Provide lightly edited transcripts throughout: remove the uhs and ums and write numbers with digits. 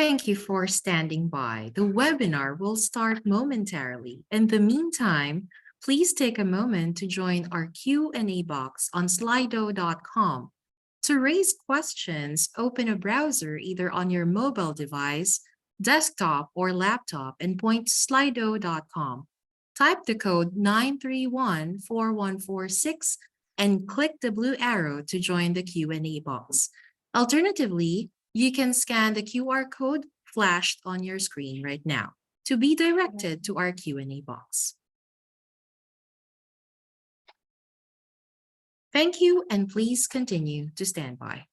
Thank you for standing by. The webinar will start momentarily. In the meantime, please take a moment to join our Q&A box on slido.com. To raise questions, open a browser either on your mobile device, desktop, or laptop and point to slido.com. Type the code 9314146 and click the blue arrow to join the Q&A box. Alternatively, you can scan the QR code flashed on your screen right now to be directed to our Q&A box. Thank you, and please continue to stand by.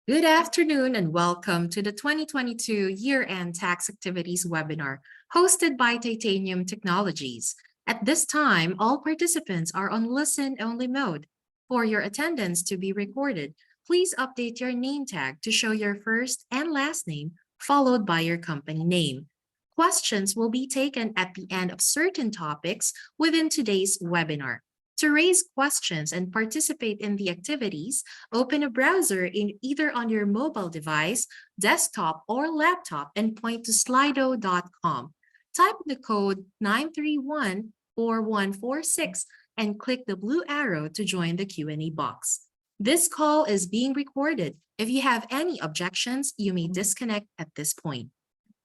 Good afternoon and welcome to the 2022 Year-End Tax Activities Webinar hosted by Titanium Technologies. At this time, all participants are on listen-only mode. For your attendance to be recorded, please update your name tag to show your first and last name, followed by your company name. Questions will be taken at the end of certain topics within today's webinar. To raise questions and participate in the activities, open a browser either on your mobile device, desktop, or laptop and point to slido.com. Type the code 9314146 and click the blue arrow to join the Q&A box. This call is being recorded. If you have any objections, you may disconnect at this point.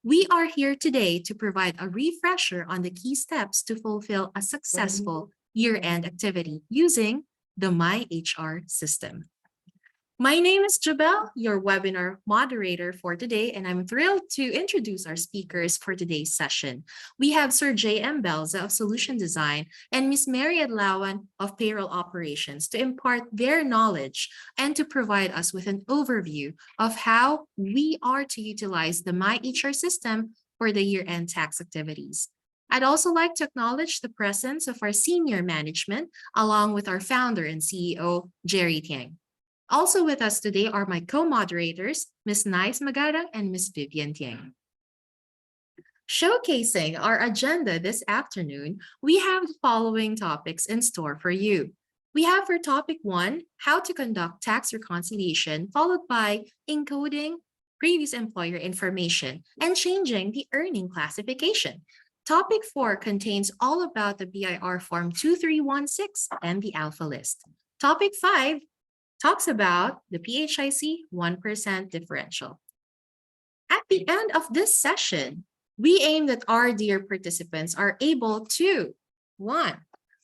We are here today to provide a refresher on the key steps to fulfill a successful year-end activity using the myHR system. My name is Jabel, your webinar moderator for today, and I'm thrilled to introduce our speakers for today's session. We have Sir J.M. Belza of Solution Design and Ms. Mary Adlawan of Payroll Operations to impart their knowledge and to provide us with an overview of how we are to utilize the myHR system for the year-end tax activities. I'd also like to acknowledge the presence of our senior management, along with our founder and CEO, Jerry Tiang. Also with us today are my co-moderators, Ms. Nice Magara and Ms. Vivian Tiang. Showcasing our agenda this afternoon, we have the following topics in store for you. We have for topic 1, how to conduct tax reconciliation, followed by encoding previous employer information and changing the earning classification. Topic 4 contains all about the BIR Form 2316 and the Alpha List. Topic 5 talks about the PHIC 1% differential. At the end of this session, we aim that our dear participants are able to 1.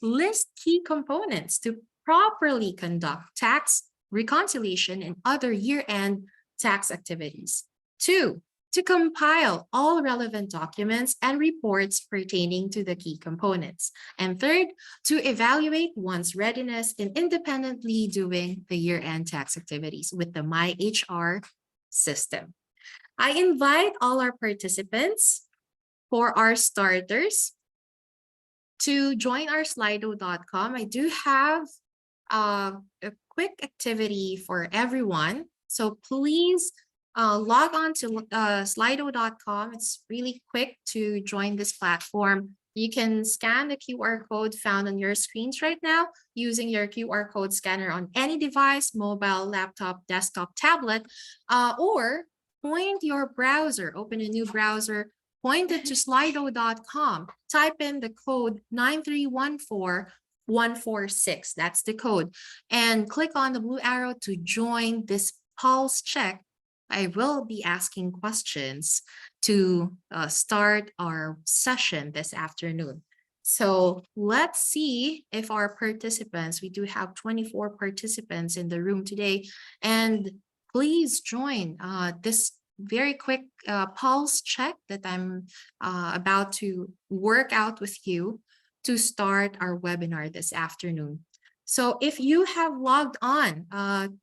List key components to properly conduct tax reconciliation and other year-end tax activities. 2. To compile all relevant documents and reports pertaining to the key components. And 3rd, to evaluate one's readiness in independently doing the year-end tax activities with the myHR system. I invite all our participants for our starters to join our slido.com. I do have a quick activity for everyone, so please log on to slido.com. It's really quick to join this platform. You can scan the QR code found on your screens right now using your QR code scanner on any device, mobile, laptop, desktop, tablet, or point your browser, open a new browser, point it to slido.com, type in the code 146. That's the code. And click on the blue arrow to join this pulse check. I will be asking questions to start our session this afternoon. So let's see if our participants, we do have 24 participants in the room today, and please join this very quick pulse check that I'm about to work out with you to start our webinar this afternoon. So if you have logged on,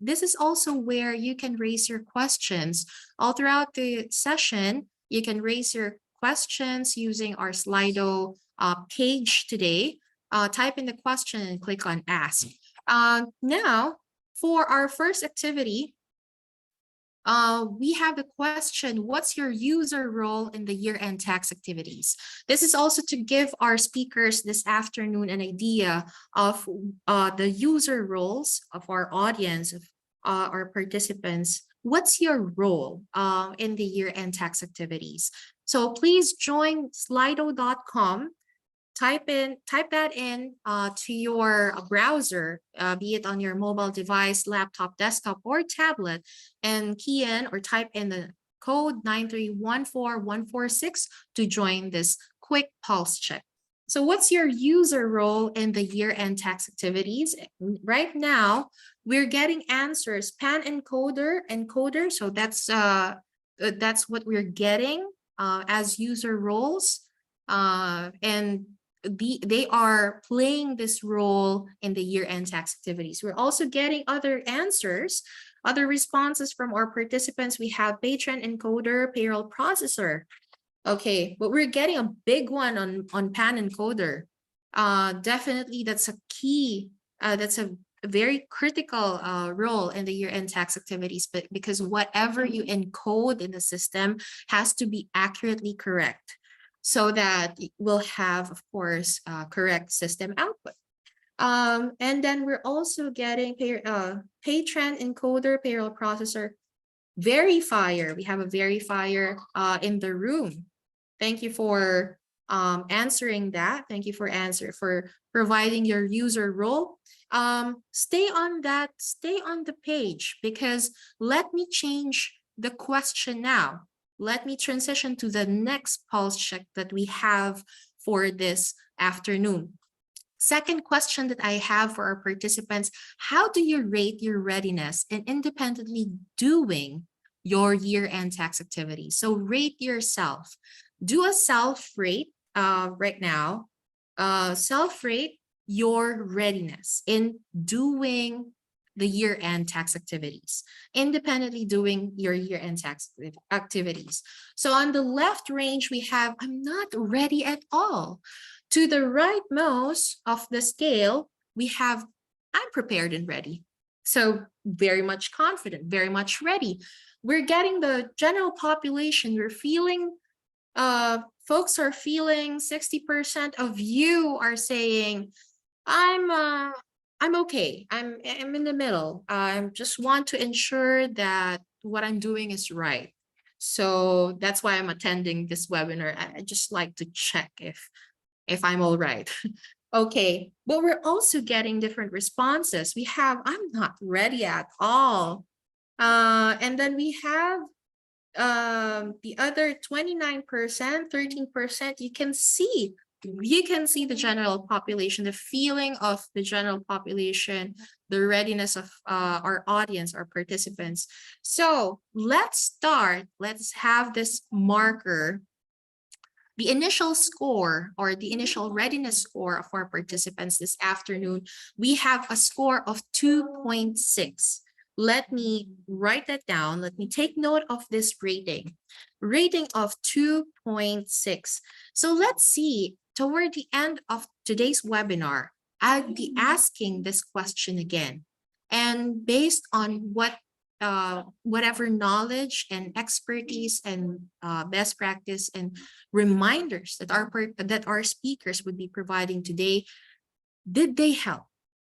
this is also where you can raise your questions. All throughout the session, you can raise your questions using our Slido page today. Type in the question and click on ask. Now, for our first activity, we have the question, what's your user role in the year-end tax activities? This is also to give our speakers this afternoon an idea of the user roles of our audience, of our participants. What's your role in the year-end tax activities? So please join slido.com. Type that in to your browser, be it on your mobile device, laptop, desktop, or tablet, and key in or type in the code 9314146 to join this quick pulse check. So what's your user role in the year-end tax activities? Right now, we're getting answers, pan encoder. So that's what we're getting as user roles. And they are playing this role in the year-end tax activities. We're also getting other answers, other responses from our participants. We have patron encoder, payroll processor. Okay, but we're getting a big one on pan encoder. Definitely that's a key, that's a very critical role in the year-end tax activities, but because whatever you encode in the system has to be accurately correct, so that we'll have, of course, correct system output. And then we're also getting patron encoder, payroll processor, verifier. We have a verifier in the room. Thank you for answering that. Thank you for providing your user role. Stay on the page, because let me change the question now. Let me transition to the next pulse check that we have for this afternoon. Second question that I have for our participants, how do you rate your readiness in independently doing your year-end tax activities? So rate yourself. Do a self-rate right now. Self-rate your readiness in doing the year-end tax activities, independently doing your year-end tax activities. So on the left range, we have, I'm not ready at all. To the rightmost of the scale, we have, I'm prepared and ready. So very much confident, very much ready. We're getting the general population. We're feeling, folks are feeling, 60% of you are saying, I'm okay. I'm in the middle. I just want to ensure that what I'm doing is right. So that's why I'm attending this webinar. I just like to check if I'm all right. Okay, but we're also getting different responses. We have, I'm not ready at all. And then we have the other 29%, 13%. You can see the general population, the feeling of the general population, the readiness of our audience, our participants. So let's start. Let's have this marker. The initial score, or the initial readiness score of our participants this afternoon, we have a score of 2.6. Let me write that down. Let me take note of this rating. Rating of 2.6. So let's see, toward the end of today's webinar, I'll be asking this question again. And based on whatever knowledge and expertise and best practice and reminders that our speakers would be providing today, did they help?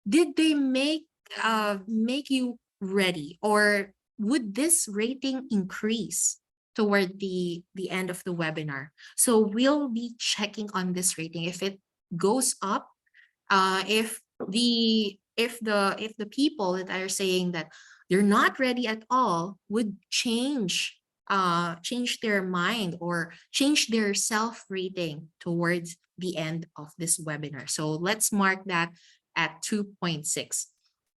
Did they make you ready, or would this rating increase toward the end of the webinar? So we'll be checking on this rating. If it goes up, if if the people that are saying that they're not ready at all would change their mind or change their self-rating towards the end of this webinar. So let's mark that at 2.6.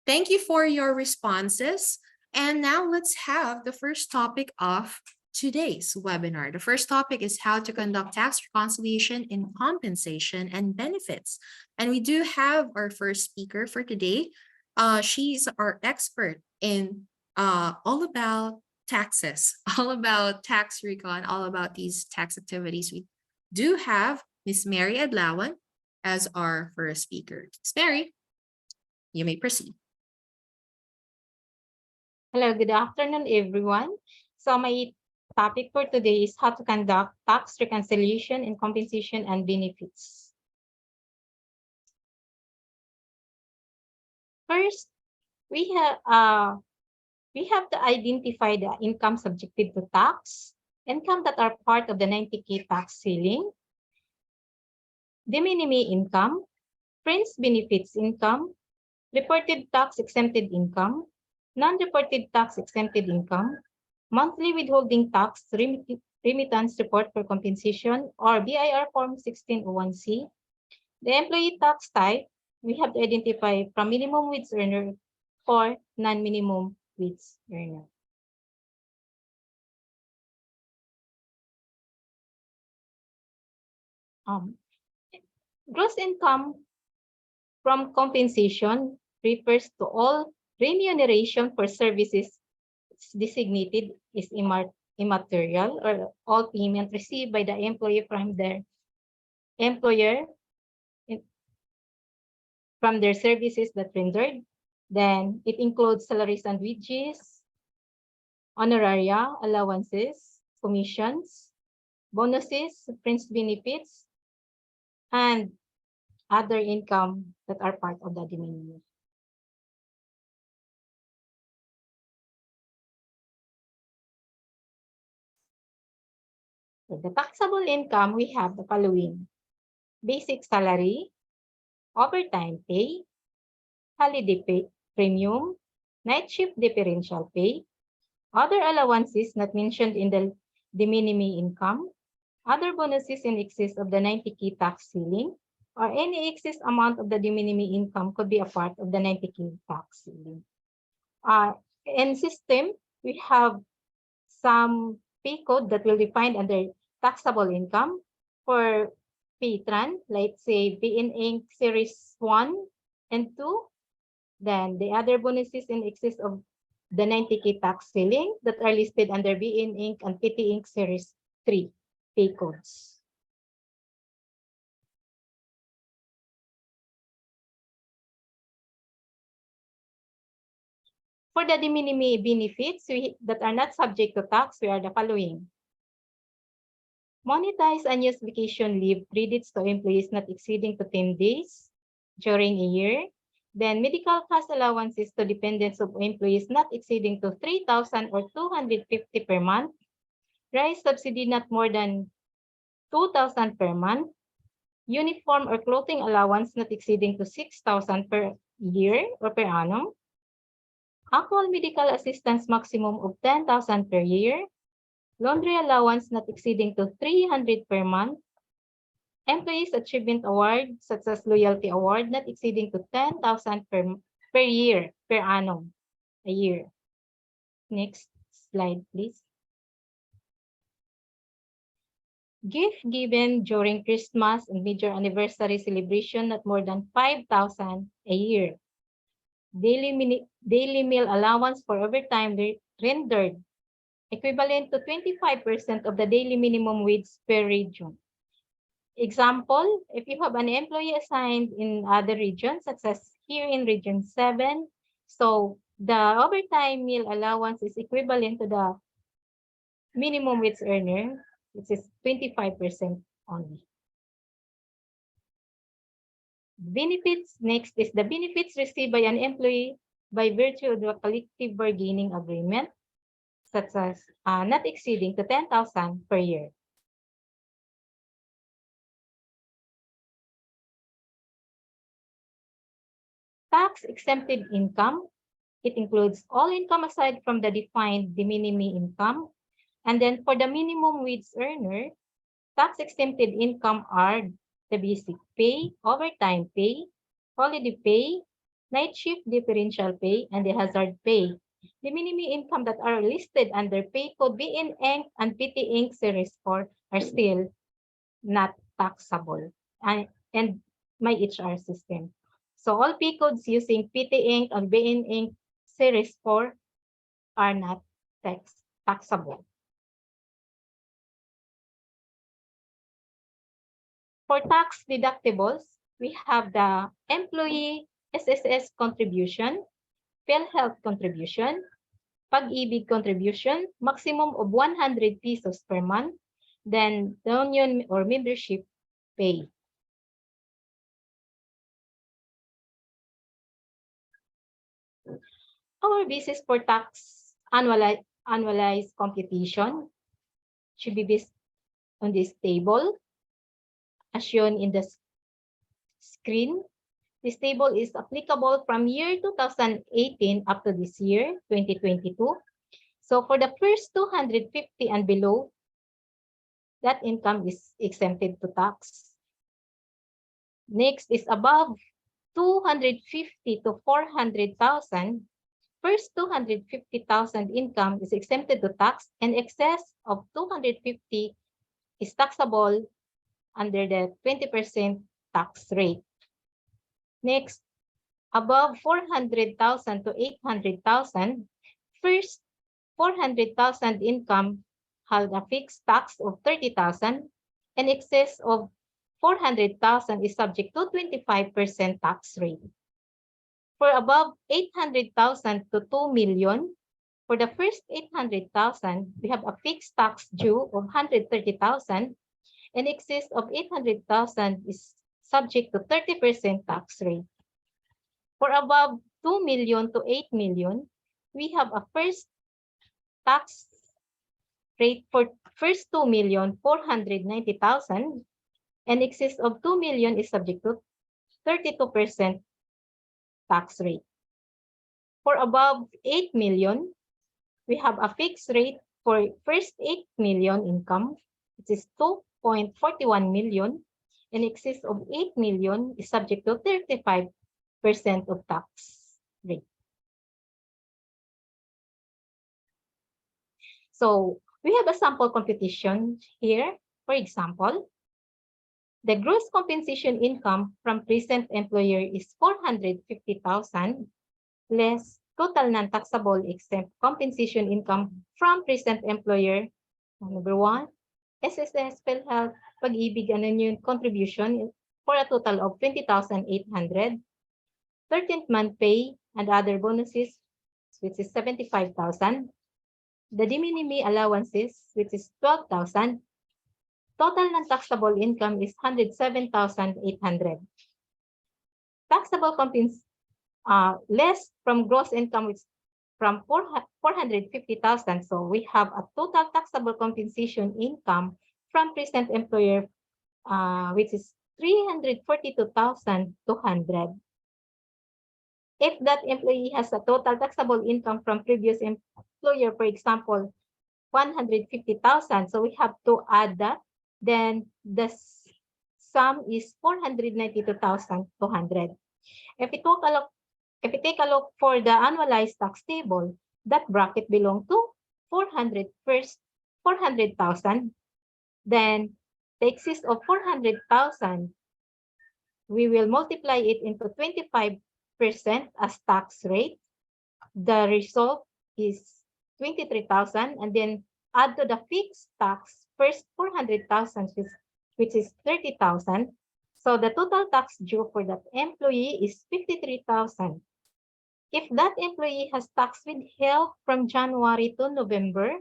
Thank you for your responses. And now let's have the first topic of today's webinar. The first topic is how to conduct tax reconciliation in compensation and benefits. And we do have our first speaker for today. She's our expert in all about taxes, all about tax recon, all about these tax activities. We do have Miss Mary Adlawan as our first speaker. Miss Mary, you may proceed. Hello, good afternoon, everyone. So my topic for today is how to conduct tax reconciliation in compensation and benefits. First, we have to identify the income subjected to tax, income that are part of the 90K tax ceiling, de minimis income, fringe benefits income, reported tax exempted income, non-reported tax exempted income, monthly withholding tax remittance report for compensation or BIR Form 1601C, the employee tax type, we have to identify from minimum wage earner or non-minimum wage earner. Gross income from compensation refers to all remuneration for services designated is immaterial or all payment received by the employee from their employer from their services that rendered. Then it includes salaries and wages, honoraria, allowances, commissions, bonuses, fringe benefits, and other income that are part of the diminution. So the taxable income, we have the following: basic salary, overtime pay, holiday pay premium, night shift differential pay, other allowances not mentioned in the de minimis income, other bonuses in excess of the 90K tax ceiling, or any excess amount of the de minimis income could be a part of the 90K tax ceiling. In system, we have some pay code that will be defined under taxable income for PTRAN, let's say BN Inc. Series 1 and 2. Then the other bonuses in excess of the 90K tax ceiling that are listed under BN Inc. and PT Inc. Series 3 pay codes. For the de minimis benefits that are not subject to tax, we are the following: monetize unused vacation leave credits to employees not exceeding to 10 days during a year. Then medical cost allowances to dependents of employees not exceeding to 3,000 or 250 per month. Rice subsidy not more than 2,000 per month. Uniform or clothing allowance not exceeding to 6,000 per year or per annum. Actual medical assistance maximum of 10,000 per year. Laundry allowance not exceeding to 300 per month. Employees achievement award such as loyalty award not exceeding to 10,000 per year, per annum, a year. Next slide, please. Gift given during Christmas and major anniversary celebration not more than 5,000 a year. Daily meal allowance for overtime rendered equivalent to 25% of the daily minimum wage per region. Example, if you have an employee assigned in other regions, such as here in Region 7, so the overtime meal allowance is equivalent to the minimum wage earner, which is 25% only. Benefits, next is the benefits received by an employee by virtue of the collective bargaining agreement, such as not exceeding to 10,000 per year. Tax-exempted income, it includes all income aside from the defined de minimis income. And then for the minimum wage earner, tax-exempted income are the basic pay, overtime pay, holiday pay, night shift differential pay, and the hazard pay. The minimum income that are listed under pay code BN Inc. and PT Inc. Series 4 are still not taxable and myHR system. So all pay codes using PT Inc. and BN Inc. Series 4 are not taxable. For tax deductibles, we have the employee SSS contribution, PhilHealth contribution, Pag-ibig contribution, maximum of 100 pesos per month, then the union or membership pay. Our basis for tax annualized computation should be based on this table as shown in the screen. This table is applicable from year 2018 up to this year, 2022. So for the first 250 and below, that income is exempted to tax. Next is above 250 to 400,000. First 250,000 income is exempted to tax, and excess of 250 is taxable under the 20% tax rate. Next, above 400,000 to 800,000, first 400,000 income had a fixed tax of 30,000, and excess of 400,000 is subject to 25% tax rate. For above 800,000 to 2 million, for the first 800,000, we have a fixed tax due of 130,000, and excess of 800,000 is subject to 30% tax rate. For above 2 million to 8 million, we have a first tax rate for first 2,490,000, and excess of 2 million is subject to 32% tax rate. For above 8 million, we have a fixed rate for first 8 million income, which is 2.41 million, and excess of 8 million is subject to 35% of tax rate. So we have a sample computation here. For example, the gross compensation income from present employer is 450,000 less total non-taxable exempt compensation income from present employer. Number 1, SSS, PhilHealth, Pag-ibig, and union contribution for a total of 20,800. 13th month pay and other bonuses, which is 75,000. The de minimis allowances, which is 12,000. Total non-taxable income is 107,800. Taxable less from gross income, which from 450,000. So we have a total taxable compensation income from present employer, which is 342,200. If that employee has a total taxable income from previous employer, for example, 150,000, so we have to add that, then the sum is 492,200. If we take a look for the annualized tax table, that bracket belongs to 400,000. Then the excess of 400,000, we will multiply it into 25% as tax rate. The result is 23,000, and then add to the fixed tax first 400,000, which is 30,000. So the total tax due for that employee is 53,000. If that employee has tax withheld from January to November,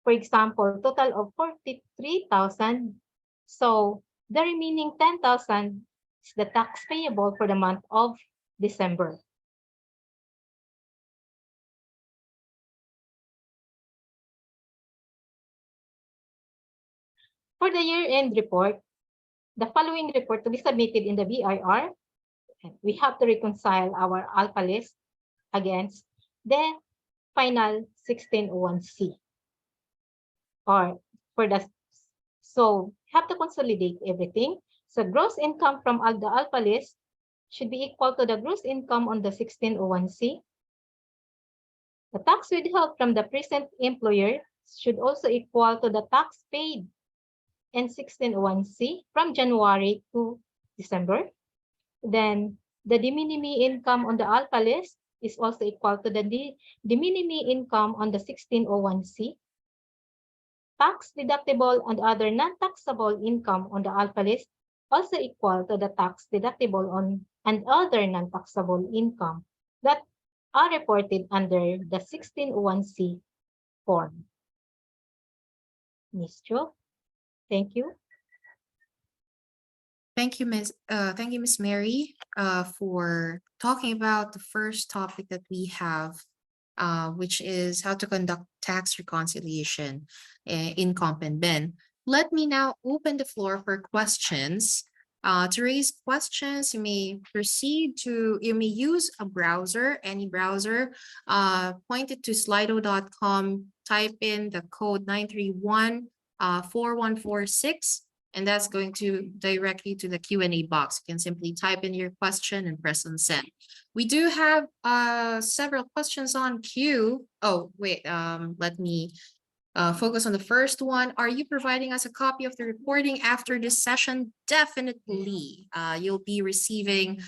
for example, total of 43,000, so the remaining 10,000 is the tax payable for the month of December. For the year-end report, the following report to be submitted in the BIR And we have to reconcile our alpha list against the final 1601C. Or for the, so have to consolidate everything. So gross income from the alpha list should be equal to the gross income on the 1601C. The tax withheld from the present employer should also equal to the tax paid in 1601C from January to December. Then the de minimis income on the alpha list is also equal to the de minimis income on the 1601C. Tax deductible and other non-taxable income on the alpha list also equal to the tax deductible on and other non-taxable income that are reported under the 1601C form. Ms. Jo, thank you. Thank you, Miss Mary, for talking about the first topic that we have, which is how to conduct tax reconciliation in Comp and Ben. Let me now open the floor for questions. To raise questions, you may you may use a browser, any browser, point it to slido.com, type in the code 931 4146. And that's going to direct you to the Q&A box. You can simply type in your question and press on send. We do have several questions on queue. Oh, wait, let me focus on the first one. Are you providing us a copy of the recording after this session? Definitely. You'll be receiving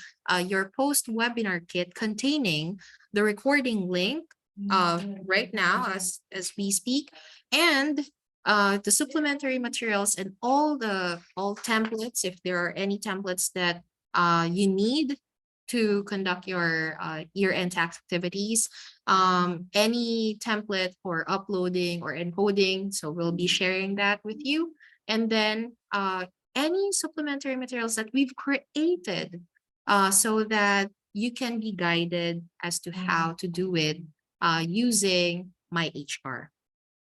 your post-webinar kit containing the recording link right now as we speak, and the supplementary materials and all templates, if there are any templates that you need to conduct your year-end tax activities, any template for uploading or encoding. So we'll be sharing that with you. And then any supplementary materials that we've created so that you can be guided as to how to do it using myHR.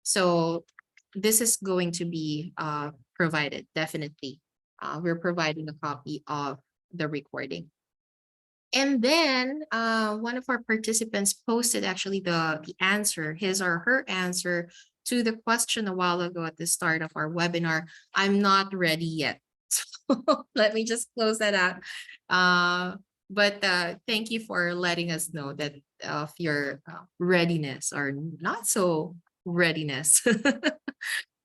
So this is going to be provided, definitely. We're providing a copy of the recording. And then one of our participants posted actually the answer, his or her answer to the question a while ago at the start of our webinar. I'm not ready yet. So let me just close that out. But thank you for letting us know that of your readiness or not so readiness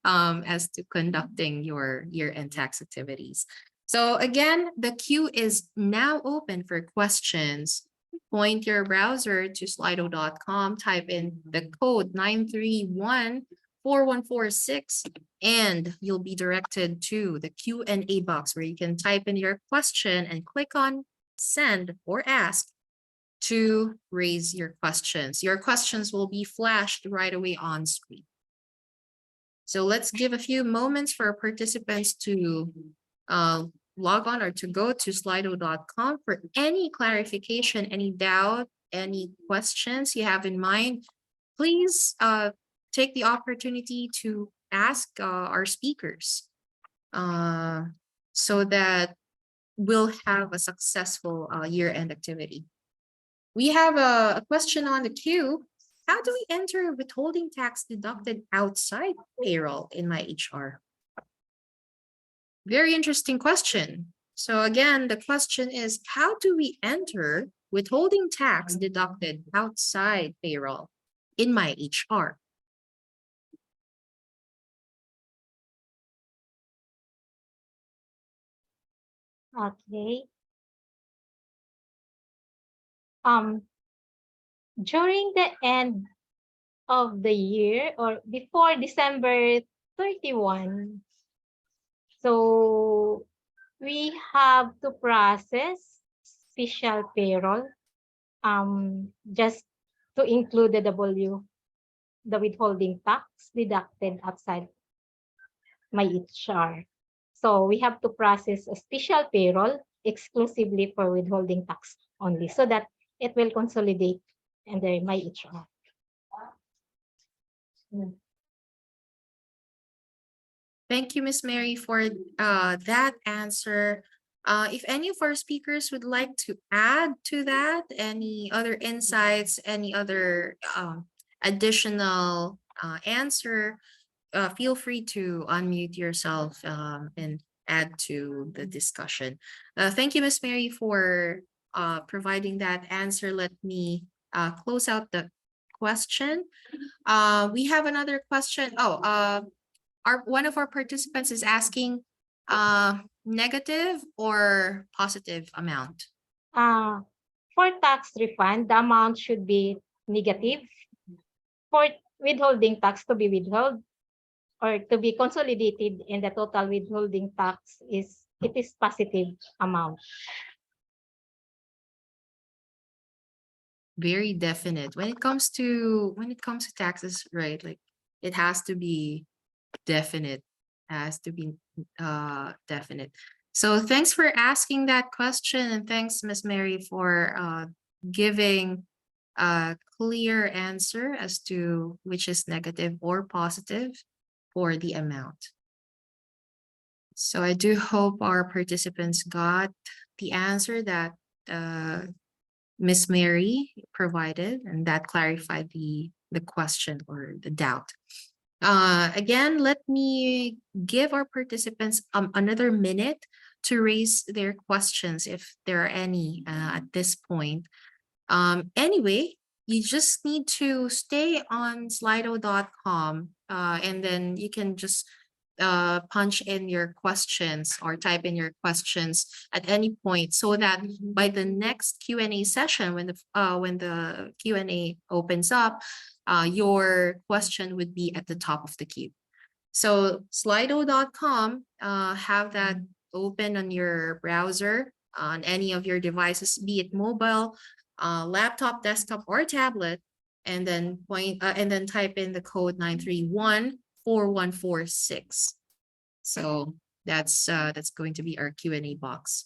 as to conducting your year-end tax activities. So again, the queue is now open for questions. Point your browser to slido.com, type in the code 931 4146, and you'll be directed to the Q&A box where you can type in your question and click on send or ask to raise your questions. Your questions will be flashed right away on screen. So let's give a few moments for participants to log on or to go to slido.com for any clarification, any doubt, any questions you have in mind. Please take the opportunity to ask our speakers so that we'll have a successful year-end activity. We have a question on the queue. How do we enter withholding tax deducted outside payroll in myHR? Very interesting question. So again, the question is, how do we enter withholding tax deducted outside payroll in myHR? Okay. During the end of the year or before December 31, so we have to process special payroll just to include the withholding tax deducted outside myHR. So we have to process a special payroll exclusively for withholding tax only so that it will consolidate under myHR. Thank you, Ms. Mary, for that answer. If any of our speakers would like to add to that, any other insights, any other additional answer, feel free to unmute yourself and add to the discussion. Thank you, Miss Mary, for providing that answer. Let me close out the question. We have another question. One of our participants is asking negative or positive amount. For tax refund, the amount should be negative. For withholding tax to be withheld or to be consolidated in the total withholding tax is positive amount. Very definite when it comes to taxes, right? Like it has to be definite, has to be definite. So thanks for asking that question, and thanks, Miss Mary, for giving a clear answer as to which is negative or positive for the amount. So I do hope our participants got the answer that Miss Mary provided, and that clarified the question or the doubt. Again, let me give our participants another minute to raise their questions if there are any at this point. Anyway, you just need to stay on slido.com and then you can just punch in your questions or type in your questions at any point so that by the next Q&A session, when the Q&A opens up, your question would be at the top of the queue. So slido.com, have that open on your browser on any of your devices, be it mobile, laptop, desktop, or tablet, and then type in the code 9314146. So that's going to be our Q&A box.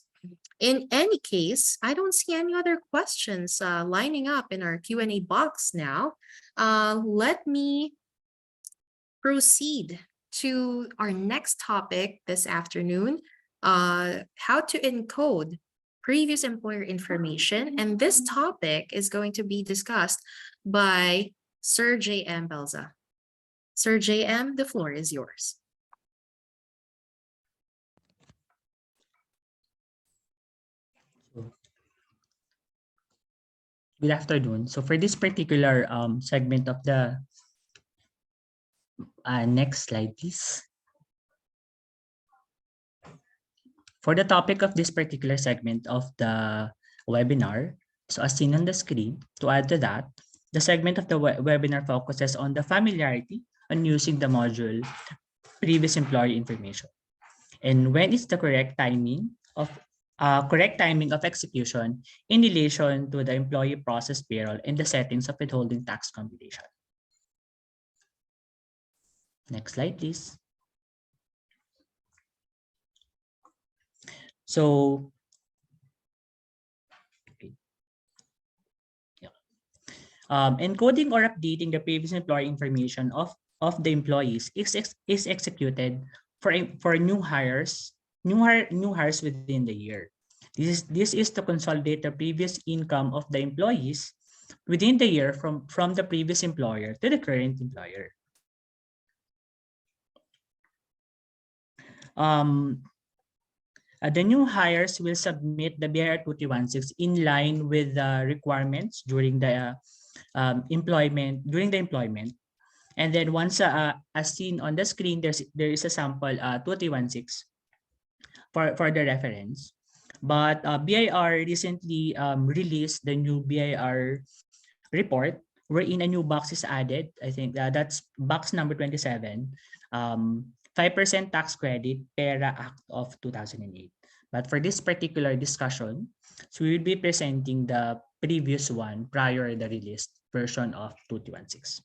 In any case, I don't see any other questions lining up in our Q&A box now. Let me proceed to our next topic this afternoon, how to encode previous employer information. And this topic is going to be discussed by Sir J.M. Belza. Sir J.M., the floor is yours. Good afternoon. So for this particular segment of the next slide, please. For the topic of this particular segment of the webinar, so as seen on the screen, to add to that, the segment of the webinar focuses on the familiarity on using the module previous employer information, and when is the correct timing of execution in relation to the employee process payroll and the settings of withholding tax computation. Next slide, please. So, encoding or updating the previous employer information of the employees is executed for new hires within the year. This is to consolidate the previous income of the employees within the year from the previous employer to the current employer. The new hires will submit the BIR 2316 in line with the requirements during the employment, and then once as seen on the screen, there is a sample 2316 for the reference. But BIR recently released the new BIR report wherein a new box is added. I think that's box number 27, 5% tax credit PERA Act of 2008. But for this particular discussion, so we will be presenting the previous one prior to the released version of 2316.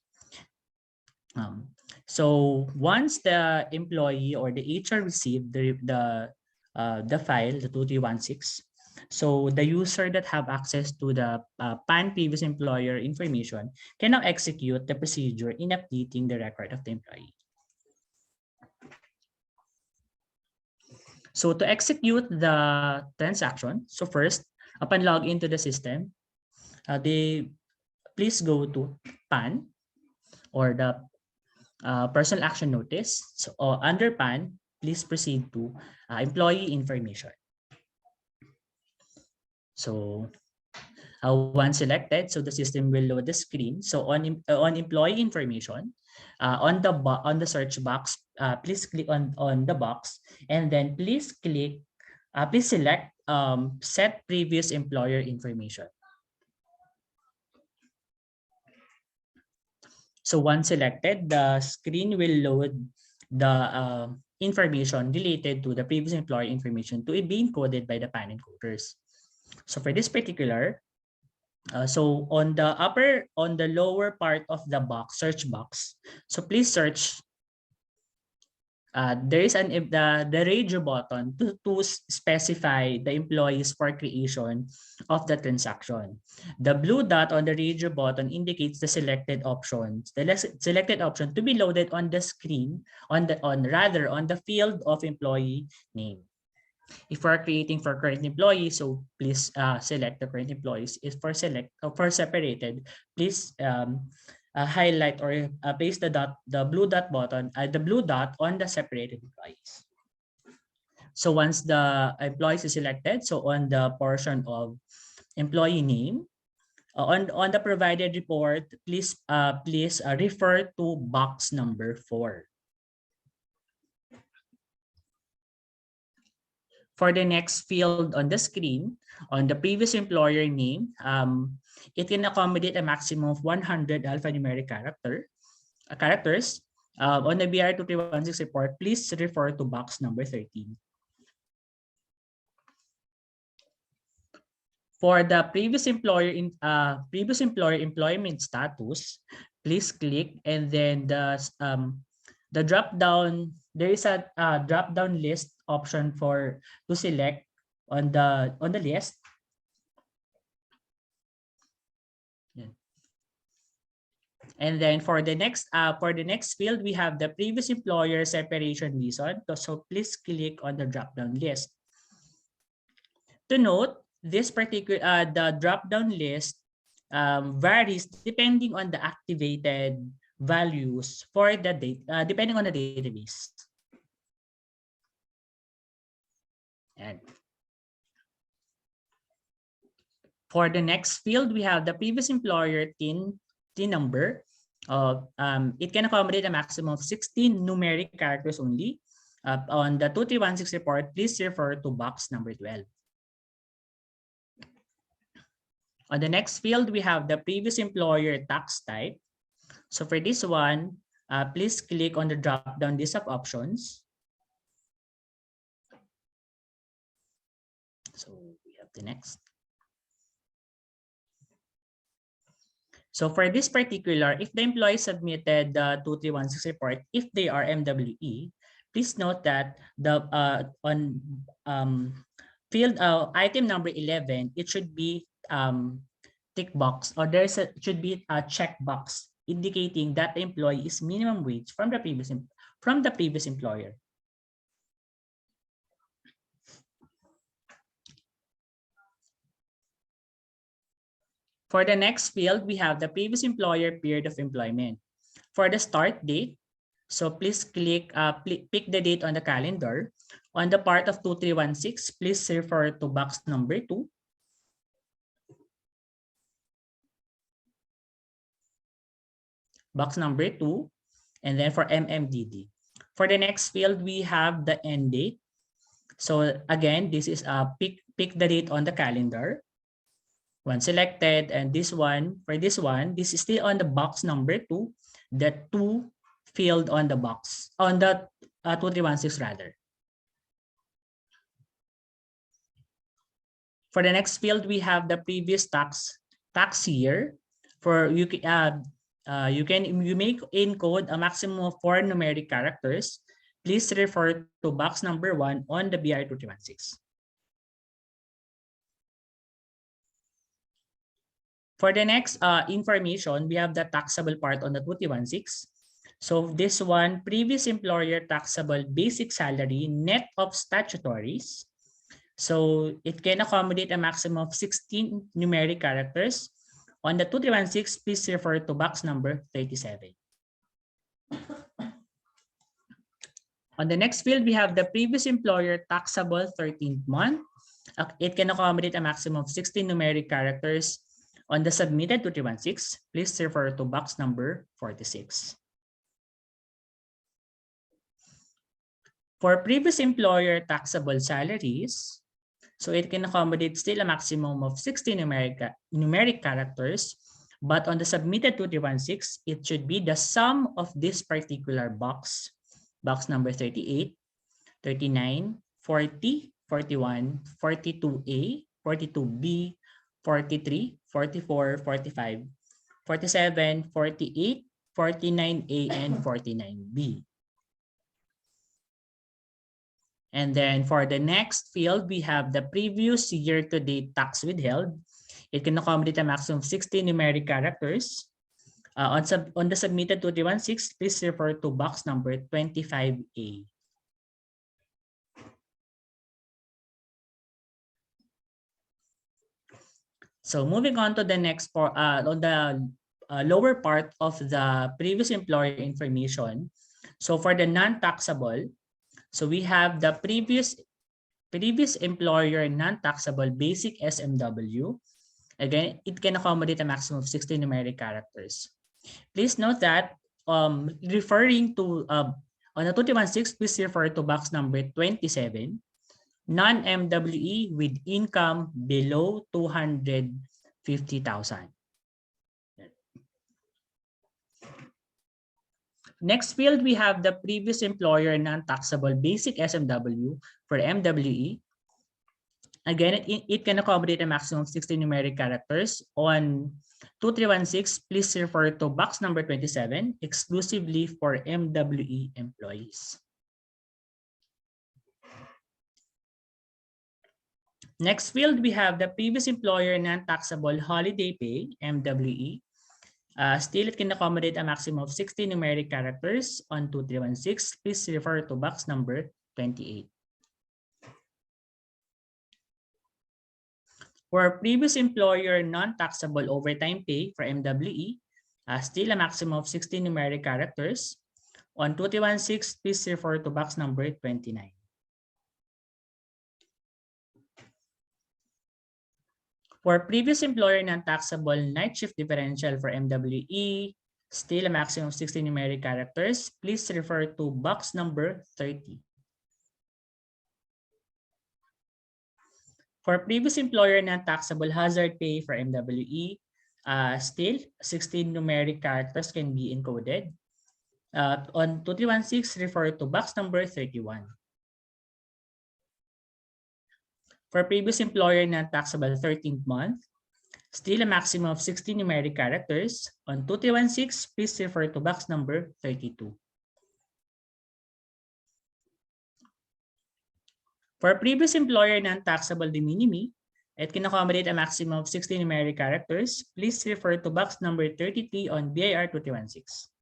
So once the employee or the HR received the file, the 2316, so the user that have access to the PAN previous employer information can now execute the procedure in updating the record of the employee. So to execute the transaction, so first, upon log into the system, please go to PAN or the personal action notice. So under PAN, please proceed to employee information. So once selected, so the system will load the screen. So on employee information, on the search box, please click on the box, and then please select set previous employer information. So once selected, the screen will load the information related to the previous employer information to it being encoded by the PAN encoders. So for this particular, so on the lower part of the box, search box, so please search. There is the radio button to specify the employees for creation of the transaction. The blue dot on the radio button indicates the selected options. The selected option to be loaded on the screen on the field of employee name. If we're creating for current employees, so please select the current employees. If for separated, please highlight or paste the blue dot button, the blue dot on the separated employees. So once the employees is selected, so on the portion of employee name, on the provided report, please refer to box number 4. For the next field on the screen, on the previous employer name, it can accommodate a maximum of 100 alphanumeric characters. On the BR 2316 report, please refer to box number 13. For the previous employer employment status, please click, and then the drop down, there is a drop down list option to select on the list. And then for the next field, we have the previous employer separation reason. So please click on the drop down list. To note, this particular the drop down list varies depending on the activated values for the data, depending on the database. And for the next field, we have the previous employer TIN number. It can accommodate a maximum of 16 numeric characters only. On the 2316 report, please refer to box number 12. On the next field, we have the previous employer tax type. So for this one, please click on the drop-down list of options. So we have the next. So for this particular, if the employee submitted the 2316 report, if they are MWE, please note that the on field item number 11, it should be tick box, or should be a check box indicating that the employee is minimum wage from the previous employer. For the next field, we have the previous employer period of employment. For the start date, so please click pick the date on the calendar. On the part of 2316, please refer to box number 2. Box number 2, and then for MMDD. For the next field, we have the end date. So again, this is pick the date on the calendar. When selected, and this one, this is still on the box number 2, the 2 field on the box, on the 2316 rather. For the next field, we have the previous tax year. For you may encode a maximum of 4 numeric characters. Please refer to box number 1 on the BR 2316. For the next information, we have the taxable part on the 2316. So this one, previous employer taxable basic salary net of statutories. So it can accommodate a maximum of 16 numeric characters. On the 2316, please refer to box number 37. On the next field, we have the previous employer taxable 13th month. It can accommodate a maximum of 16 numeric characters. On the submitted 2316, please refer to box number 46. For previous employer taxable salaries, so it can accommodate still a maximum of 16 numeric characters, but on the submitted 2316, it should be the sum of this particular box, box number 38, 39, 40, 41, 42A, 42B, 43, 44, 45, 47, 48, 49A, and 49B. And then for the next field, we have the previous year-to-date tax withheld. It can accommodate a maximum of 60 numeric characters. On the submitted 2316, please refer to box number 25A. So moving on to the next part, on the lower part of the previous employer information. So for the non-taxable, so we have the previous employer non-taxable basic SMW. Again, it can accommodate a maximum of 16 numeric characters. Please note that referring to on the 2316, please refer to box number 27. Non-MWE with income below 250,000. Next field, we have the previous employer non-taxable basic SMW for MWE. Again, it can accommodate a maximum of 16 numeric characters. On 2316, please refer to box number 27, exclusively for MWE employees. Next field, we have the previous employer non-taxable holiday pay, MWE. Still, it can accommodate a maximum of 60 numeric characters. On 2316, please refer to box number 28. For previous employer non-taxable overtime pay for MWE, still a maximum of 16 numeric characters. On 2316, please refer to box number 29. For previous employer non-taxable night shift differential for MWE, still a maximum of 60 numeric characters. Please refer to box number 30. For previous employer non-taxable hazard pay for MWE, still 16 numeric characters can be encoded. On 2316, refer to box number 31. For previous employer non-taxable 13th month, still a maximum of 16 numeric characters. On 2316, please refer to box number 32. For previous employer non-taxable de minimis, it can accommodate a maximum of 16 numeric characters. Please refer to box number 33 on BIR 2316.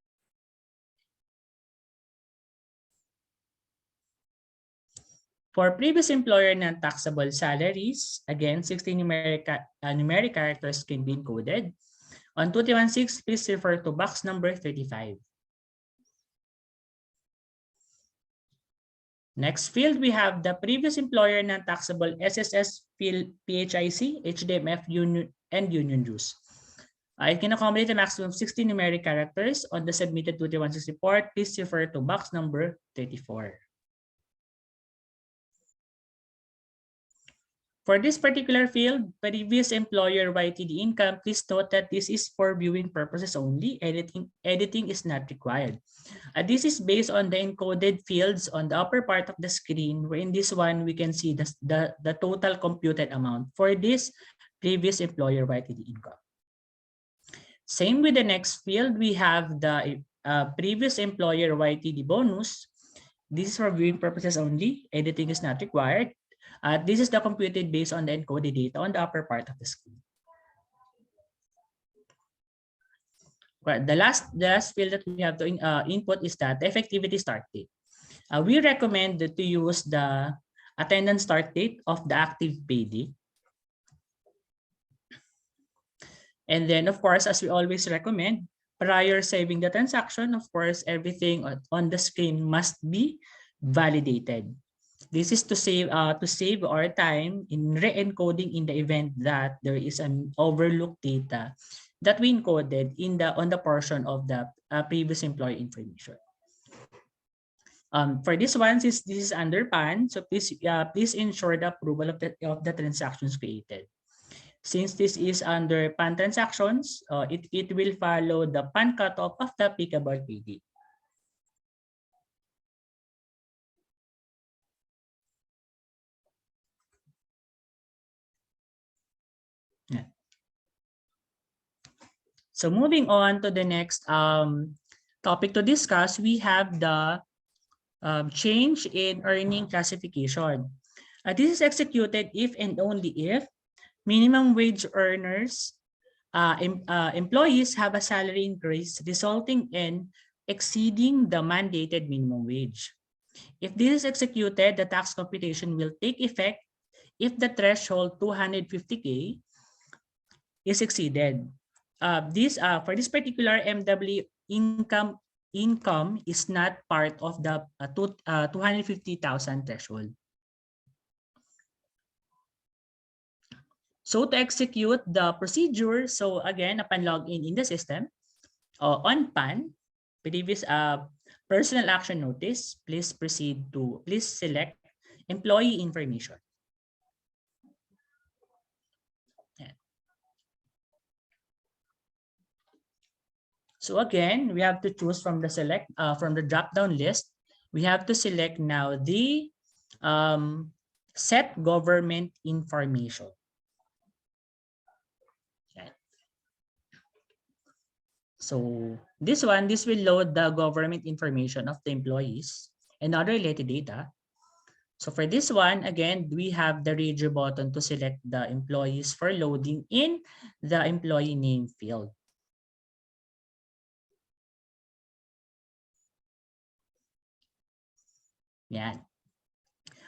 For previous employer non-taxable salaries, again, 16 numeric characters can be encoded. On 2316, please refer to box number 35. Next field, we have the previous employer non-taxable SSS, PHIC, HDMF, union, and union dues. It can accommodate a maximum of 16 numeric characters. On the submitted 2316 report, please refer to box number 34. For this particular field, previous employer YTD income, please note that this is for viewing purposes only. Editing is not required. This is based on the encoded fields on the upper part of the screen, where in this one, we can see the total computed amount for this previous employer YTD income. Same with the next field, we have the previous employer YTD bonus. This is for viewing purposes only. Editing is not required. This is the computed based on the encoded data on the upper part of the screen. The last field that we have to input is that the effectivity start date. We recommend to use the attendance start date of the active payee. And then, of course, as we always recommend, prior saving the transaction, of course, everything on the screen must be validated. This is to save our time in re-encoding in the event that there is an overlooked data that we encoded on the portion of the previous employee information. For this one, since this is under PAN, so please ensure the approval of the transactions created. Since this is under PAN transactions, it will follow the PAN cutoff of the applicable PD. Yeah. So moving on to the next topic to discuss, we have the change in earning classification. This is executed if and only if minimum wage earners, employees have a salary increase resulting in exceeding the mandated minimum wage. If this is executed, the tax computation will take effect if the threshold 250K is exceeded. For this particular MW income is not part of the 250,000 threshold. So to execute the procedure, so again, upon login in the system, on PAN, previous personal action notice, please select employee information. So again, we have to choose from the drop-down list. We have to select now the set government information. So this will load the government information of the employees and other related data. So for this one, again, we have the radio button to select the employees for loading in the employee name field. Yeah.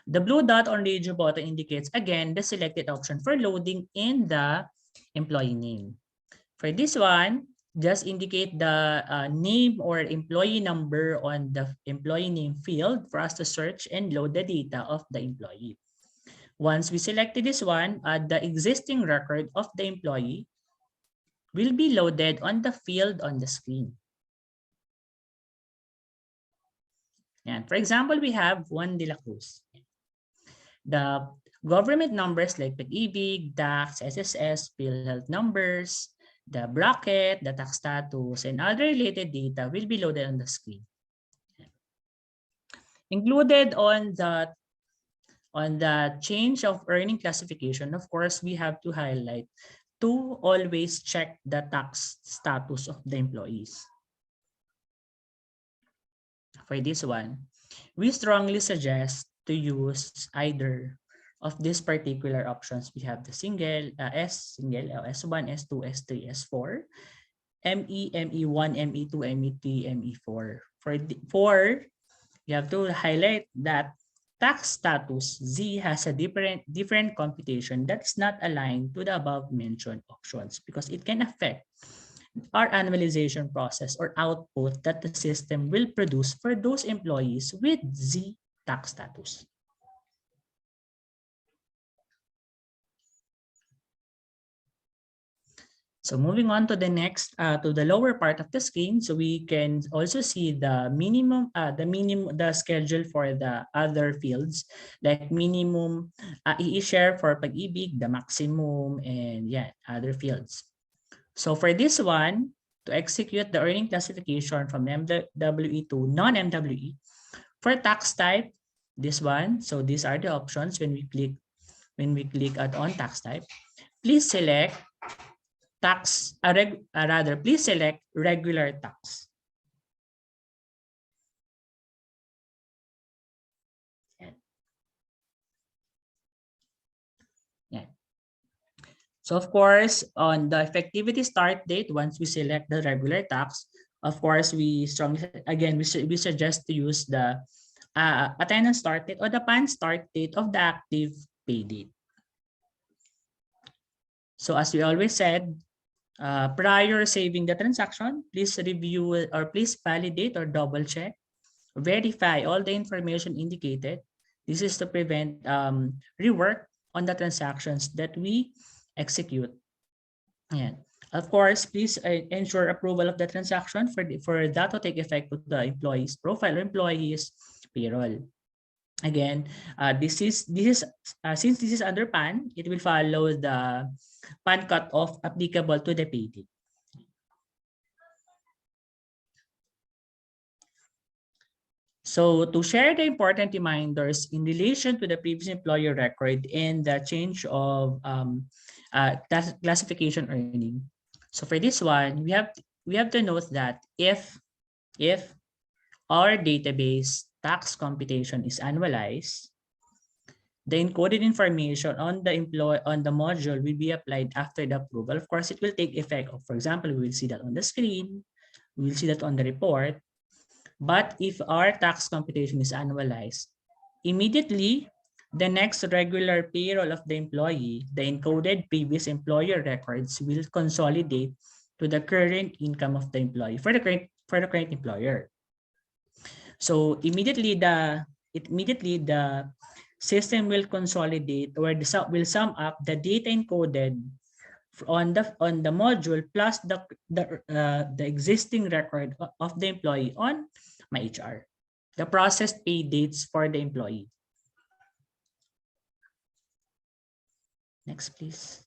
The blue dot on radio button indicates, again, the selected option for loading in the employee name. For this one, just indicate the name or employee number on the employee name field for us to search and load the data of the employee. Once we selected this one, the existing record of the employee will be loaded on the field on the screen. And for example, we have Juan de la Cruz. The government numbers like pag-ibig, tax, SSS, PhilHealth numbers, the bracket, the tax status, and other related data will be loaded on the screen. Included on the change of earning classification, of course, we have to highlight to always check the tax status of the employees. For this one, we strongly suggest to use either of these particular options. We have the single, S1, S2, S3, S4, ME, ME1, ME2, ME3, ME4. You have to highlight that tax status Z has a different computation that's not aligned to the above mentioned options because it can affect our annualization process or output that the system will produce for those employees with Z tax status. So moving on to the next, to the lower part of the screen, so we can also see the the schedule for the other fields like minimum i-share for pag-ibig, the maximum, and yeah, other fields. So for this one, to execute the earning classification from MWE to non-MWE, for tax type, this one, so these are the options when we click on tax type. Please select please select regular tax. Yeah. So of course, on the effectivity start date, once we select the regular tax, of course, we strongly, again, we suggest to use the attendance start date or the PAN start date of the active pay date. So as we always said, prior saving the transaction, please review or please validate or double check, verify all the information indicated. This is to prevent rework on the transactions that we execute. Yeah. Of course, please ensure approval of the transaction for that to take effect with the employee's profile or employee's payroll. Again, since this is under PAN, it will follow the PAN cutoff applicable to the pay date. So to share the important reminders in relation to the previous employer record and the change of classification earning. So for this one, we have to note that if our database tax computation is annualized, the encoded information on the module will be applied after the approval. Of course, it will take effect. For example, we will see that on the screen. We will see that on the report. But if our tax computation is annualized, immediately the next regular payroll of the employee, the encoded previous employer records will consolidate to the current income of the employee for the current employer. So immediately the system will consolidate or will sum up the data encoded on the module plus the existing record of the employee on myHR, the processed pay dates for the employee. Next, please.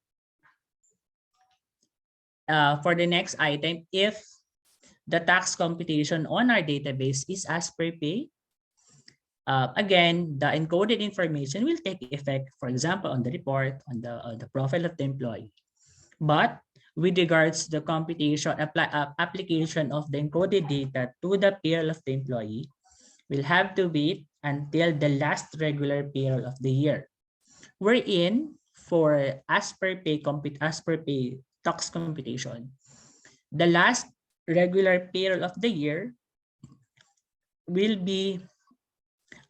For the next item, if the tax computation on our database is as per pay, again, the encoded information will take effect, for example, on the report, on the profile of the employee. But with regards to the computation application of the encoded data to the payroll of the employee, we'll have to wait until the last regular payroll of the year. Wherein for as per pay tax computation, the last regular payroll of the year will be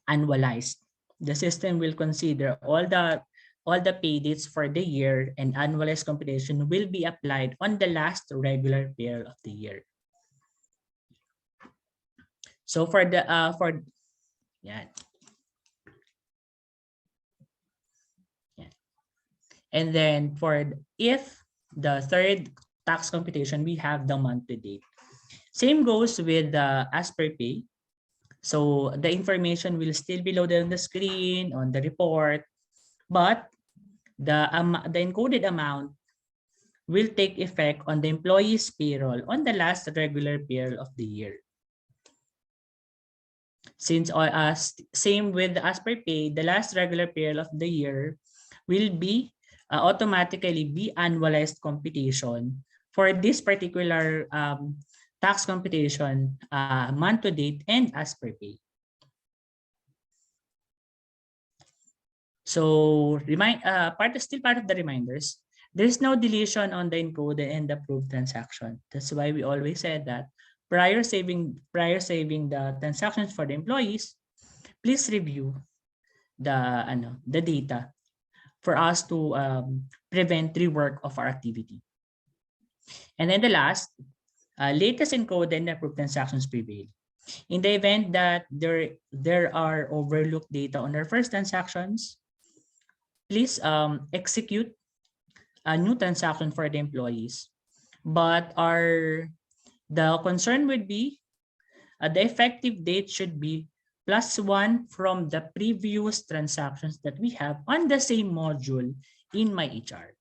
annualized. The system will consider all the pay dates for the year, and annualized computation will be applied on the last regular payroll of the year. So for yeah. And then if the third tax computation, we have the month to date. Same goes with the as per pay. So the information will still be loaded on the screen, on the report, but the encoded amount will take effect on the employee's payroll on the last regular payroll of the year. Since same with the as per pay, the last regular payroll of the year will be automatically be annualized computation for this particular tax computation month to date and as per pay. So still part of the reminders. There's no deletion on the encoded and approved transaction. That's why we always said that prior saving the transactions for the employees, please review the data for us to prevent rework of our activity. And then the last, latest encoded and approved transactions prevail. In the event that there are overlooked data on our first transactions, please execute a new transaction for the employees. But the concern would be the effective date should be +1 from the previous transactions that we have on the same module in myHR.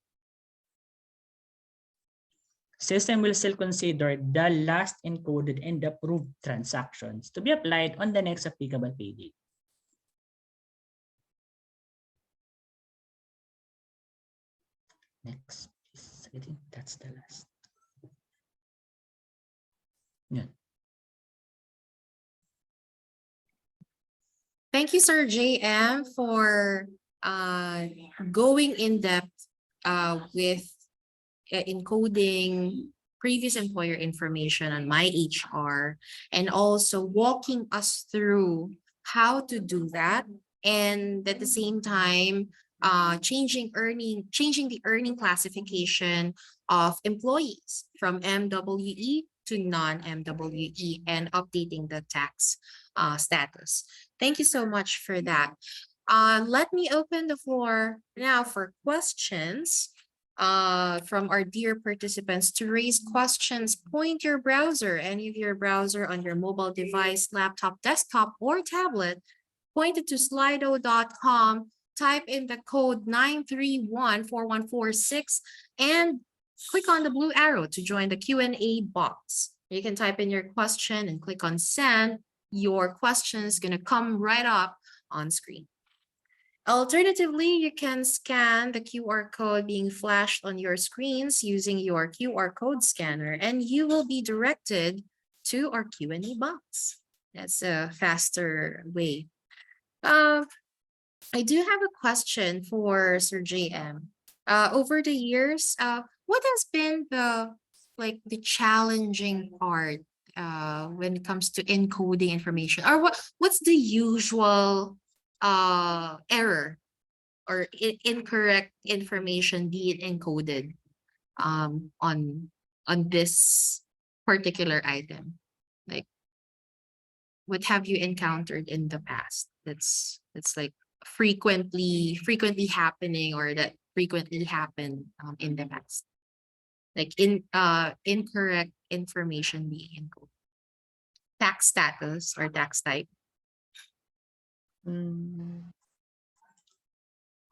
System will still consider the last encoded and approved transactions to be applied on the next applicable pay date. Next, please. I think that's the last. Yeah. Thank you, Sir JM, for going in depth with encoding previous employer information on myHR, and also walking us through how to do that. And at the same time, changing the earning classification of employees from MWE to non-MWE and updating the tax status. Thank you so much for that. Let me open the floor now for questions from our dear participants. To raise questions, point your browser, any of your browser on your mobile device, laptop, desktop, or tablet, point it to slido.com, type in the code 9314146, and click on the blue arrow to join the Q&A box. You can type in your question and click on send. Your question is going to come right up on screen. Alternatively, you can scan the QR code being flashed on your screens using your QR code scanner, and you will be directed to our Q&A box. That's a faster way. I do have a question for Sir JM. Over the years, what has been the challenging part when it comes to encoding information, or what's the usual error or incorrect information being encoded on this particular item? Like, what have you encountered in the past that's like frequently happening, or that frequently happened in the past, like incorrect information being encoded? Tax status or tax type.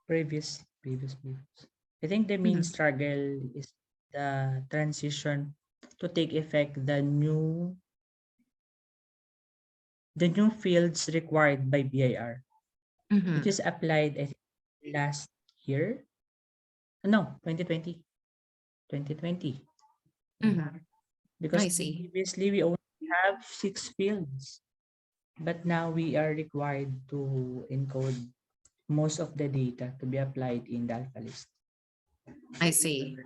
Previous. I think the main Mhm. struggle is the transition to take effect the new fields required by BIR, which Mhm. is applied I think last year. No, 2020. 2020. Mhm. Because I see. previously we only have 6 fields, but now we are required to encode most of the data to be applied in the alpha list. I see.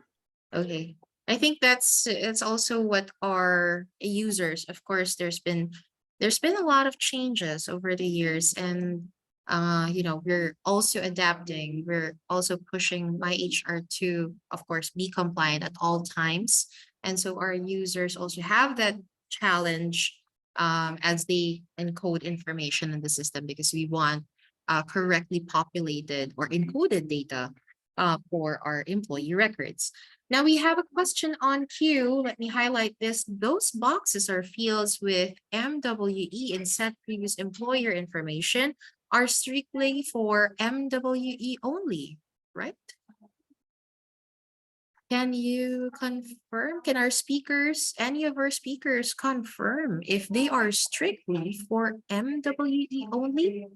Okay. I think it's also what our users, of course, there's been a lot of changes over the years, and we're also adapting. We're also pushing myHR to, of course, be compliant at all times. And so our users also have that challenge as they encode information in the system, because we want correctly populated or encoded data for our employee records. Now we have a question on queue. Let me highlight this. Those boxes or fields with MWE and set previous employer information are strictly for MWE only, right? Can you confirm? Can any of our speakers confirm if they are strictly for MWE only?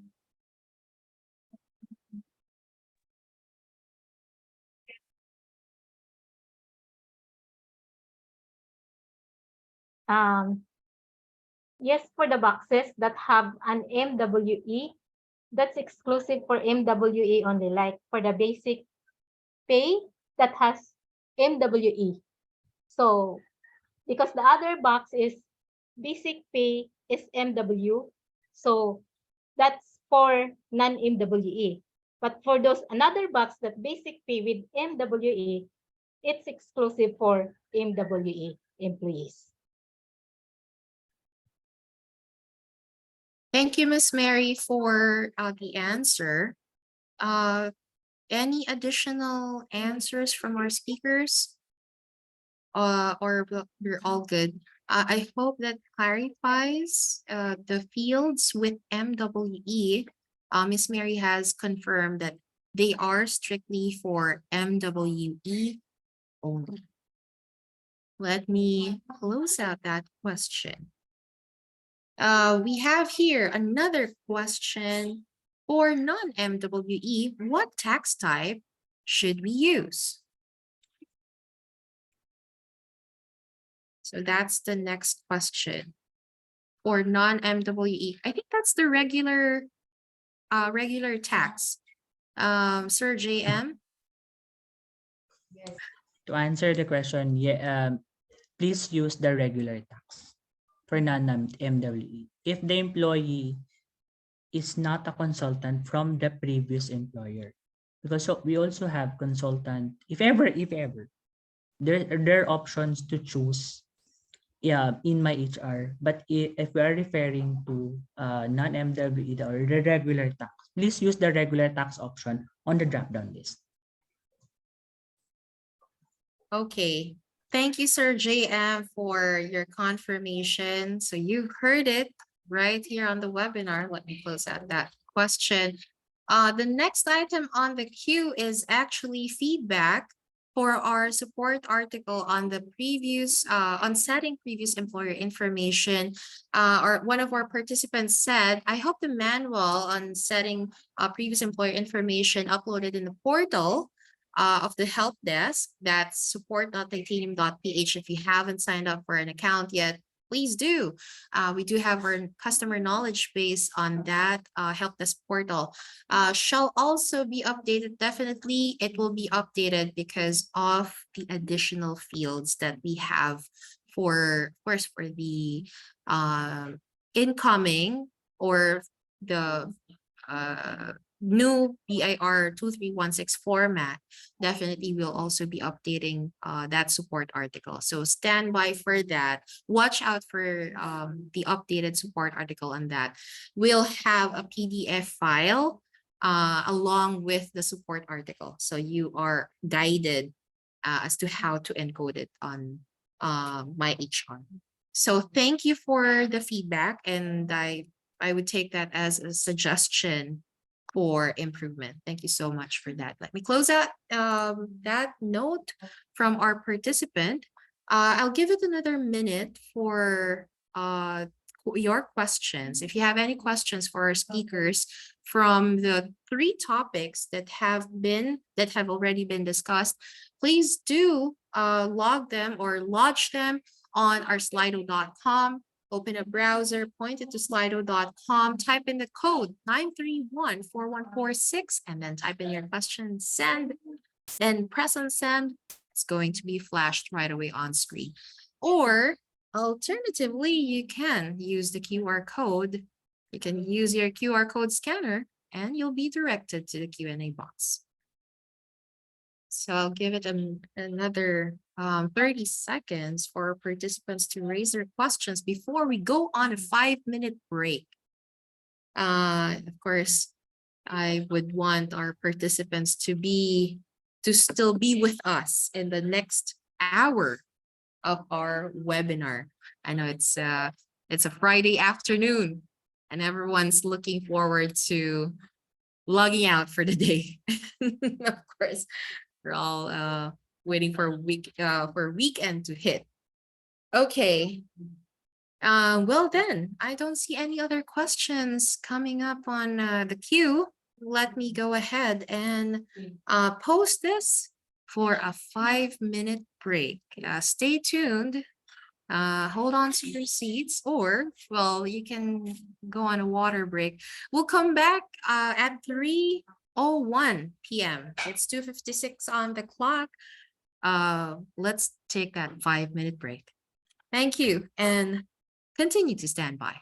Yes, for the boxes that have an MWE, that's exclusive for MWE only, like for the basic pay that has MWE. So because the other box is basic pay is MW, so that's for non-MWE. But for those another box that basic pay with MWE, it's exclusive for MWE employees. Thank you, Miss Mary, for the answer. Any additional answers from our speakers? Or we're all good. I hope that clarifies the fields with MWE. Miss Mary has confirmed that they are strictly for MWE only. Let me close out that question. We have here another question. For non-MWE, what tax type should we use? So that's the next question. For non-MWE, I think that's the regular tax. Sir JM? To answer the question, please use the regular tax for non-MWE. If the employee is not a consultant from the previous employer, because so we also have consultant, if ever, there are options to choose, in my HR. But if we are referring to non-MWE or the regular tax, please use the regular tax option on the drop-down list. Okay. Thank you, Sir JM, for your confirmation. So you heard it right here on the webinar. Let me close out that question. The next item on the queue is actually feedback for our support article on the previous, on setting previous employer information. Or one of our participants said, I hope the manual on setting previous employer information uploaded in the portal of the help desk, that's support.titanium.ph. If you haven't signed up for an account yet, please do. We do have our customer knowledge base on that help desk portal. Shall also be updated. Definitely, it will be updated because of the additional fields that we have for, of course, for the incoming or the new BIR 2316 format. Definitely we'll also be updating that support article. So stand by for that. Watch out for the updated support article on that. We'll have a PDF file along with the support article. So you are guided as to how to encode it on myHR. So thank you for the feedback, and I would take that as a suggestion for improvement. Thank you so much for that. Let me close out that note from our participant. I'll give it another minute for your questions. If you have any questions for our speakers from the 3 topics that have already been discussed, please do log them or lodge them on our slido.com. Open a browser, point it to slido.com, type in the code 9314146, and then type in your question, send, then press on send. It's going to be flashed right away on screen. Or alternatively, you can use the QR code. You can use your QR code scanner and you'll be directed to the Q&A box. So I'll give it another 30 seconds for participants to raise their questions before we go on a 5-minute break. Of course, I would want our participants to still be with us in the next hour of our webinar. I know it's a Friday afternoon and everyone's looking forward to logging out for the day. Of course, we're all waiting for weekend to hit. Okay. Well then, I don't see any other questions coming up on the queue. Let me go ahead and post this for a 5-minute break. Stay tuned. Hold on to your seats, or well, you can go on a water break. We'll come back at 3:01 p.m. It's 2:56 on the clock. Let's take that 5-minute break. Thank you, and continue to stand by.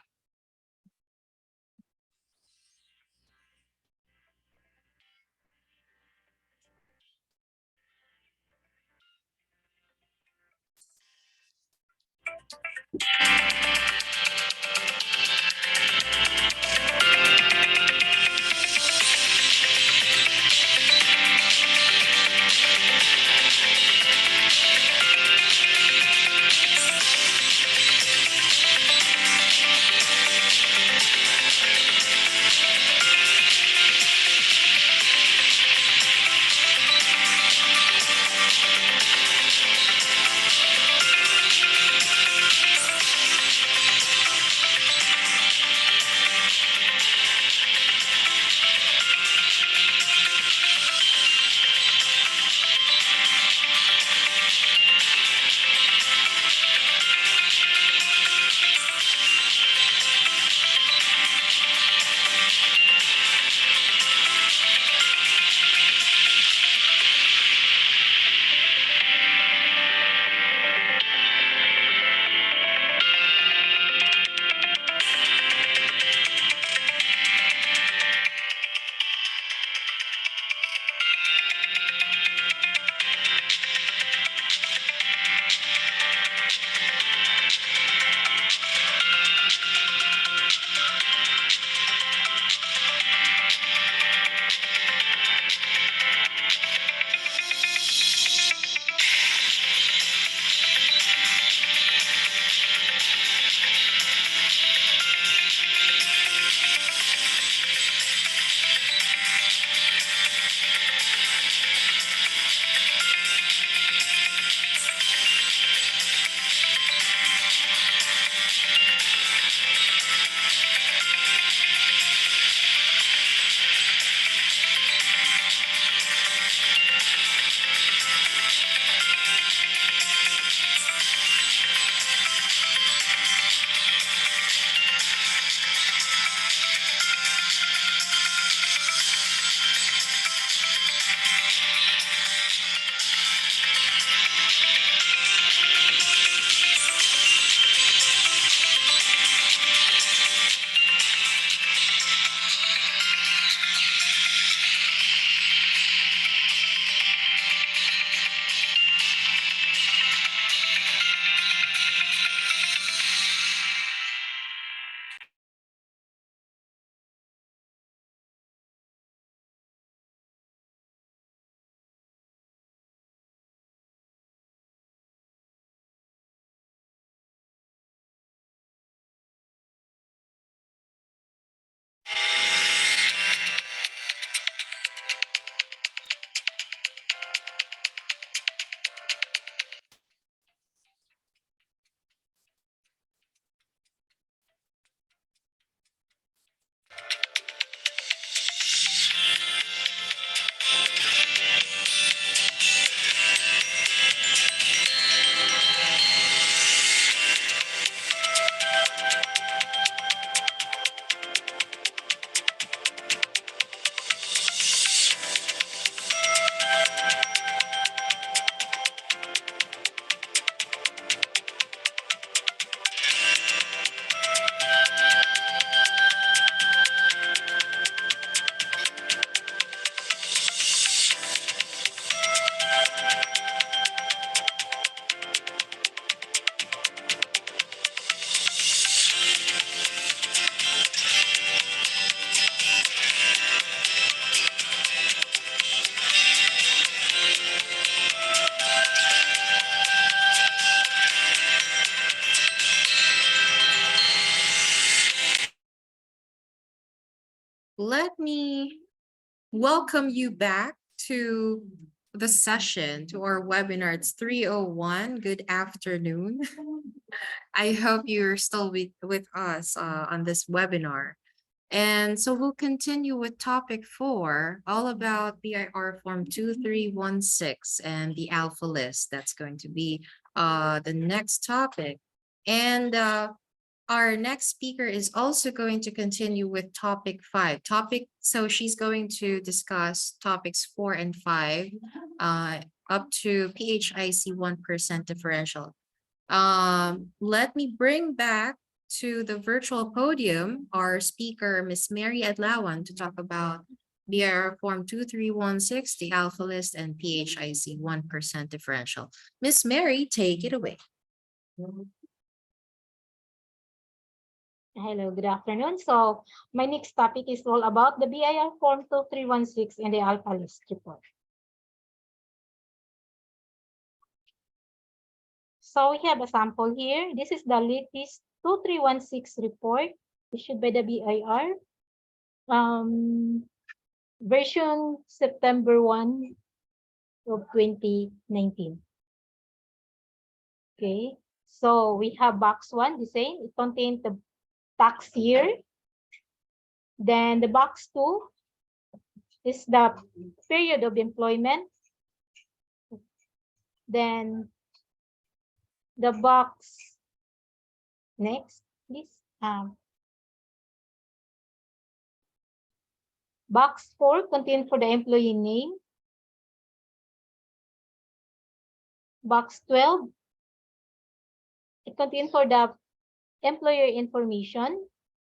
let me welcome you back to the session, to our webinar. It's 3:01. Good afternoon. I hope you're still with us on this webinar. And so we'll continue with topic 4, all about BIR Form 2316 and the alpha list. That's going to be the next topic. And our next speaker is also going to continue with topic 5. So she's going to discuss topics 4 and 5 up to PHIC 1% differential. Let me bring back to the virtual podium our speaker, Miss Mary Adlawan, to talk about BIR Form 2316, the alpha list, and PHIC 1% differential. Miss Mary, take it away. Hello, good afternoon. So my next topic is all about the BIR Form 2316 and the alpha list report. So we have a sample here. This is the latest 2316 report issued by the BIR. Version September 1 of 2019. Okay, so we have box 1, the same. It contains the tax year. Then the box 2 is the period of employment. Then the box, next, please. Box 4 contains for the employee name. Box 12, it contains for the employer information,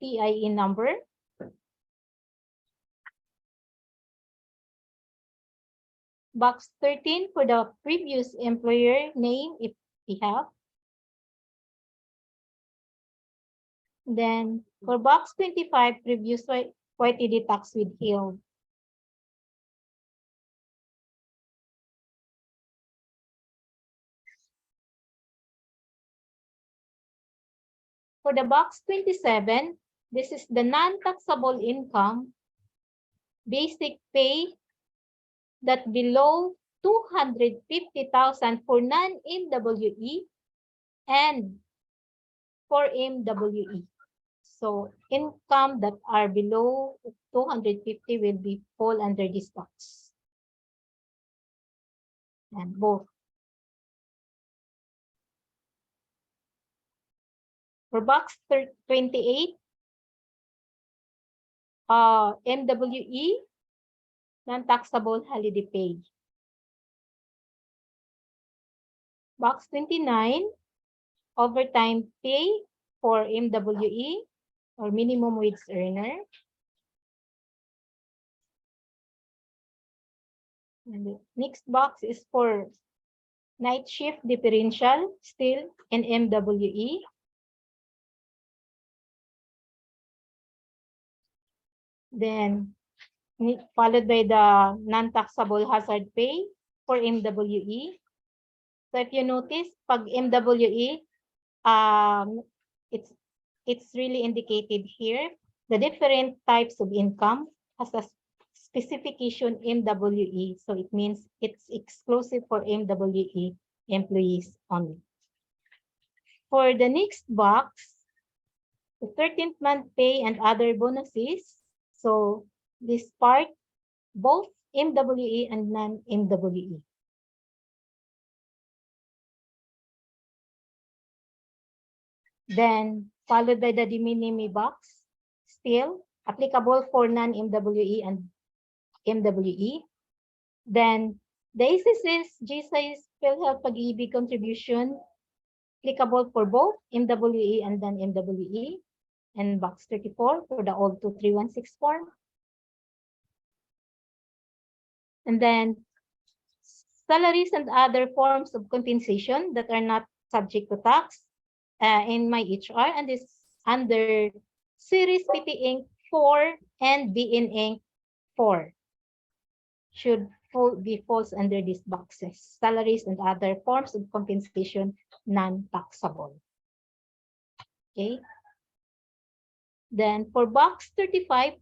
PIN number. Box 13 for the previous employer name, if we have. Then for box 25, previous YTD tax withheld. For the box 27, this is the non-taxable income, basic pay that below 250,000 for non-MWE and for MWE. So income that are below 250 will be fall under this box. And both. For box 28, MWE, non-taxable holiday pay. Box 29, overtime pay for MWE or minimum wage earner. And the next box is for night shift differential, still in MWE. Then followed by the non-taxable hazard pay for MWE. So if you notice, pag MWE, it's really indicated here. The different types of income has a specification MWE. So it means it's exclusive for MWE employees only. For the next box, the 13th month pay and other bonuses. So this part, both MWE and non-MWE. Then followed by the de minimis box, still applicable for non-MWE and MWE. Then the ACC's GSI's PhilHealth Pag-ibig contribution, applicable for both MWE and non-MWE. And box 34 for the old 2316 form. And then salaries and other forms of compensation that are not subject to tax in myHR, and this under Series PT Inc. 4 and BN Inc. 4 should be falls under these boxes. Salaries and other forms of compensation non-taxable. Okay. Then for box 35,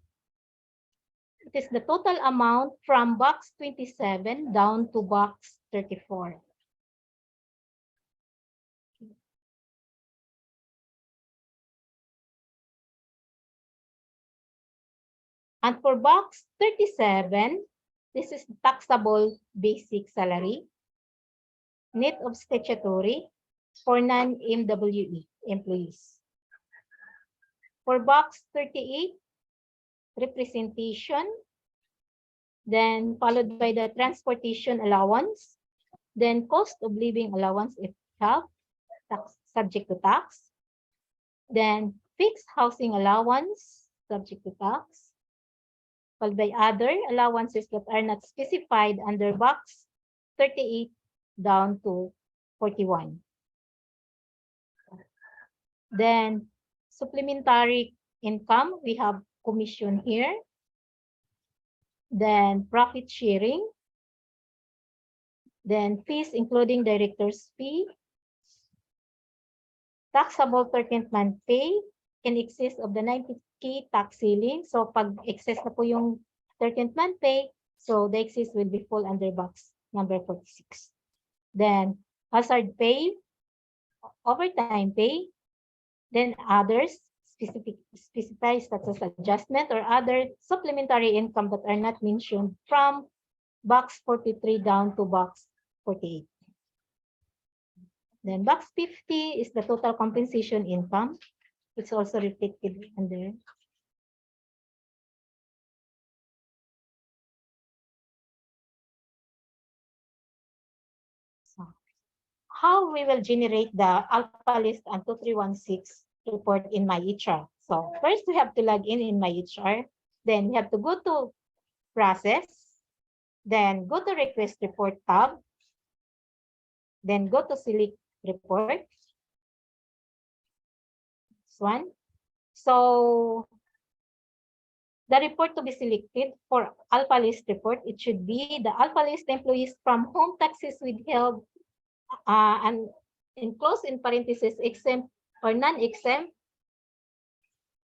It is the total amount from box 27 down to box 34. And for box 37, this is taxable basic salary, net of statutory for non-MWE employees. For box 38, representation, then followed by the transportation allowance, then cost of living allowance if have, tax, subject to tax, then fixed housing allowance, subject to tax, followed by other allowances that are not specified under box 38 down to 41. Then supplementary income, we have commission here. Then profit sharing. Then fees including director's fee. Taxable 13th month pay in excess of the 90K tax ceiling. So pag excess na po yung 13th month pay, so the excess will be fall under box number 46. Then hazard pay, overtime pay, then others, specified status adjustment or other supplementary income that are not mentioned from box 43 down to box 48. Then box 50 is the total compensation income. It's also reflected under. So, how we will generate the alpha list and 2316 report in myHR. So first we have to log in myHR. Then we have to go to process. Then go to request report tab. Then go to select report. This one. So the report to be selected for alpha list report, it should be the alpha list employees from whom taxes withheld and enclosed in parentheses exempt or non-exempt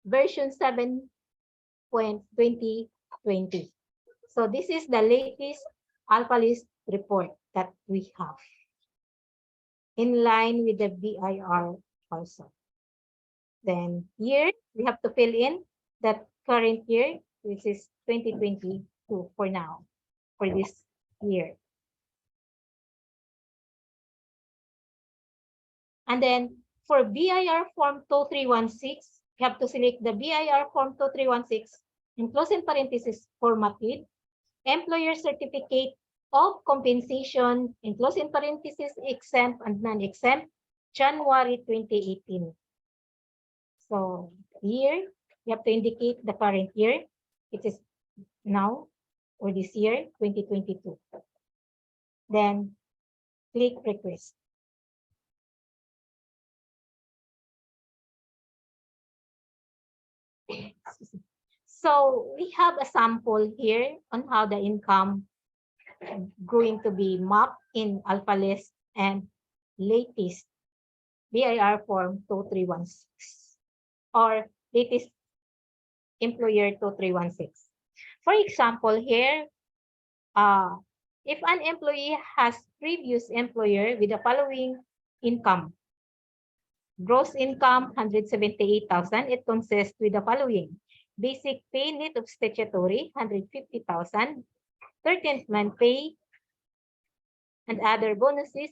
version 7.2020. So this is the latest alpha list report that we have in line with the BIR also. Then year, we have to fill in that current year, which is 2022 for now, for this year. And then for BIR form 2316, you have to select the BIR form 2316, enclosed in parentheses formatted, employer certificate of compensation, enclosed in parentheses exempt and non-exempt, January 2018. So year, you have to indicate the current year. It is now or this year, 2022. Then click request. So we have a sample here on how the income going to be mapped in alpha list and latest BIR form 2316 or latest employer 2316. For example, here, if an employee has previous employer with the following income, gross income 178,000, it consists with the following: basic pay net of statutory 150,000, 13th month pay and other bonuses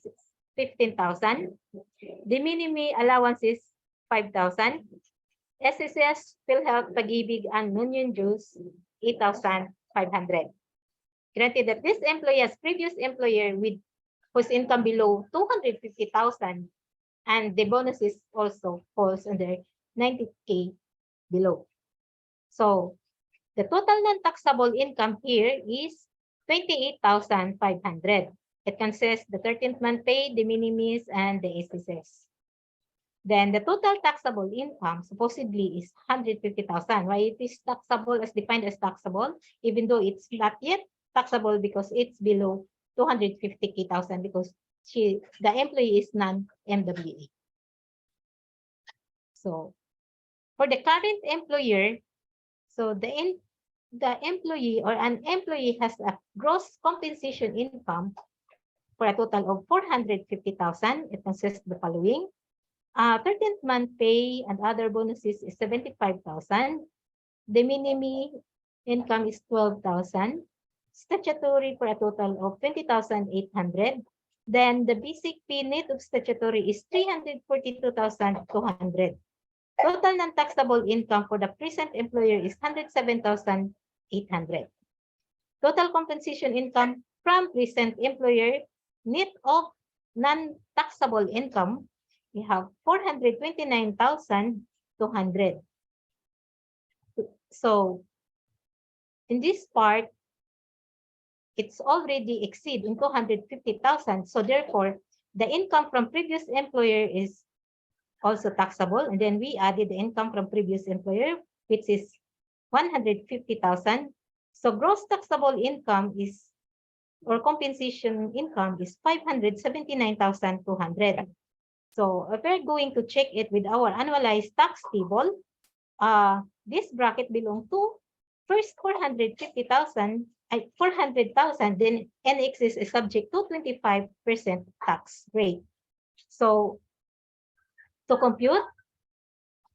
15,000, de minimis allowances 5,000, SSS, PhilHealth, Pag-ibig, and non-union dues 8,500. Granted that this employee has previous employer with whose income below 250,000 and the bonuses also falls under 90K below. So the total non-taxable income here is 28,500. It consists the 13th month pay, the minimis, and the SSS. Then the total taxable income supposedly is 150,000. Why it is taxable as defined as taxable, even though it's not yet taxable because it's below 250,000 because the employee is non-MWA. So for the current employer, so the the employee or an employee has a gross compensation income for a total of 450,000, it consists of the following. 13th month pay and other bonuses is 75,000. The minimum income is 12,000. Statutory for a total of 20,800. Then the basic pay net of statutory is 342,200. Total non-taxable income for the present employer is 107,800. Total compensation income from present employer, net of non-taxable income, we have 429,200. So in this part, it's already exceeding 250,000. So therefore, the income from previous employer is also taxable. And then we added the income from previous employer, which is 150,000. So gross taxable income is, or compensation income is 579,200. So if we're going to check it with our annualized tax table, this bracket belongs to first 450,000, 400,000, then NX is subject to 25% tax rate. So to compute,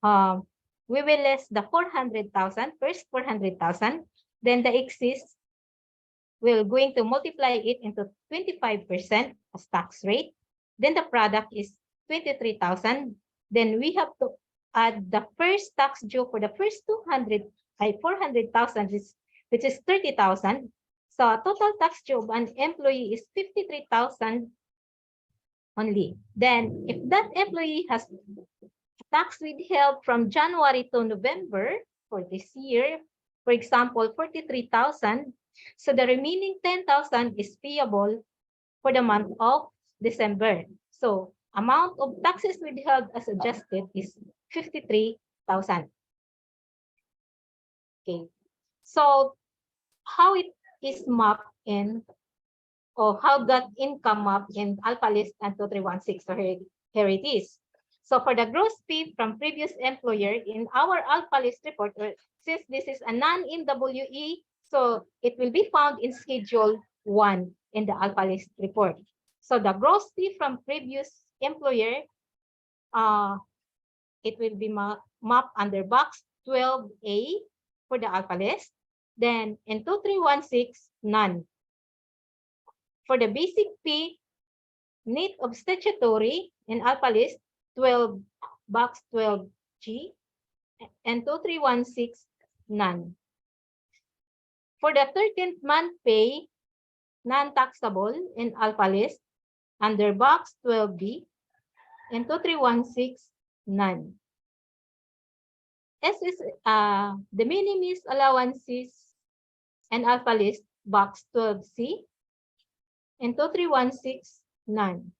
we will less the 400,000, first 400,000, then the excess, we're going to multiply it into 25% as tax rate. Then the product is 23,000. Then we have to add the first tax due for the first 400,000, which is 30,000. So total tax due of an employee is 53,000 only. Then if that employee has tax withheld from January to November for this year, for example, 43,000, so the remaining 10,000 is payable for the month of December. So amount of taxes withheld as adjusted is 53,000. Okay. So how it is mapped in, or how that income mapped in Alpha List and 2316. So here it is. So for the gross pay from previous employer in our Alpha List report, since this is a non-MWE, so it will be found in Schedule 1 in the Alpha List report. So the gross pay from previous employer, it will be mapped under box 12A for the Alpha List. Then in 2316, none. For the basic pay, net of statutory in Alpha List, 12, box 12G, and 2316, none. For the 13th month pay, non-taxable in Alpha List, under box 12B, and 2316, none. The minimis allowances and Alpha List, box 12C, and 2316, none.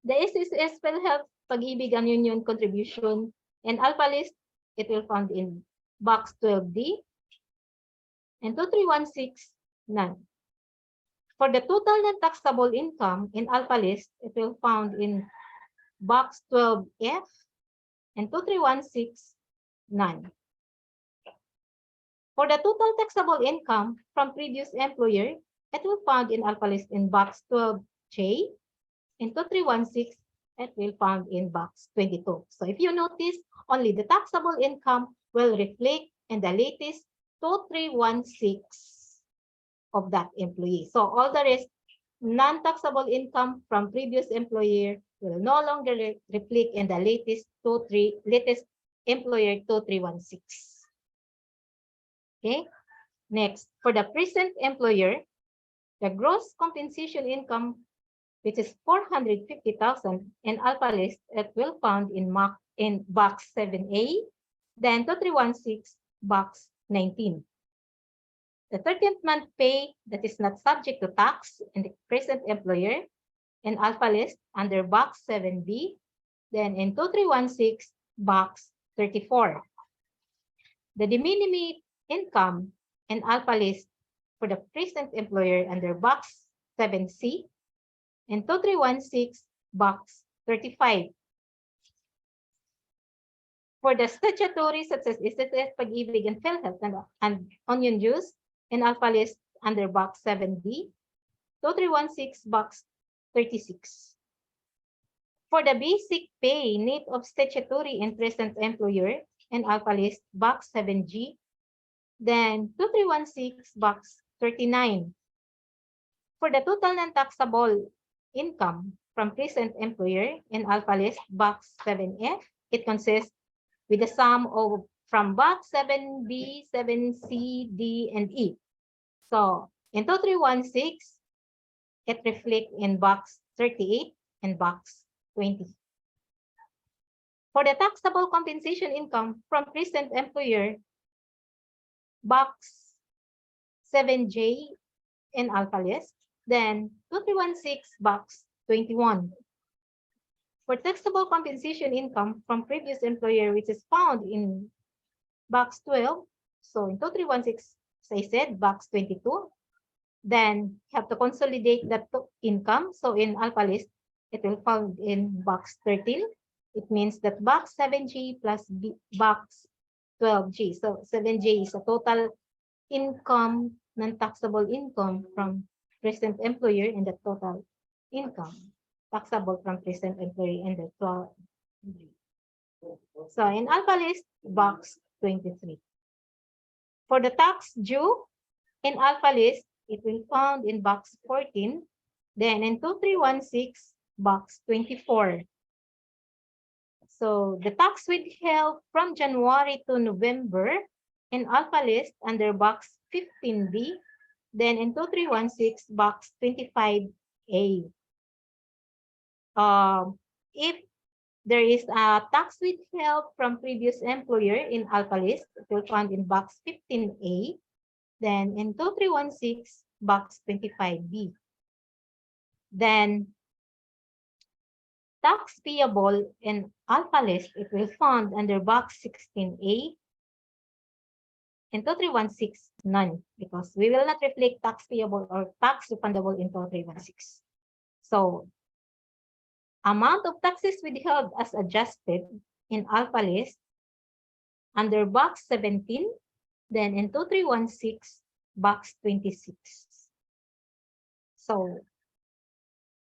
The SSS PhilHealth Pag-ibig and Union contribution and Alpha List, it will found in box 12D, and 2316, none. For the total non-taxable income in Alpha List, it will found in box 12F, and 2316, none. For the total taxable income from previous employer, it will found in Alpha List in box 12J, and 2316, it will found in box 22. So if you notice, only the taxable income will reflect in the latest 2316 of that employee. So all the rest, non-taxable income from previous employer will no longer reflect in the latest employer 2316. Okay. Next, for the present employer, the gross compensation income, which is 450,000 in Alpha List, it will found in box 7A, then 2316, box 19. The 13th month pay that is not subject to tax in the present employer in Alpha List under box 7B, then in 2316, box 34. The de minimis income in Alpha List for the present employer under box 7C, and 2316, box 35. For the statutory such as SSS, Pag-ibig, and PhilHealth and Onion Juice and Alpha List under box 7B, 2316 box 36. For the basic pay net of statutory and present employer and Alpha List box 7G, then 2316 box 39. For the total non-taxable income from present employer in Alpha List box 7F, it consists with the sum of from box 7B, 7C, D, and E. So in 2316, it reflects in box 38 and box 20. For the taxable compensation income from present employer, box 7J in Alpha List, then 2316 box 21. For taxable compensation income from previous employer, which is found in box 12, so in 2316, as I said, box 22, then you have to consolidate that income. So in Alpha List, it will found in box 13. It means that box 7G plus box 12G. So 7J is a total income, non-taxable income from present employer, and the total income taxable from present employee and the 12. So in Alpha List, box 23. For the tax due in Alpha List, it will found in box 14. Then in 2316, box 24. So the tax withheld from January to November in Alpha List under box 15B. Then in 2316, box 25A. If there is a tax withheld from previous employer in Alpha List, it will found in box 15A. Then in 2316, box 25B. Then tax payable in Alpha List, it will found under box 16A. In 2316, none, because we will not reflect tax payable or tax refundable in 2316. So amount of taxes withheld as adjusted in Alpha List under box 17, then in 2316, box 26. So,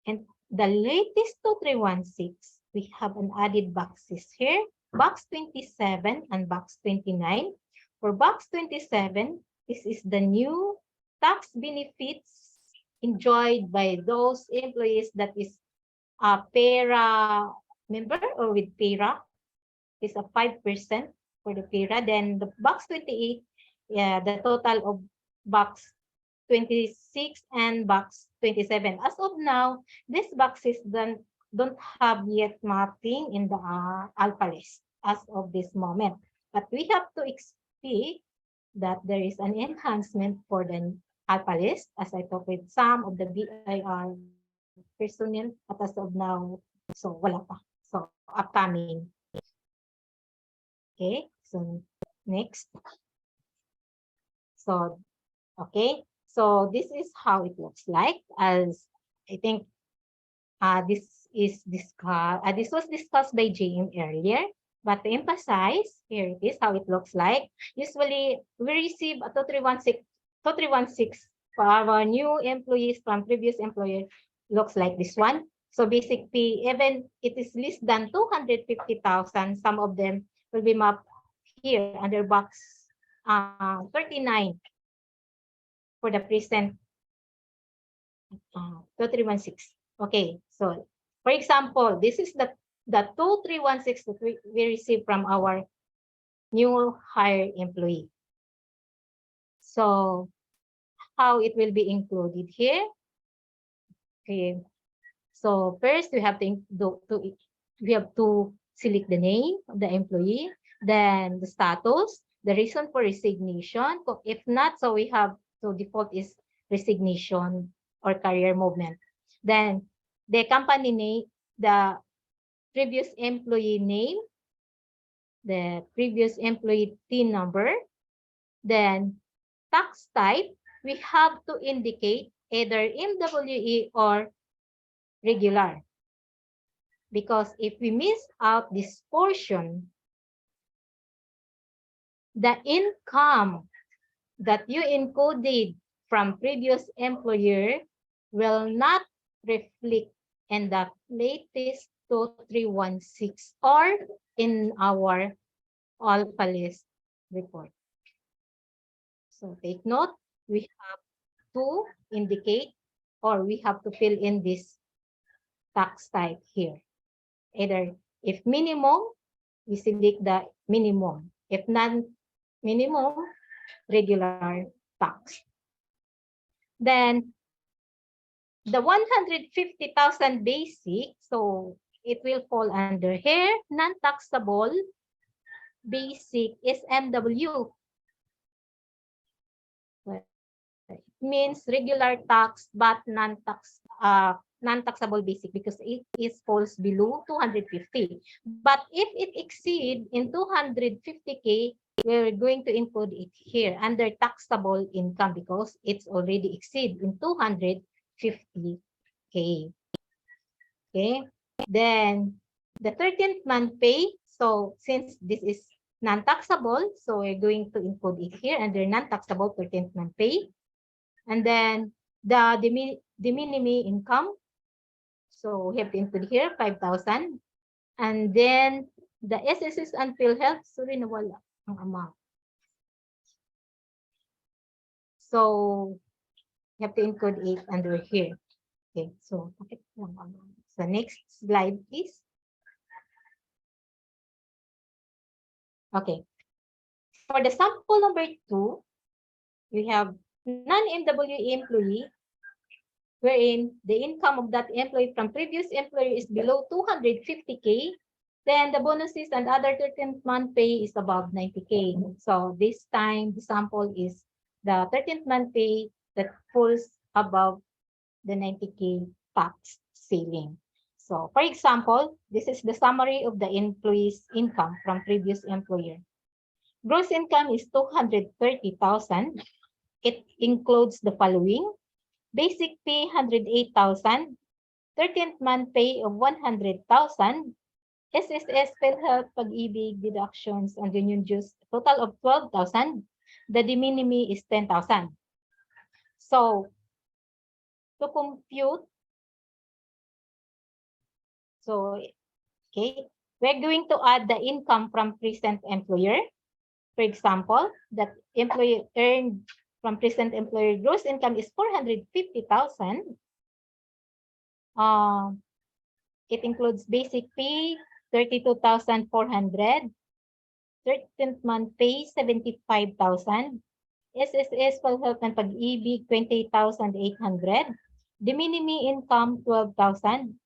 and the latest 2316, we have an added boxes here, box 27 and box 29. For box 27, this is the new tax benefits enjoyed by those employees that is a PERA member or with PERA. Is a 5% for the PERA. Then the box 28, yeah, the total of box 26 and box 27. As of now, these boxes don't have yet mapping in the Alpha List as of this moment. But we have to expect that there is an enhancement for the Alpha List, as I talked with some of the BIR personnel, but as of now, so wala pa. So upcoming. Okay, so next. So, okay, so this is how it looks like. As I think this was discussed by JM earlier, but to emphasize, here it is how it looks like. Usually, we receive a 2316 for our new employees from previous employer. Looks like this one. So basic pay, even it is less than 250,000, some of them will be mapped here under box 39 for the present 2316. Okay, so for example, this is the 2316 that we receive from our new hire employee. So how it will be included here? Okay, so first we have to select the name of the employee, then the status, the reason for resignation. If not, so we have to default is resignation or career movement. Then the company name, the previous employee name, the previous employee TIN number, then tax type, we have to indicate either MWE or regular. Because if we miss out this portion, the income that you encoded from previous employer will not reflect in the latest 2316 or in our alpha list report. So take note, we have to indicate or we have to fill in this tax type here. Either if minimum, we select the minimum. If non-minimum, regular tax. Then the 150,000 basic, so it will fall under here. Non-taxable basic is MW. It means regular tax but non-taxable basic because it is falls below 250. But if it exceed in 250K, we're going to include it here under taxable income because it's already exceed in 250K. Okay, then the 13th month pay. So since this is non-taxable, so we're going to include it here under non-taxable 13th month pay. And then the de minimis income. So we have to include here 5,000. And then the SSS and PhilHealth, sorry nawala ang amount. So you have to include it under here. Okay, so next slide, please. Okay. For the sample number 2, we have non-MWE employee, wherein the income of that employee from previous employer is below 250K, then the bonuses and other 13th month pay is above 90K. So this time, the sample is the 13th month pay that falls above the 90K tax ceiling. So for example, this is the summary of the employee's income from previous employer. Gross income is 230,000. It includes the following: basic pay 108,000, 13th month pay of 100,000, SSS, PhilHealth, Pag-ibig, deductions, and union dues, total of 12,000. The de minimis is 10,000. So to compute, so okay, we're going to add the income from present employer. For example, that employee earned from present employer gross income is 450,000. It includes basic pay 32,400, 13th month pay 75,000, SSS, PhilHealth, and Pag-ibig 28,800, de minimis income 12,000.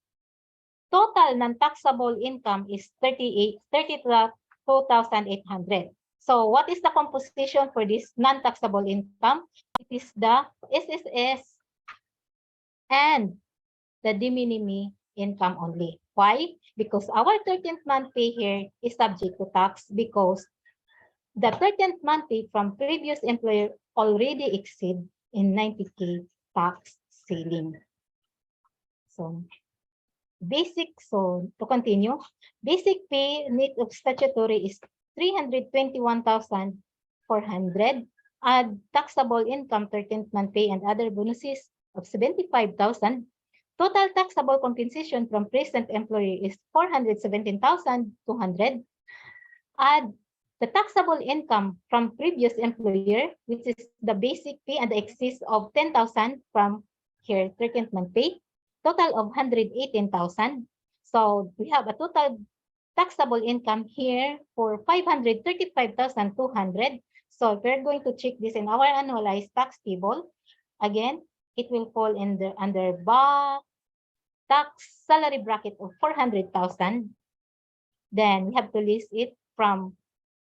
Total non-taxable income is 32,800. So what is the composition for this non-taxable income? It is the SSS and the de minimis income only. Why? Because our 13th month pay here is subject to tax because the 13th month pay from previous employer already exceed in 90K tax ceiling. So basic, so to continue, basic pay net of statutory is 321,400. Add taxable income 13th month pay and other bonuses of 75,000. Total taxable compensation from present employee is 417,200. Add the taxable income from previous employer, which is the basic pay and the excess of 10,000 from here 13th month pay, total of 118,000. So we have a total taxable income here for 535,200. So if we're going to check this in our annualized tax table, again, it will fall in the under tax salary bracket of 400,000. Then we have to list it from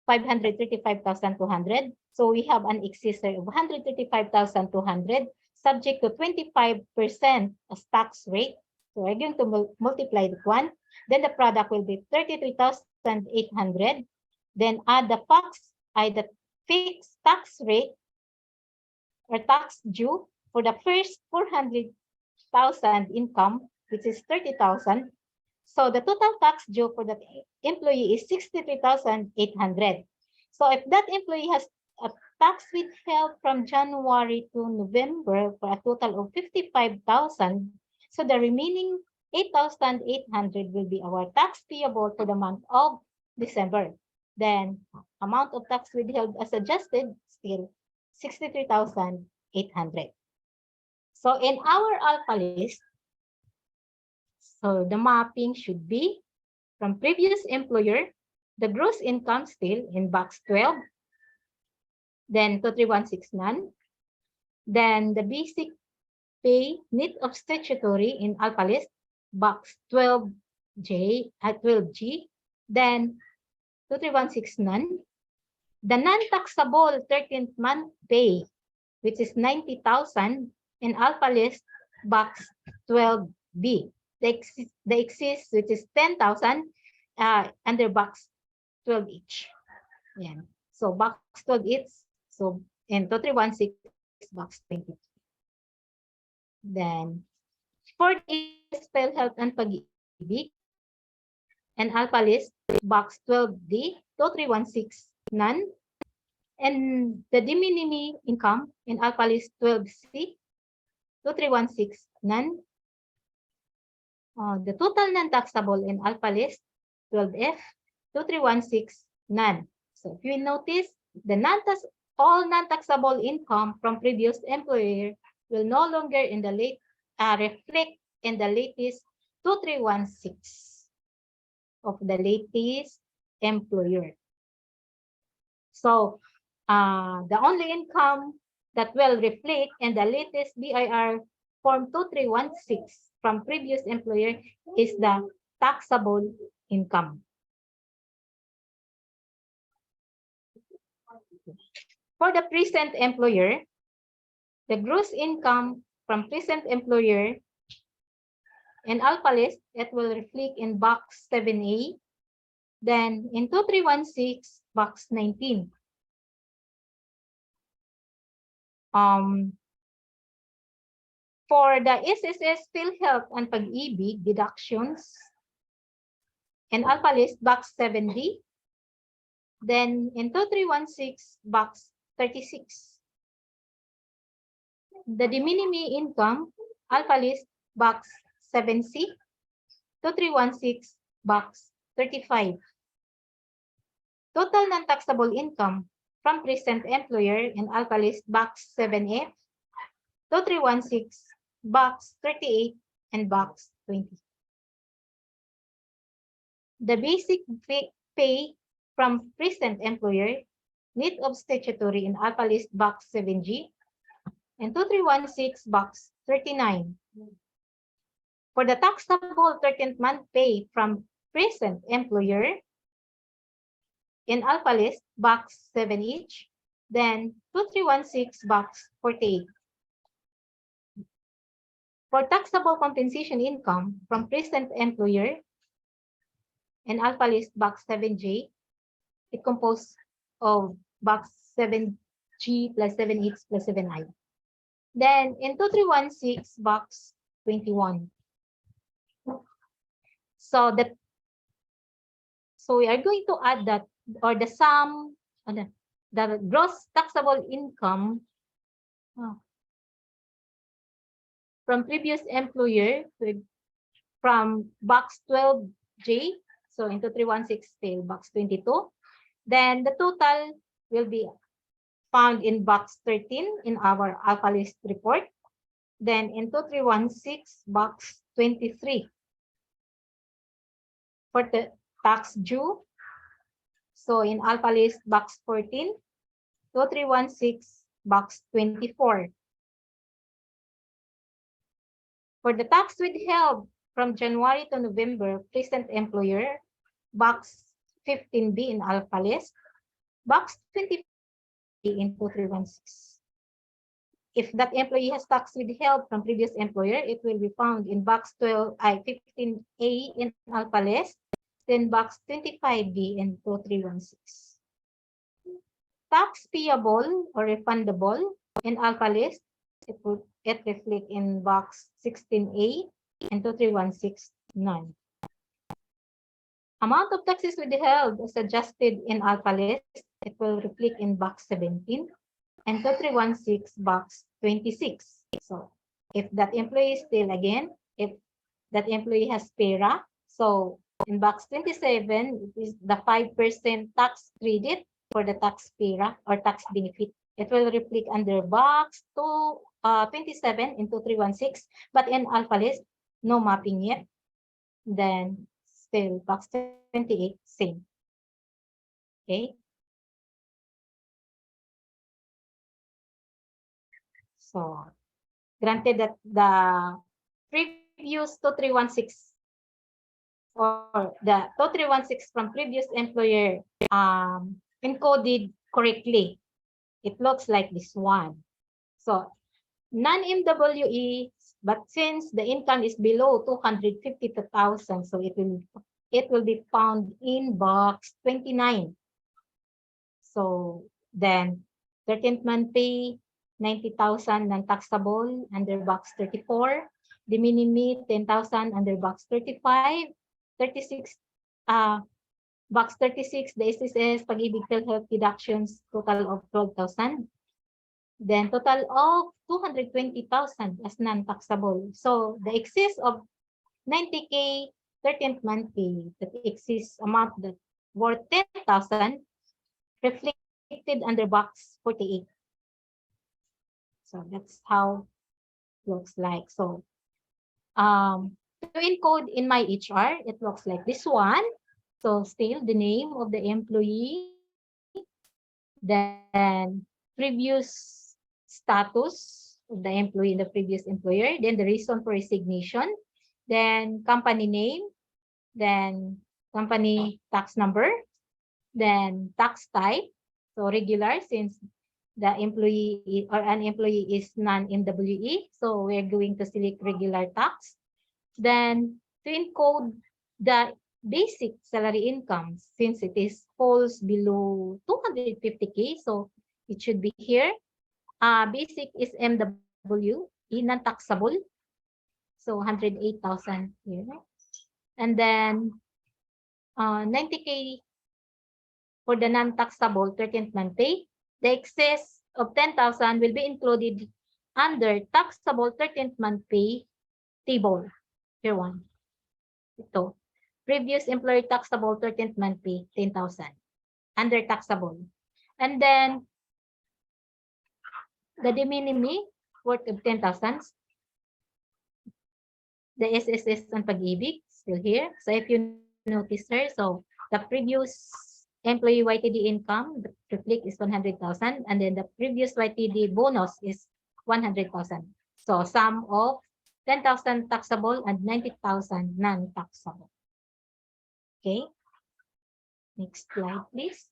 535,200. So we have an excess of 135,200 subject to 25% as tax rate. So we're going to multiply the one. Then the product will be 33,800. Then add the fixed tax rate or tax due for the first 400,000 income, which is 30,000. So the total tax due for the employee is 63,800. So if that employee has a tax withheld from January to November for a total of 55,000, so the remaining 8,800 will be our tax payable for the month of December. Then amount of tax withheld as adjusted still 63,800. So in our alpha list, so the mapping should be from previous employer, the gross income still in box 12, then 2316 none, then the basic pay net of statutory in alpha list, box 12J at 12G, then 2316 none, the non-taxable 13th month pay, which is 90,000 in alpha list, box 12B. The excess, which is 10,000 under box 12 each. Yeah. So box 12 each. So in 2316 box 20. Then for the spell health and pag-ibig and alpha list, box 12D, 2316 none. And the de minimis income in alpha list 12C, 2316 none. The total non-taxable in alpha list 12F, 2316 none. So if you notice, the all non-taxable income from previous employer will no longer in the reflect in the latest 2316 of the latest employer. So the only income that will reflect in the latest BIR form 2316 from previous employer is the taxable income. For the present employer, the gross income from present employer in alpha list, it will reflect in box 7A, then in 2316, box 19. For the SSS PhilHealth and Pag-ibig deductions in alpha list, box 7D, then in 2316, box 36. The de minimis income, alpha list, box 7C, 2316, box 35. Total non-taxable income from present employer in alpha list, box 7F, 2316, box 38, and box 20. The basic pay from present employer, net of statutory in alpha list, box 7G, and 2316, box 39. For the taxable 13th month pay from present employer in alpha list, box 7 each, then 2316, box 48. For taxable compensation income from present employer in alpha list, box 7J, it composed of box 7G plus 7X plus 7I. Then in 2316, box 21. So we are going to add that, or the sum, the gross taxable income from previous employer from box 12J, so into 316 till box 22. Then the total will be found in box 13 in our alpha list report. Then into 316, box 23. For the tax due, so in alpha list, box 14, 2316, box 24. For the tax withheld from January to November, present employer, box 15B in alpha list, box 20 in 2316. If that employee has tax withheld from previous employer, it will be found in box 15A in alpha list, then box 25B in 2316. Tax payable or refundable in alpha list, it reflect in box 16A and 2316 none. Amount of taxes withheld is adjusted in alpha list. It will reflect in box 17 and 2316 box 26. So if that employee is still again, if that employee has PERA, so in box 27, it is the 5% tax credit for the tax PERA or tax benefit. It will reflect under box 27 into 316, but in alpha list, no mapping yet. Then still box 28, same. Okay. So granted that the previous 2316 or the 2316 from previous employer encoded correctly. It looks like this one. So non-MWE, but since the income is below 252,000, so it will be found in box 29. So then 13th month pay 90,000 non-taxable under box 34, de minimis 10,000 under box 35, 36 box 36 the SSS pag-ibig health deductions total of 12,000. Then total of 220,000 as non-taxable. So the excess of 90K 13th month pay, that excess amount that worth 10,000 reflected under box 48. So that's how it looks like. So to encode in myHR, it looks like this one. So still the name of the employee, then previous status of the employee in the previous employer, then the reason for resignation, then company name, then company tax number, then tax type, so regular since the employee or an employee is non-MWE, so we're going to select regular tax. Then to encode the basic salary income, since it is falls below 250K, so it should be here. Basic is MWE, non-taxable, so 108,000 here. And then 90K for the non-taxable 13th month pay. The excess of 10,000 will be included under taxable 13th month pay table. Here one. Ito. Previous employer taxable 13th month pay, 10,000. Under taxable. And then, the de minimis worth of 10,000. The SSS on pag-ibig, still here. So if you notice here, so the previous employee YTD income, the reflect is 100,000. And then the previous YTD bonus is 100,000. So sum of 10,000 taxable and 90,000 non-taxable. Okay. Next slide, please.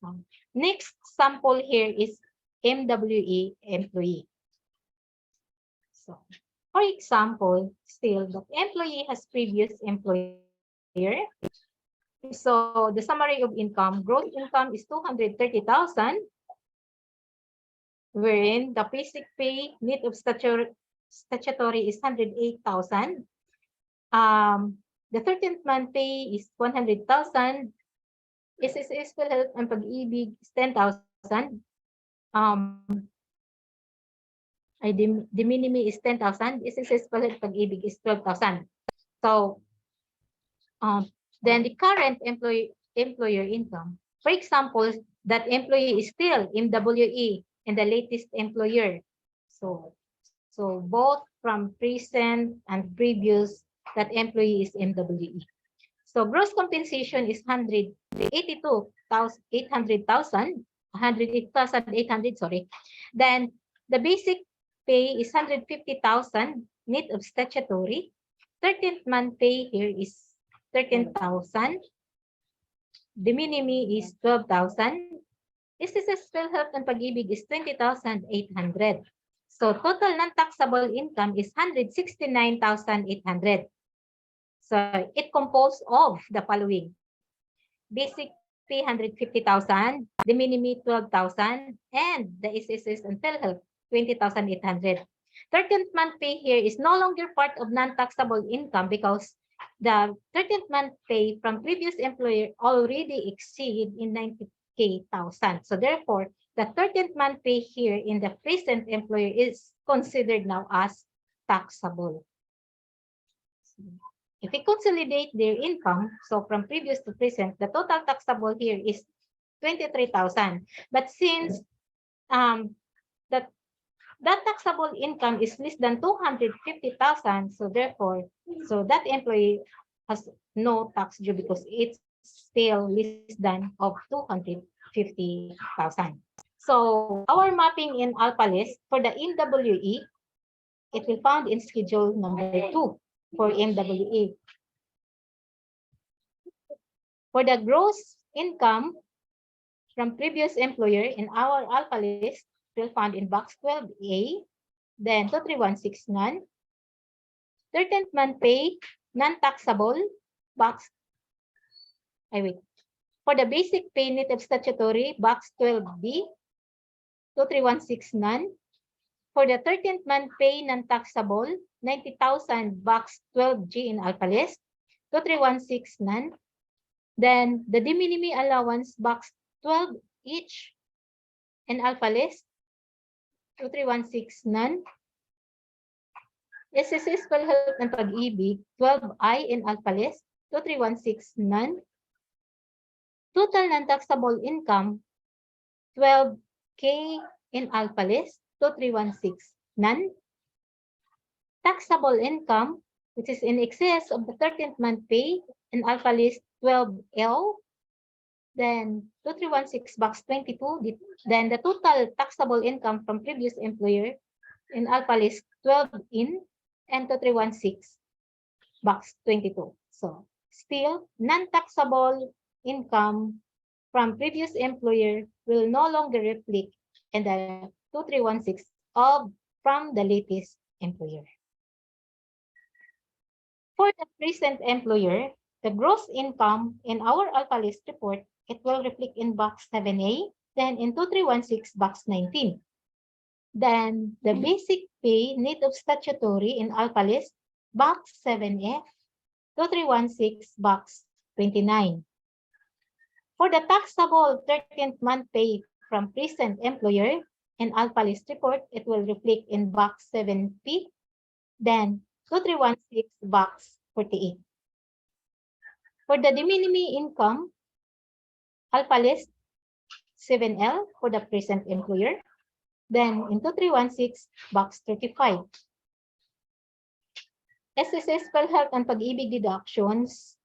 So next sample here is MWE employee. So for example, still the employee has previous employer. So the summary of income, gross income is 230,000, wherein the basic pay net of statutory is 108,000. The 13th month pay is 100,000. SSS will help and pag-ibig is 10,000. The minimum is 10,000. SSS will help pag-ibig is 12,000. So then the current employer income. For example, that employee is still MWE and the latest employer. So both from present and previous, that employee is MWE. So gross compensation is 108,800, sorry. Then the basic pay is 150,000 net of statutory. 13th month pay here is 13,000. The minimum is 12,000. SSS health and pag-ibig is 20,800. So total non-taxable income is 169,800. So it composed of the following: basic pay 150,000, the minimum 12,000, and the SSS and PhilHealth 20,800. 13th month pay here is no longer part of non-taxable income because the 13th month pay from previous employer already exceed in 90,000. So therefore, the 13th month pay here in the present employer is considered now as taxable. If we consolidate their income, so from previous to present, the total taxable here is 23,000. But since that taxable income is less than 250,000, so therefore, so that employee has no tax due because it's still less than of 250,000. So our mapping in alpha list for the MWE, it will found in schedule number 2 for MWE. For the gross income from previous employer in our alpha list, will found in box 12A, then 2316 none. 13th month pay, non-taxable, box, For the basic pay net of statutory, box 12B, 2316 none. For the 13th month pay, non-taxable, 90,000, box 12G in alpha list, 2316 none. Then the de minimis allowance, box 12 each in alpha list, 2316 none. SSS PhilHealth and Pag-ibig, 12I in alpha list, 2316 none. Total non-taxable income, 12K in alpha list, 2316 none. Taxable income, which is in excess of the 13th month pay in alpha list, 12L, then 2316 box 22, then the total taxable income from previous employer in alpha list 12 in and 2316 box 22. So still non-taxable income from previous employer will no longer reflect in the 2316 of from the latest employer. For the present employer, the gross income in our alpha list report, it will reflect in box 7A, then in 2316 box 19. Then the basic pay net of statutory in alpha list, box 7F, 2316 box 29. For the taxable 13th month pay from present employer in alpha list report, it will reflect in box 7P, then 2316 box 48. For the de minimis income, alpha list 7L for the present employer, then in 2316 box 35. SSS PhilHealth and Pag-ibig deductions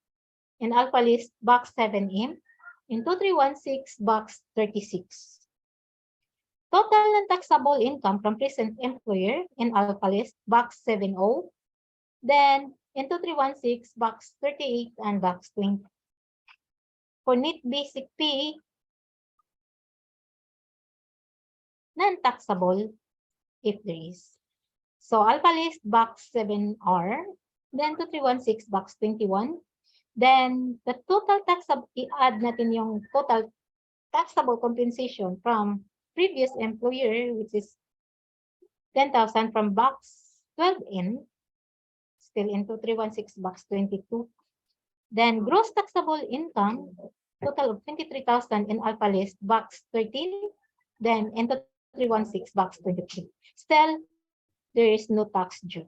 in alpha list box 7M, in 2316 box 36. Total non-taxable income from present employer in alpha list box 70, then in 2316 box 38 and box 20. For net basic pay, non-taxable if there is. So alpha list box 7R, then 2316 box 21. Then the total taxable, i-add natin yung total taxable compensation from previous employer, which is 10,000 from box 12N, still in 2316 box 22. Then gross taxable income, total of 23,000 in alpha list box 13, then in 2316 box 23. Still, there is no tax due.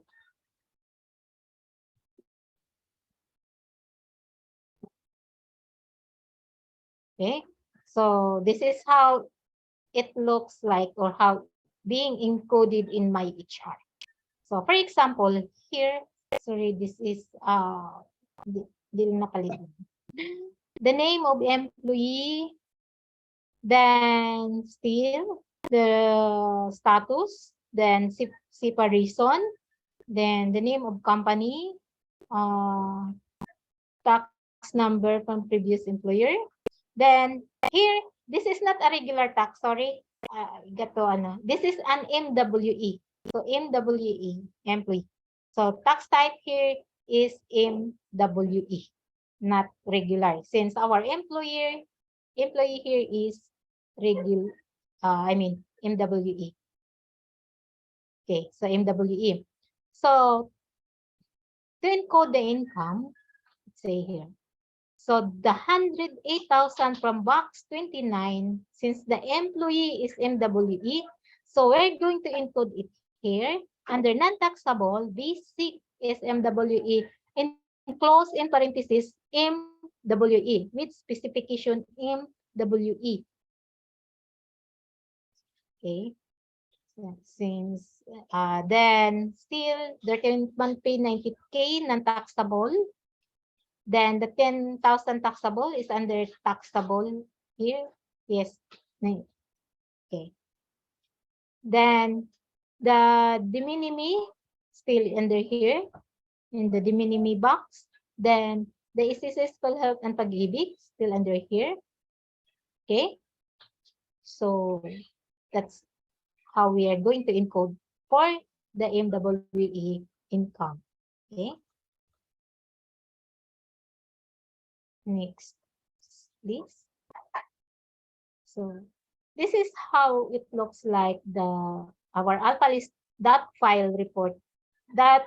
Okay, so this is how it looks like or how being encoded in myHR. So for example, here, sorry, this is the name of employee, then still the status, then SIPA reason, then the name of company, tax number from previous employer. Then here, this is not a regular tax, sorry. This is an MWE. So MWE, employee. So tax type here is MWE, not regular. Since our employee here is regular, MWE. Okay, so MWE. So to encode the income, say here. So the 108,000 from box 29, since the employee is MWE, so we're going to include it here under non-taxable. Basic is MWE, enclose in parentheses MWE with specification MWE. Okay. Since then still there can pay 90K non-taxable. Then the 10,000 taxable is under taxable here. Yes. Okay. Then the de minimis still under here in the de minimis box. Then the physical health and pag-ibig still under here. Okay. So that's how we are going to encode for the MWE income. Okay. Next, please. So this is how it looks like our alphalist.file report that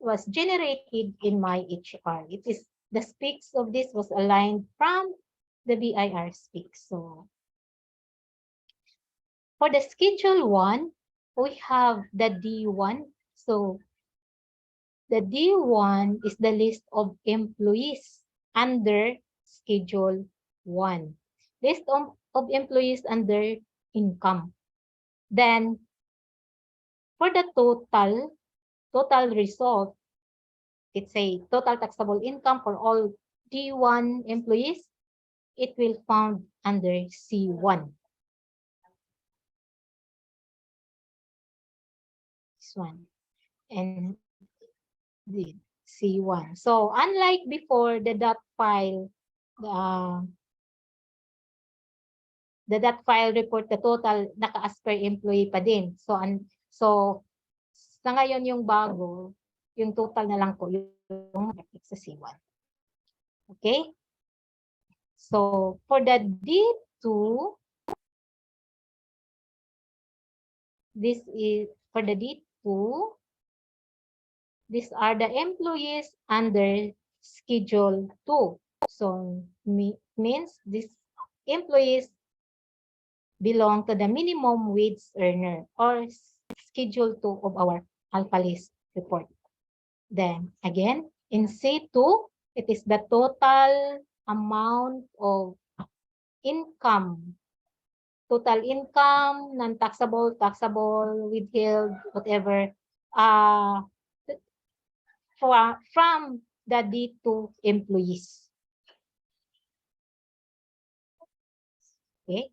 was generated in myHR. It is the specs of this was aligned from the BIR specs. So for the schedule 1, we have the D1. So the D1 is the list of employees under schedule 1. List of employees under income. Then for the total result, it's a total taxable income for all D1 employees. It will found under C1. This one. And the C1. So unlike before, the dot file, the dot file report, the total naka-as per employee pa din. So sa ngayon yung bago, yung total na lang po yung sa C1. Okay? So for the D2, this is for the D2, these are the employees under schedule 2. So means these employees belong to the minimum wage earner or schedule 2 of our alphalist report. Then again, in C2, it is the total amount of income, total income, non-taxable, taxable, withheld, whatever, from the D2 employees. Okay.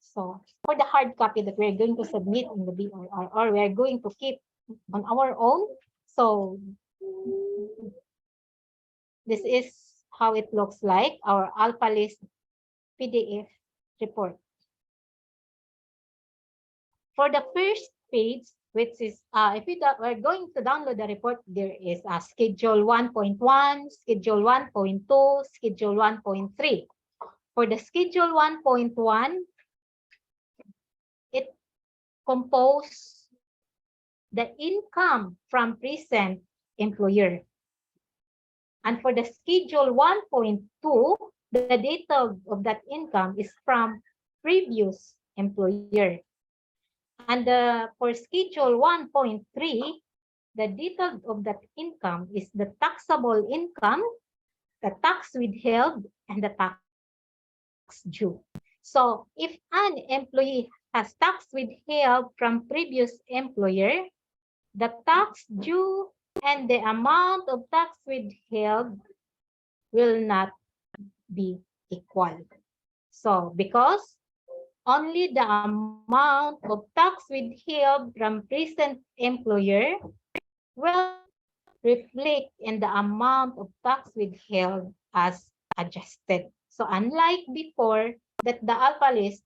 So for the hard copy that we're going to submit in the BIR or we're going to keep on our own, so this is how it looks like, our alphalist PDF report. For the first page, which is, if we're going to download the report, there is a schedule 1.1, schedule 1.2, schedule 1.3. For the schedule 1.1, it composes the income from present employer. And for the schedule 1.2, the data of that income is from previous employer. And for schedule 1.3, the data of that income is the taxable income, the tax withheld, and the tax due. So if an employee has tax withheld from previous employer, the tax due and the amount of tax withheld will not be equal. So because only the amount of tax withheld from present employer will reflect in the amount of tax withheld as adjusted. So unlike before that the alphalist,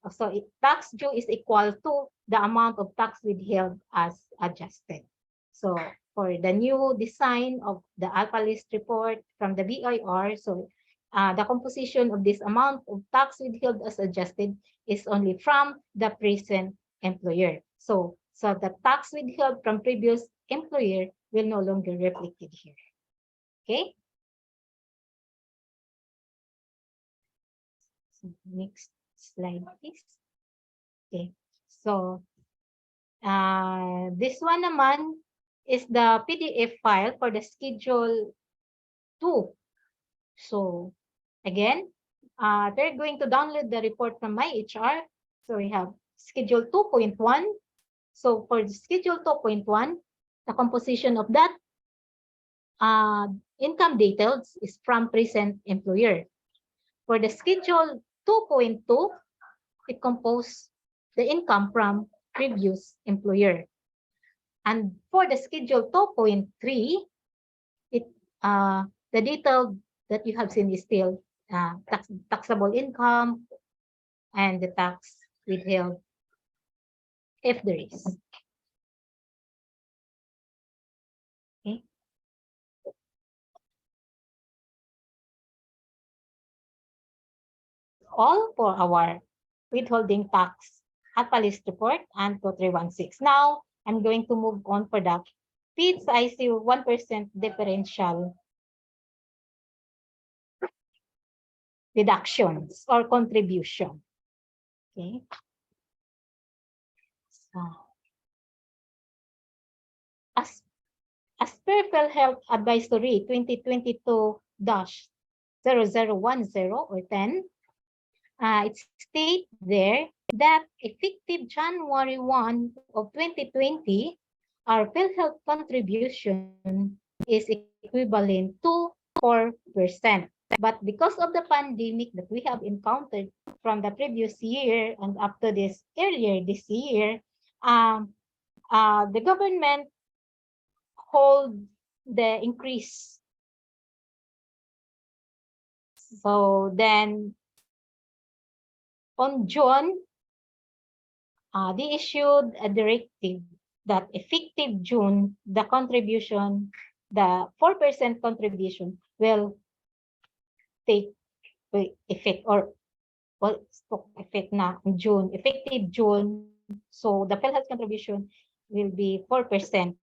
so tax due is equal to the amount of tax withheld as adjusted. So for the new design of the alphalist report from the BIR, so the composition of this amount of tax withheld as adjusted is only from the present employer. So the tax withheld from previous employer will no longer reflected here. Okay. So next slide, please. Okay. So this one naman is the PDF file for the Schedule 2. So again, they're going to download the report from myHR. So we have Schedule 2.1. So for the Schedule 2.1, the composition of that income details is from present employer. For the Schedule 2.2, it composes the income from previous employer. And for the Schedule 2.3, the detail that you have seen is still taxable income and the tax withheld if there is. Okay. All for our withholding tax at police report and 2316. Now, I'm going to move on for the PITS IC 1% differential deductions or contribution. Okay. So, as per PhilHealth Advisory 2022-0010 or 10, it states there that effective January 1 of 2020, our PhilHealth contribution is equivalent to 4%. But because of the pandemic that we have encountered from the previous year and up to this earlier this year, the government hold the increase. So then on June, they issued a directive that effective June, the contribution, the 4% contribution will take effect or well, effect na June, effective June. So the PhilHealth contribution will be 4%.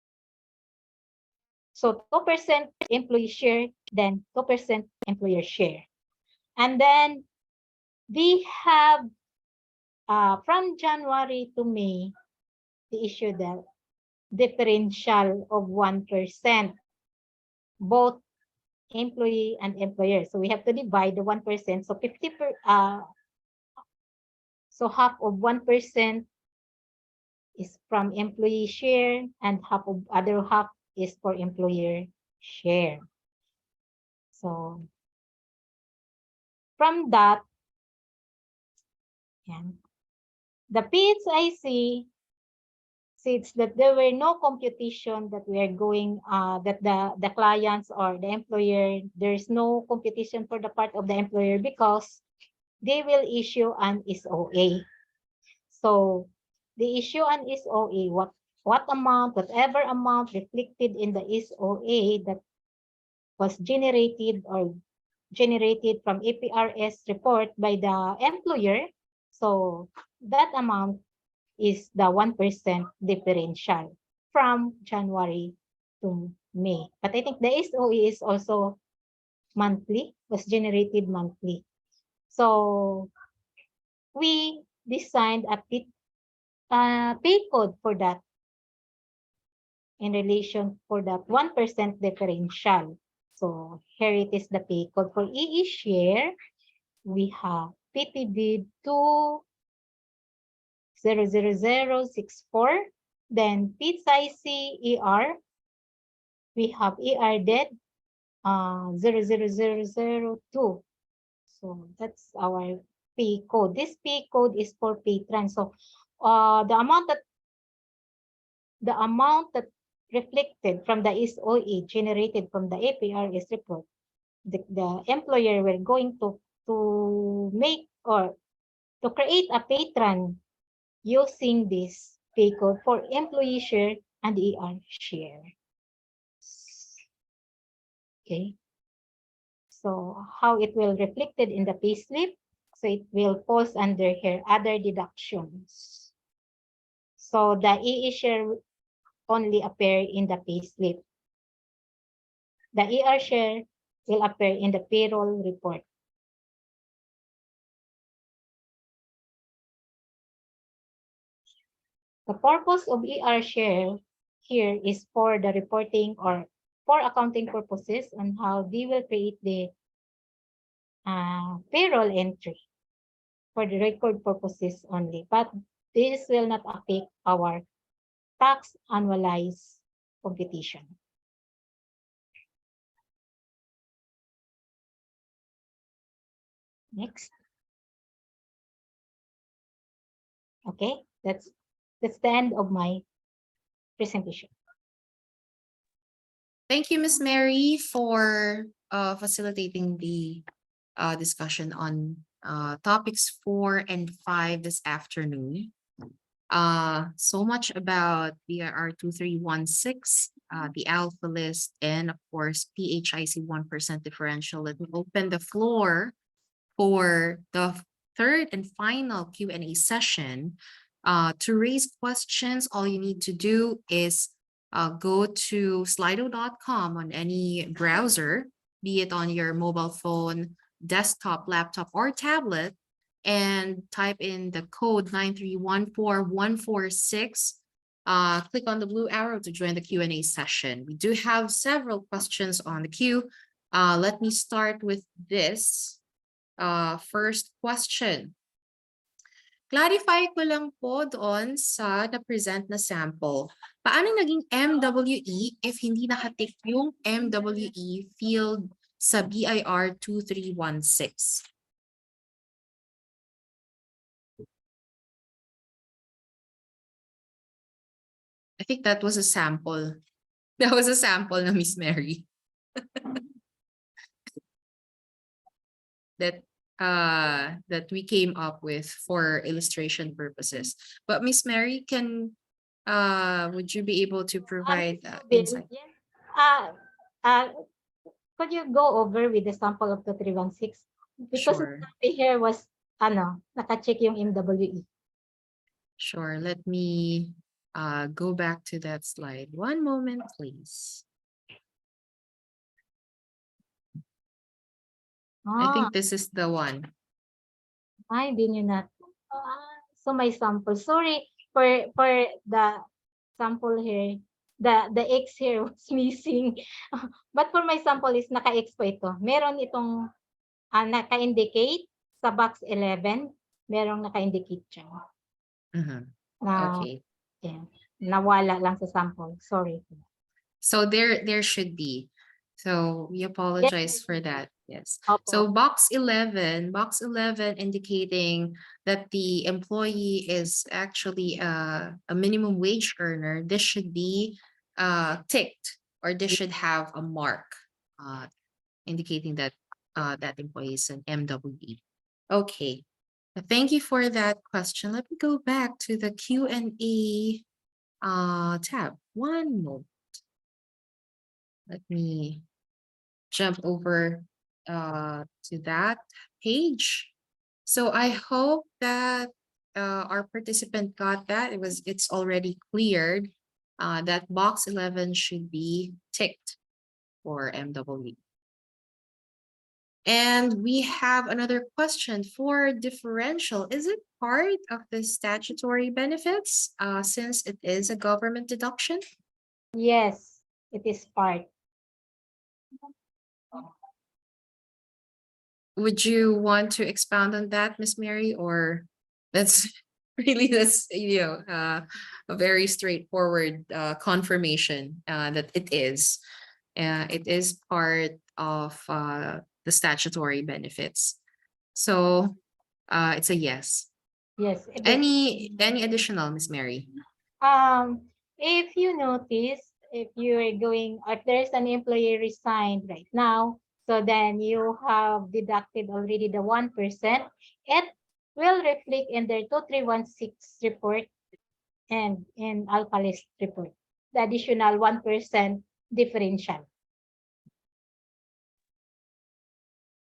So 2% employee share, then 2% employer share. And then we have from January to May, they issued the differential of 1%, both employee and employer. So we have to divide the 1%. So so half of 1% is from employee share and other half is for employer share. So from that, the PHIC states that there were no computation that we are going, that the clients or the employer, there's no computation for the part of the employer because they will issue an SOA. So they issue an SOA, whatever amount reflected in the SOA that was generated from APRS report by the employer. So that amount is the 1% differential from January to May. But I think the SOE is also monthly, was generated monthly. So we designed a pay code for that in relation for that 1% differential. So here it is the pay code for EE share. We have PTD 2000064. Then PITS-IC ER, we have ER dead 00002. So that's our pay code. This pay code is for patron. So the amount that reflected from the SOE generated from the APRS report, the employer will going to make or to create a patron using this pay code for employee share and ER share. Okay. So how it will reflected in the payslip? So it will falls under here other deductions. So the EE share only appear in the payslip. The ER share will appear in the payroll report. The purpose of ER share here is for the reporting or for accounting purposes on how they will create the payroll entry for the record purposes only. But this will not affect our tax annualized computation. Next. Okay, that's the end of my presentation. Thank you, Ms. Mary, for facilitating the discussion on topics 4 and 5 this afternoon. So much about BIR 2316, the alpha list, and of course, PHIC 1% differential. Let me open the floor for the third and final Q&A session. To raise questions, all you need to do is go to slido.com on any browser, be it on your mobile phone, desktop, laptop, or tablet, and type in the code 9314146. Click on the blue arrow to join the Q&A session. We do have several questions on the queue. Let me start with this. First question. Clarify ko lang po doon sa na-present na sample. Paano naging MWE if hindi nakatik yung MWE field sa BIR 2316? I think that was a sample. That was a sample na Miss Mary. That we came up with for illustration purposes. But Miss Mary, would you be able to provide insight? Yes. Could you go over with the sample of the 316? Because Sure. here was naka-check yung MWE. Sure. Let me go back to that slide. One moment, please. I think this is the one. Ay, hindi nyo na. So my sample. Sorry for the sample here. The X here was missing. But for my sample is naka-X po ito. Meron itong naka-indicate sa box 11. Merong naka-indicate siya. Okay. Yeah, nawala lang sa sample. Sorry. So there should be. So we apologize for that. Yes. So box 11 indicating that the employee is actually a minimum wage earner. This should be ticked, or this should have a mark indicating that that employee is an MWE. Okay. Thank you for that question. Let me go back to the Q&A tab. One moment. Let me jump over to that page. So I hope that our participant got that. It's already cleared. That box 11 should be ticked for MWE. And we have another question for differential. Is it part of the statutory benefits since it is a government deduction? Yes, it is part. Would you want to expound on that, Miss Mary, or that's really a very straightforward confirmation that it is part of the statutory benefits. So it's a yes. Yes. Any additional, Miss Mary? If you notice, if there's an employee resigned right now, so then you have deducted already the 1%, it will reflect in their 2316 report and in alpha list report, the additional 1% differential.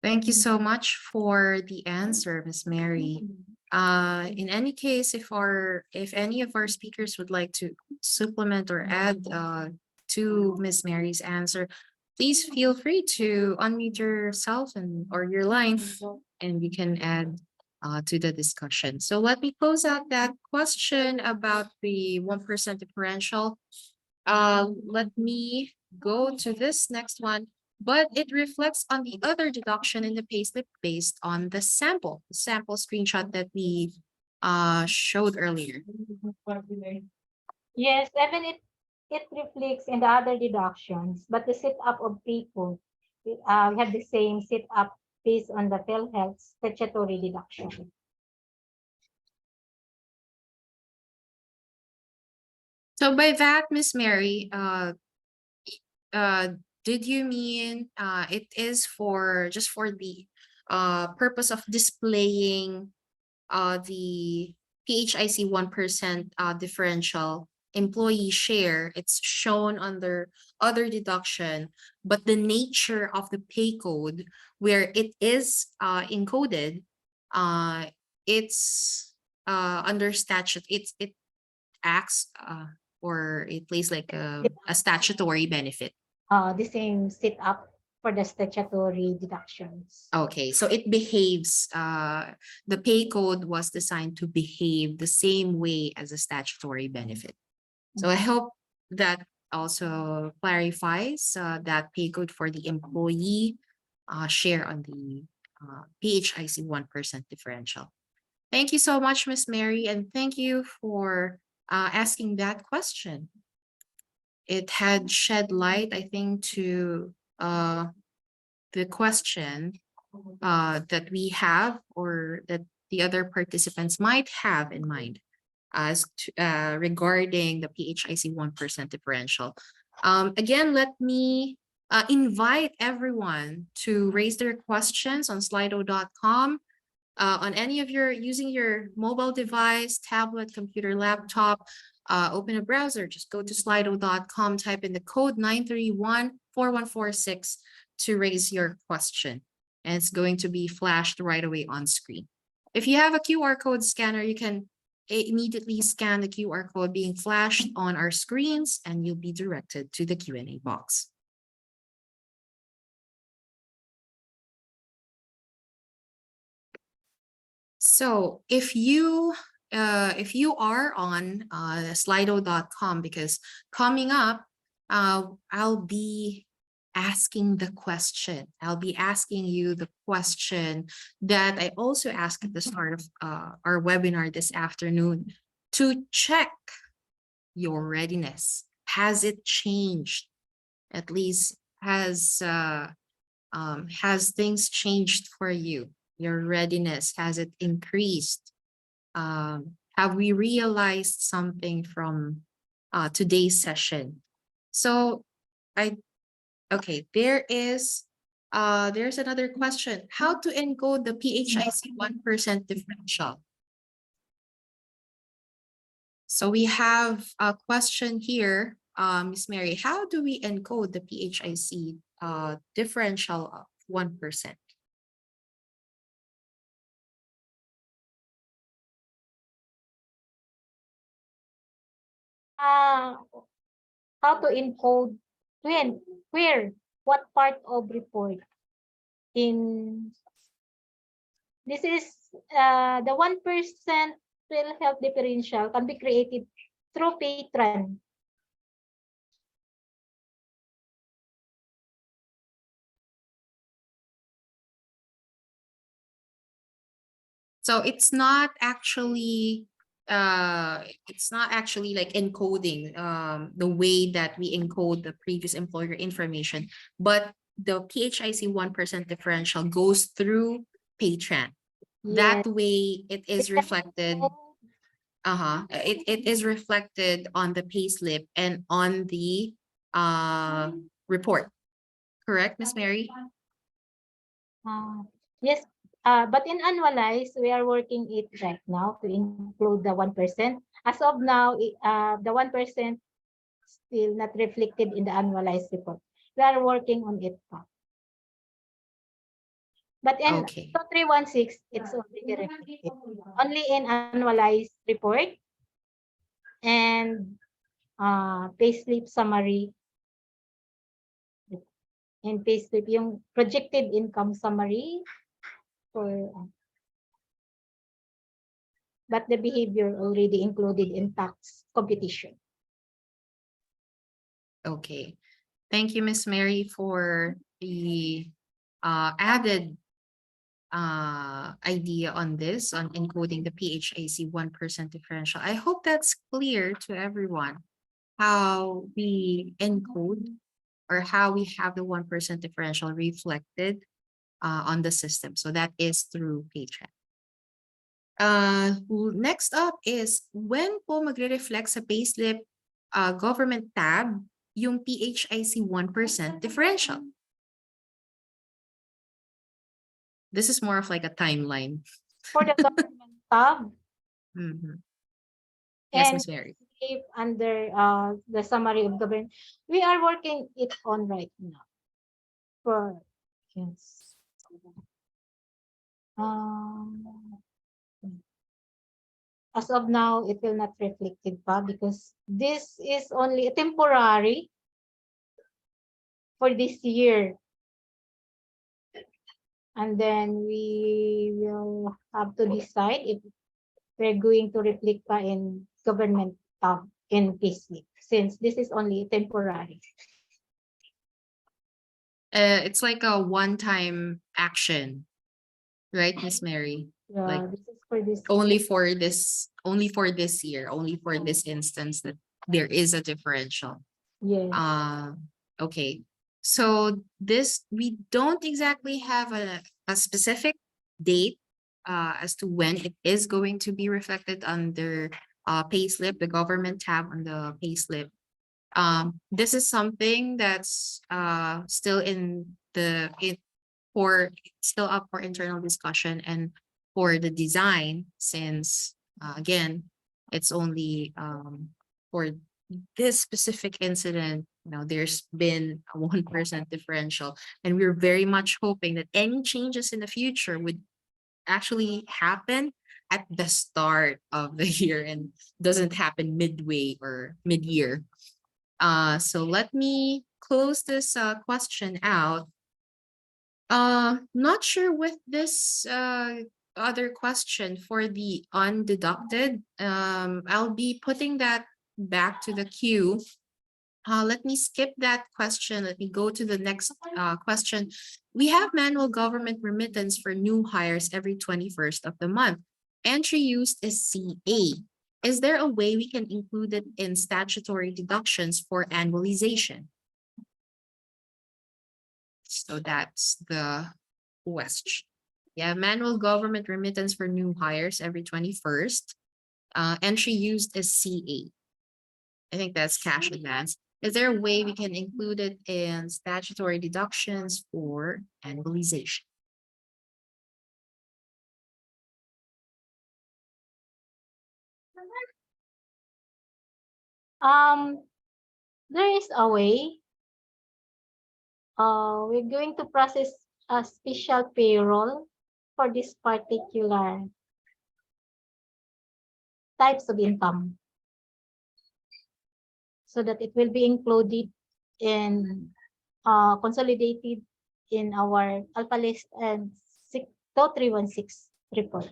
Thank you so much for the answer, Miss Mary. In any case, if any of our speakers would like to supplement or add to Miss Mary's answer, please feel free to unmute yourself and or your line, and you can add to the discussion. So let me close out that question about the 1% differential. Let me go to this next one, but it reflects on the other deduction in the payslip based on the sample screenshot that we showed earlier. Yes, even it reflects in the other deductions, but the setup of people, we have the same setup based on the PhilHealth statutory deduction. So by that, Miss Mary, did you mean it is for just for the purpose of displaying the PHIC 1% differential employee share? It's shown under other deduction, but the nature of the pay code where it is encoded, it's under statute. It acts or it plays like a statutory benefit. The same setup for the statutory deductions. Okay, so it behaves, the pay code was designed to behave the same way as a statutory benefit. So I hope that also clarifies that pay code for the employee share on the PHIC 1% differential. Thank you so much, Miss Mary, and thank you for asking that question. It had shed light, I think, to the question that we have or that the other participants might have in mind as to, regarding the PHIC 1% differential. Again, let me invite everyone to raise their questions on slido.com. On any of your using your mobile device, tablet, computer, laptop, open a browser, just go to slido.com, type in the code 9314146 to raise your question. And it's going to be flashed right away on screen. If you have a QR code scanner, you can immediately scan the QR code being flashed on our screens, and you'll be directed to the Q&A box. So if you are on slido.com, because coming up, I'll be asking the question. I'll be asking you the question that I also asked at the start of our webinar this afternoon to check your readiness. Has it changed? At least has things changed for you? Your readiness, has it increased? Have we realized something from today's session? So okay, there's another question. How to encode the PHIC 1% differential? So we have a question here, Ms. Mary, how do we encode the PHIC differential of 1%? How to encode when, where, what part of report in this is the 1% PhilHealth differential can be created through patron. So it's not actually like encoding the way that we encode the previous employer information, but the PHIC 1% differential goes through Patron. That way it is reflected. It is reflected on the payslip and on the report. Correct, Miss Mary? Yes, but in annualized, we are working it right now to include the 1%. As of now, the 1% still not reflected in the annualized report. We are working on it. But in Okay. 2316, it's already reflected. Only in annualized report and payslip summary. And payslip, yung projected income summary for but the behavior already included in tax competition. Okay. Thank you, Miss Mary, for the added idea on this, on encoding the PHAC 1% differential. I hope that's clear to everyone how we encode or how we have the 1% differential reflected on the system. So that is through paycheck. Next up is when po magre-reflect sa payslip government tab yung PHIC 1% differential. This is more of like a timeline. For the government tab, Mhm. Yes, and Miss Mary. if under the summary of government, we are working it on right now. For yes. As of now, it will not reflect it pa because this is only temporary for this year. And then we will have to decide if we're going to reflect pa in government tab in payslip since this is only temporary. It's like a one-time action, right, Miss Mary? Like This is for this only for this year, only for this instance that there is a differential. yes. Okay. So this, we don't exactly have a specific date as to when it is going to be reflected under payslip, the government tab on the payslip. This is something that's still still up for internal discussion and for the design, since again, it's only for this specific incident, there's been a 1% differential, and we're very much hoping that any changes in the future would actually happen at the start of the year and doesn't happen midway or mid-year. So let me close this question out. Not sure with this other question for the undeducted. I'll be putting that back to the queue. Let me skip that question. Let me go to the next question. We have manual government remittance for new hires every 21st of the month. Entry used is CA. Is there a way we can include it in statutory deductions for annualization? So that's the question. Yeah, manual government remittance for new hires every 21st. Entry used is CA. I think that's cash advance. Is there a way we can include it in statutory deductions for annualization? There is a way. We're going to process a special payroll for this particular types of income so that it will be included in consolidated in our alpha list and 2316 report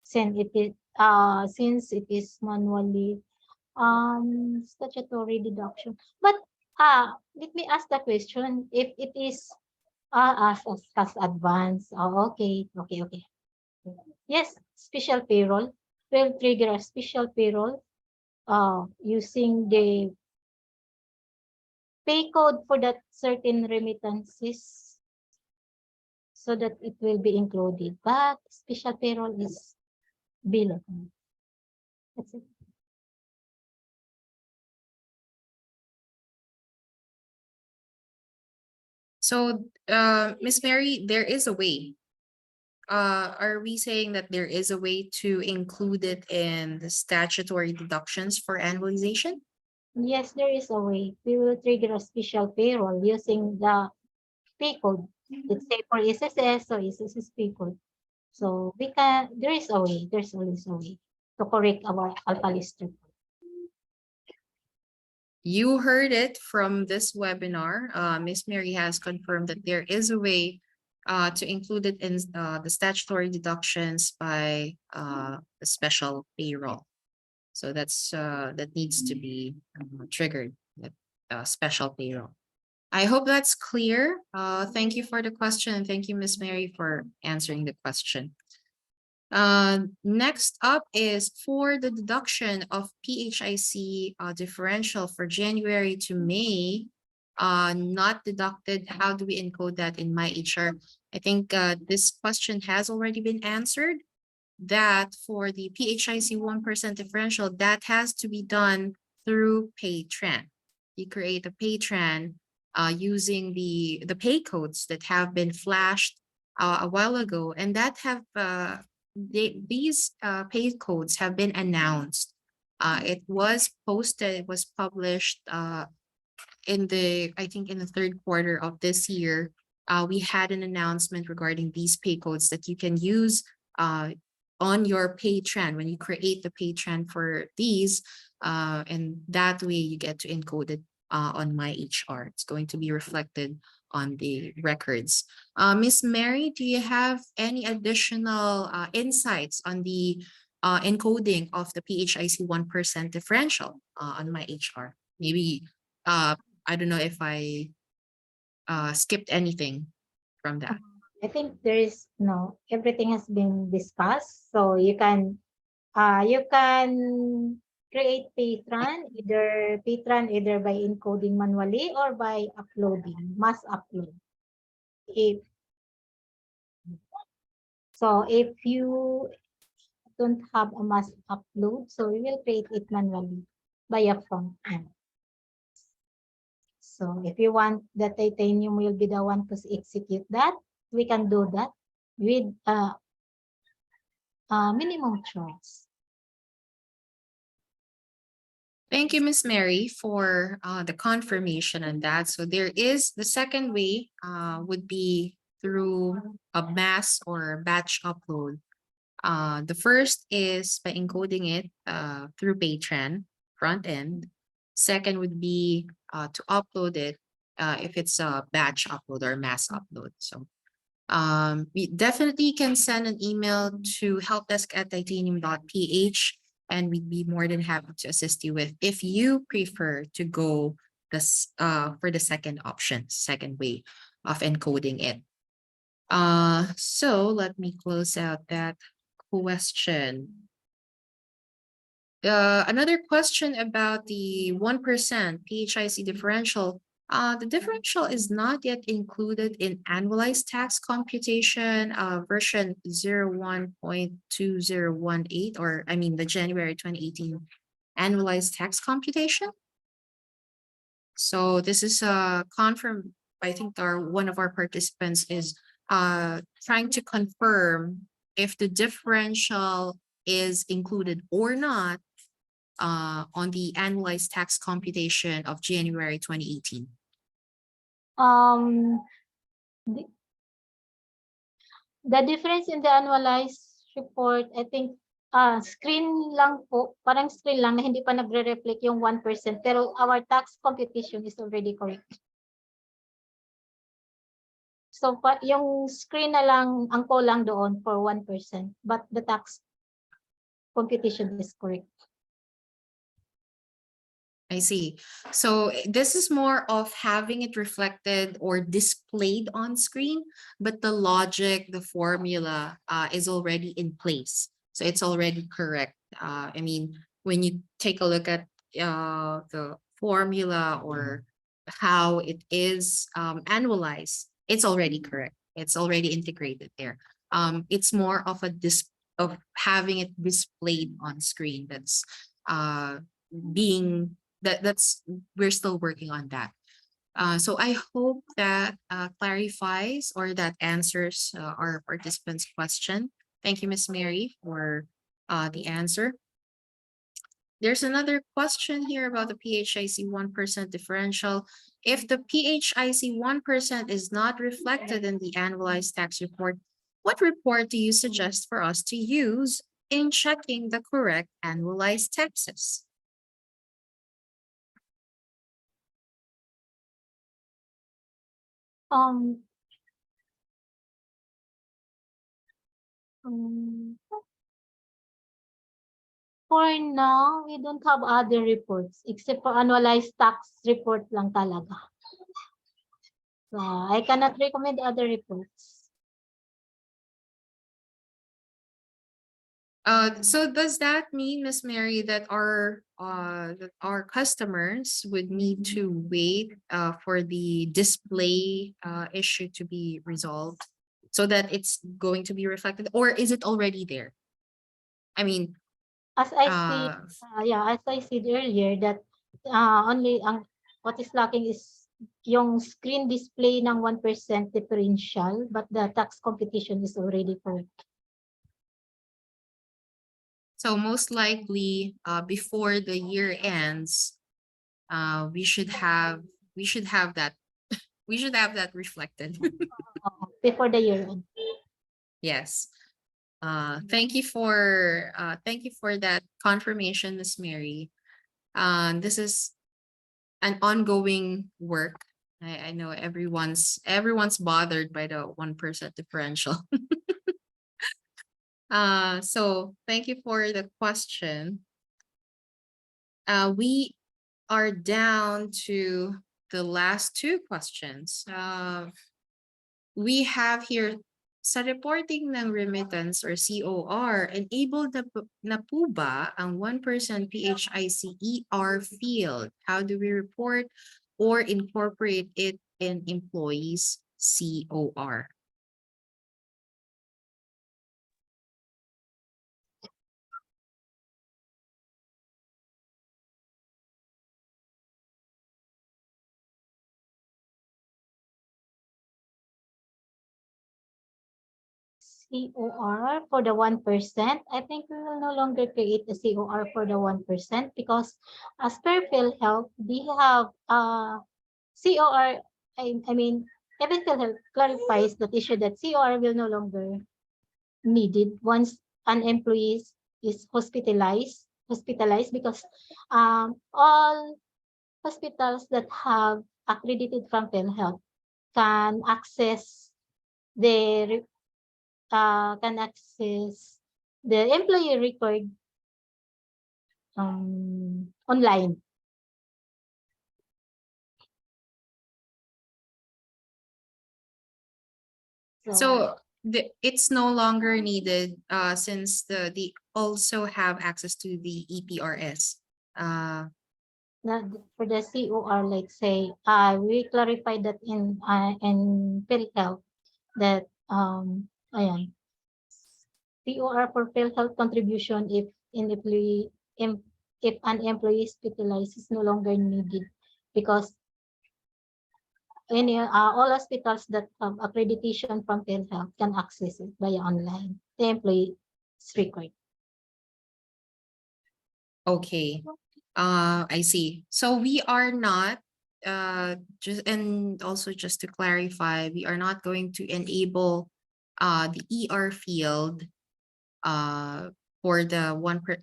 since it is manually statutory deduction. But let me ask the question if it is as advance. Okay. Yes, special payroll will trigger a special payroll using the pay code for that certain remittances so that it will be included. But special payroll is below. That's it. So, Miss Mary, there is a way. Are we saying that there is a way to include it in the statutory deductions for annualization? Yes, there is a way. We will trigger a special payroll using the pay code let's say for SSS, so SSS pay code. So there is a way, there's always a way to correct our alpha lister. You heard it from this webinar. Miss Mary has confirmed that there is a way to include it in the statutory deductions by the special payroll. So that needs to be triggered, that special payroll. I hope that's clear. Thank you for the question, and thank you, Miss Mary, for answering the question. Next up is for the deduction of PHIC differential for January to May, not deducted. How do we encode that in myHR? I think this question has already been answered. That for the PHIC 1% differential, that has to be done through Paytran. You create a Paytran using the pay codes that have been flashed a while ago, and that have these pay codes have been announced. It was posted, it was published I think in the third quarter of this year. We had an announcement regarding these pay codes that you can use on your Paytran when you create the Paytran for these, and that way you get to encode it on myHR. It's going to be reflected on the records. Miss Mary, do you have any additional insights on the encoding of the PHIC 1% differential on myHR? Maybe I don't know if I skipped anything from that. I think there is no, everything has been discussed. So you can create Paytran either by encoding manually or by uploading, mass upload. If you don't have a mass upload, so we will create it manually by a front end. So if you want the titanium will be the one to execute that, we can do that with minimum charge. Thank you, Miss Mary, for the confirmation on that. So there is the second way would be through a mass or batch upload. The first is by encoding it through Paytran front end. Second would be to upload it if it's a batch upload or mass upload. So we definitely can send an email to helpdesk@titanium.ph, and we'd be more than happy to assist you with if you prefer to go for the second option, second way of encoding it. So let me close out that question. Another question about the 1% PHIC differential. The differential is not yet included in annualized tax computation version 01.2018, or I mean the January 2018 annualized tax computation. So this is confirmed. I think one of our participants is trying to confirm if the differential is included or not on the annualized tax computation of January 2018. The difference in the annualized report, I think, screen lang po, parang screen lang na hindi pa nagre-reflect yung 1%, pero our tax computation is already correct. So, yung screen na lang, ang ko lang doon for 1%, but the tax computation is correct. I see. So this is more of having it reflected or displayed on screen, but the logic, the formula is already in place. So it's already correct. I mean, when you take a look at the formula or how it is annualized, it's already correct. It's already integrated there. It's more of of having it displayed on screen. That's being we're still working on that. So I hope that clarifies or that answers our participants' question. Thank you, Miss Mary, for the answer. There's another question here about the PHIC 1% differential. If the PHIC 1% is not reflected in the annualized tax report, what report do you suggest for us to use in checking the correct annualized taxes? Um, um, for now, we don't have other reports except for annualized tax report lang talaga. So, I cannot recommend other reports. So does that mean, Miss Mary, that our customers would need to wait for the display issue to be resolved so that it's going to be reflected, or is it already there? I mean, As I see, uh, as I said earlier that only what is lacking is yung screen display ng 1% differential, but the tax competition is already correct. so most likely before the year ends, we should have that we should have that reflected. Before the year end. Yes. Thank you for that confirmation, Miss Mary. This is an ongoing work. I know everyone's bothered by the 1% differential. So thank you for the question. We are down to the last two questions. We have here, sa reporting ng remittance or COR, enabled na po ba ang 1% PHICER field? How do we report or incorporate it in employees' COR? COR for the 1%, I think we will no longer create a COR for the 1% because as per PhilHealth, we have COR, I mean, even PhilHealth clarifies that issue that COR will no longer needed once an employee is hospitalized because all hospitals that have accredited from PhilHealth can access their can access the employee record online. So it's no longer needed since they also have access to the EPRS. For the COR, let's say, we clarified that in PhilHealth that ayan, COR for PhilHealth contribution if if an employee is hospitalized is no longer needed because all hospitals that have accreditation from PhilHealth can access it via online. The employee is required. Okay. I see. So we are not just to clarify, we are not going to enable the ER field for the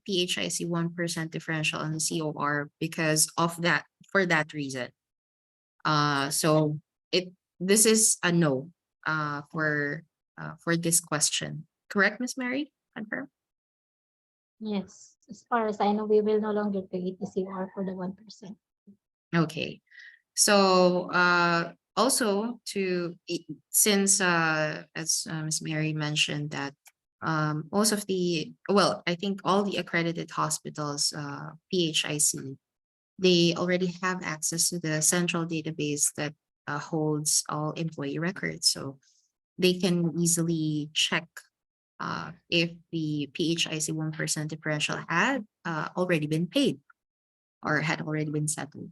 PHIC 1% differential on the COR because of that, for that reason. So this is a no for this question. Correct, Miss Mary? Confirm? Yes, as far as I know, we will no longer create the COR for the 1%. Okay. So also since as Ms. Mary mentioned that most of I think all the accredited hospitals, PHIC, they already have access to the central database that holds all employee records. So they can easily check if the PHIC 1% differential had already been paid or had already been settled.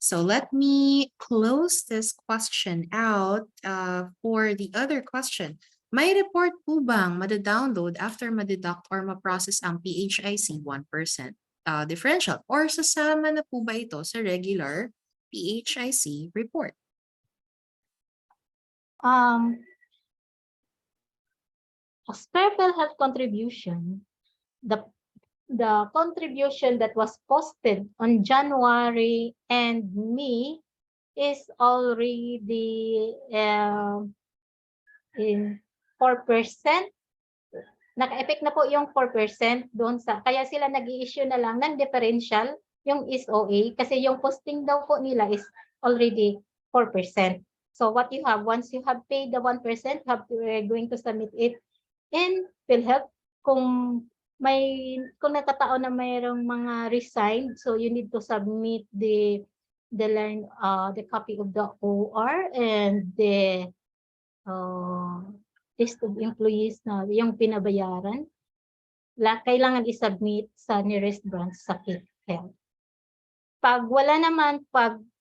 So let me close this question out for the other question. May report po bang madadownload after madeduct or ma-process ang PHIC 1%? differential, or sasama na po ba ito sa regular PHIC report? As per PhilHealth contribution, the contribution that was posted on January and May is already in 4%. Naka-effect na po yung 4% doon sa, kaya sila nag-i-issue na lang ng differential, yung SOA, kasi yung posting daw po nila is already 4%. So what you have, once you have paid the 1%, you're going to submit it in PhilHealth. Kung nagkataon na mayroong mga resigned, so you need to submit the copy of the OR and the list of employees na yung pinabayaran, kailangan i-submit sa nearest branch sa PhilHealth. Pag wala naman,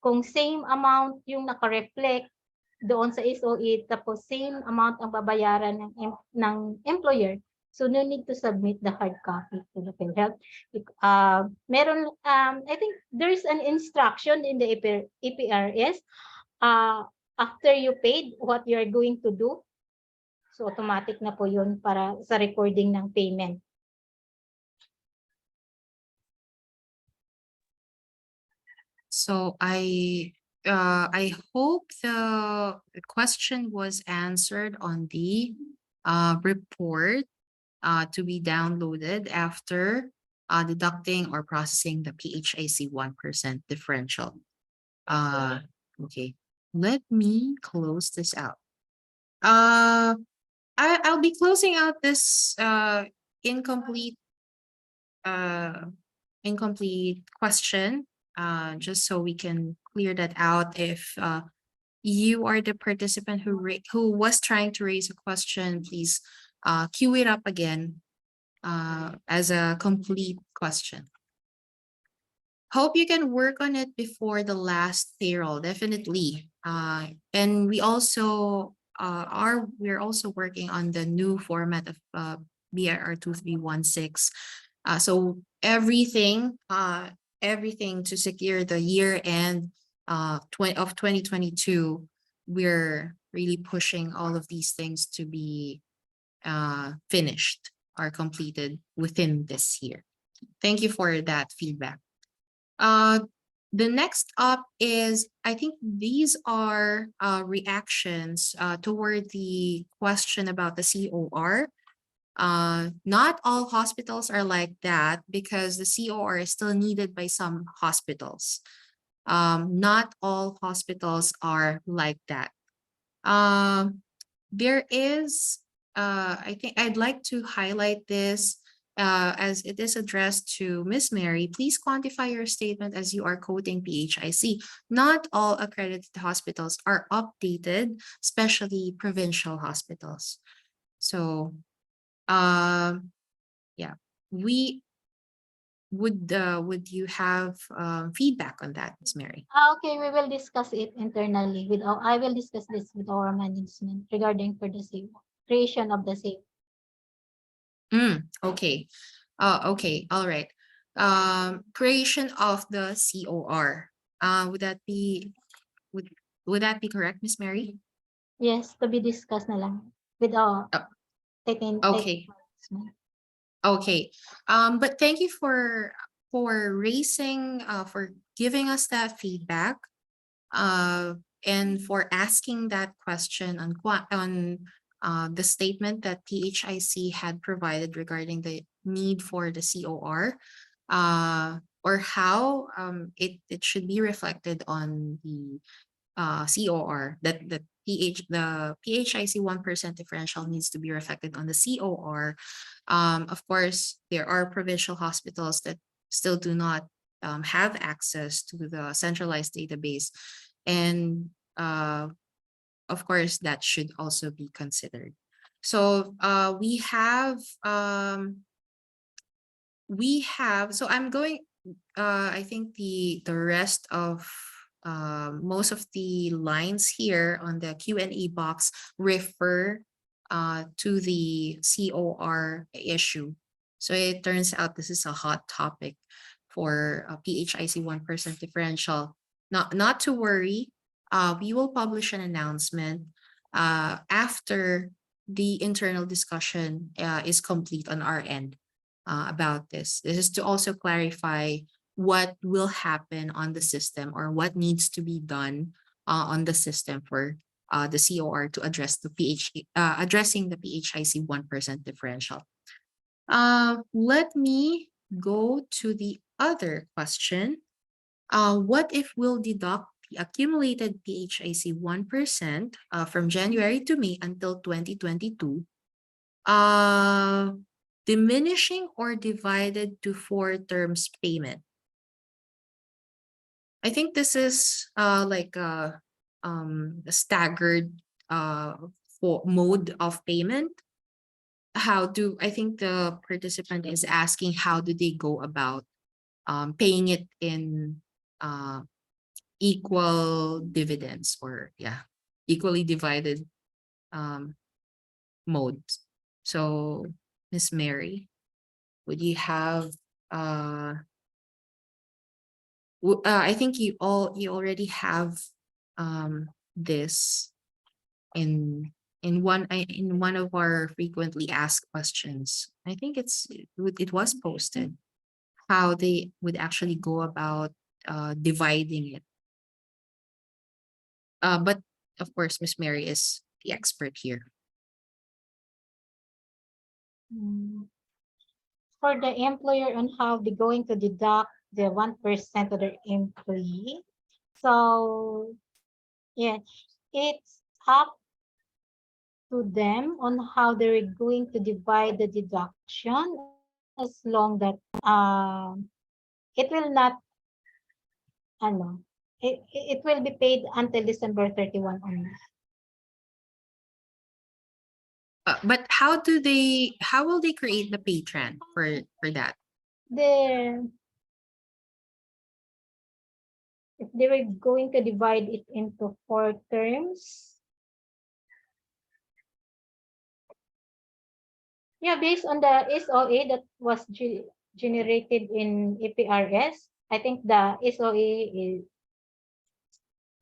kung same amount yung naka-reflect doon sa SOE, tapos same amount ang babayaran ng employer, so no need to submit the hard copy to the PhilHealth. I think there's an instruction in the EPRS, after you paid, what you're going to do. So automatic na po yun para sa recording ng payment. So I hope the question was answered on the report to be downloaded after deducting or processing the PHIC 1% differential. Okay, let me close this out. I'll be closing out this incomplete question, just so we can clear that out. If you are the participant who was trying to raise a question, please queue it up again as a complete question. Hope you can work on it before the last payroll, definitely. And we're also working on the new format of BIR 2316. So everything to secure the year end of 2022, we're really pushing all of these things to be finished or completed within this year. Thank you for that feedback. The next up is, I think these are reactions toward the question about the COR. Not all hospitals are like that, because the COR is still needed by some hospitals. Not all hospitals are like that. There is, I think I'd like to highlight this as it is addressed to Ms. Mary. Please quantify your statement as you are quoting PHIC. Not all accredited hospitals are updated, especially provincial hospitals. So yeah, would you have feedback on that, Ms. Mary? Okay, we will discuss it internally I will discuss this with our management regarding for the creation of the same. Okay. Okay, all right. Creation of the COR. Would that be correct, Ms. Mary? Yes, to be discussed na lang with our Okay. Okay. But thank you for giving us that feedback, and for asking that question on the statement that PHIC had provided regarding the need for the COR, or how it should be reflected on the COR, that the PHIC 1% differential needs to be reflected on the COR. Of course, there are provincial hospitals that still do not have access to the centralized database, and of course, that should also be considered. So we have, so I'm going, I think the rest of most of the lines here on the Q&A box refer to the COR issue. So it turns out this is a hot topic. for PHIC 1% differential. Not to worry, we will publish an announcement after the internal discussion is complete on our end about this. This is to also clarify what will happen on the system or what needs to be done on the system for the COR to address the addressing the PHIC 1% differential. Let me go to the other question. What if we'll deduct the accumulated PHIC 1% from January to May until 2022, diminishing or divided to 4 terms payment? I think this is like a staggered mode of payment. I think the participant is asking how do they go about paying it in equal dividends, or equally divided modes. So Miss Mary, would you have I think you already have this in one of our frequently asked questions. I think it was posted how they would actually go about dividing it. But of course, Miss Mary is the expert here. For the employer on how they're going to deduct the 1% of their employee. So yeah, it's up to them on how they're going to divide the deduction, as long that it will not, it will be paid until December 31 only. But how will they create the pay trend for that? If they were going to divide it into 4 terms, based on the SOA that was generated in EPRS, I think the SOA is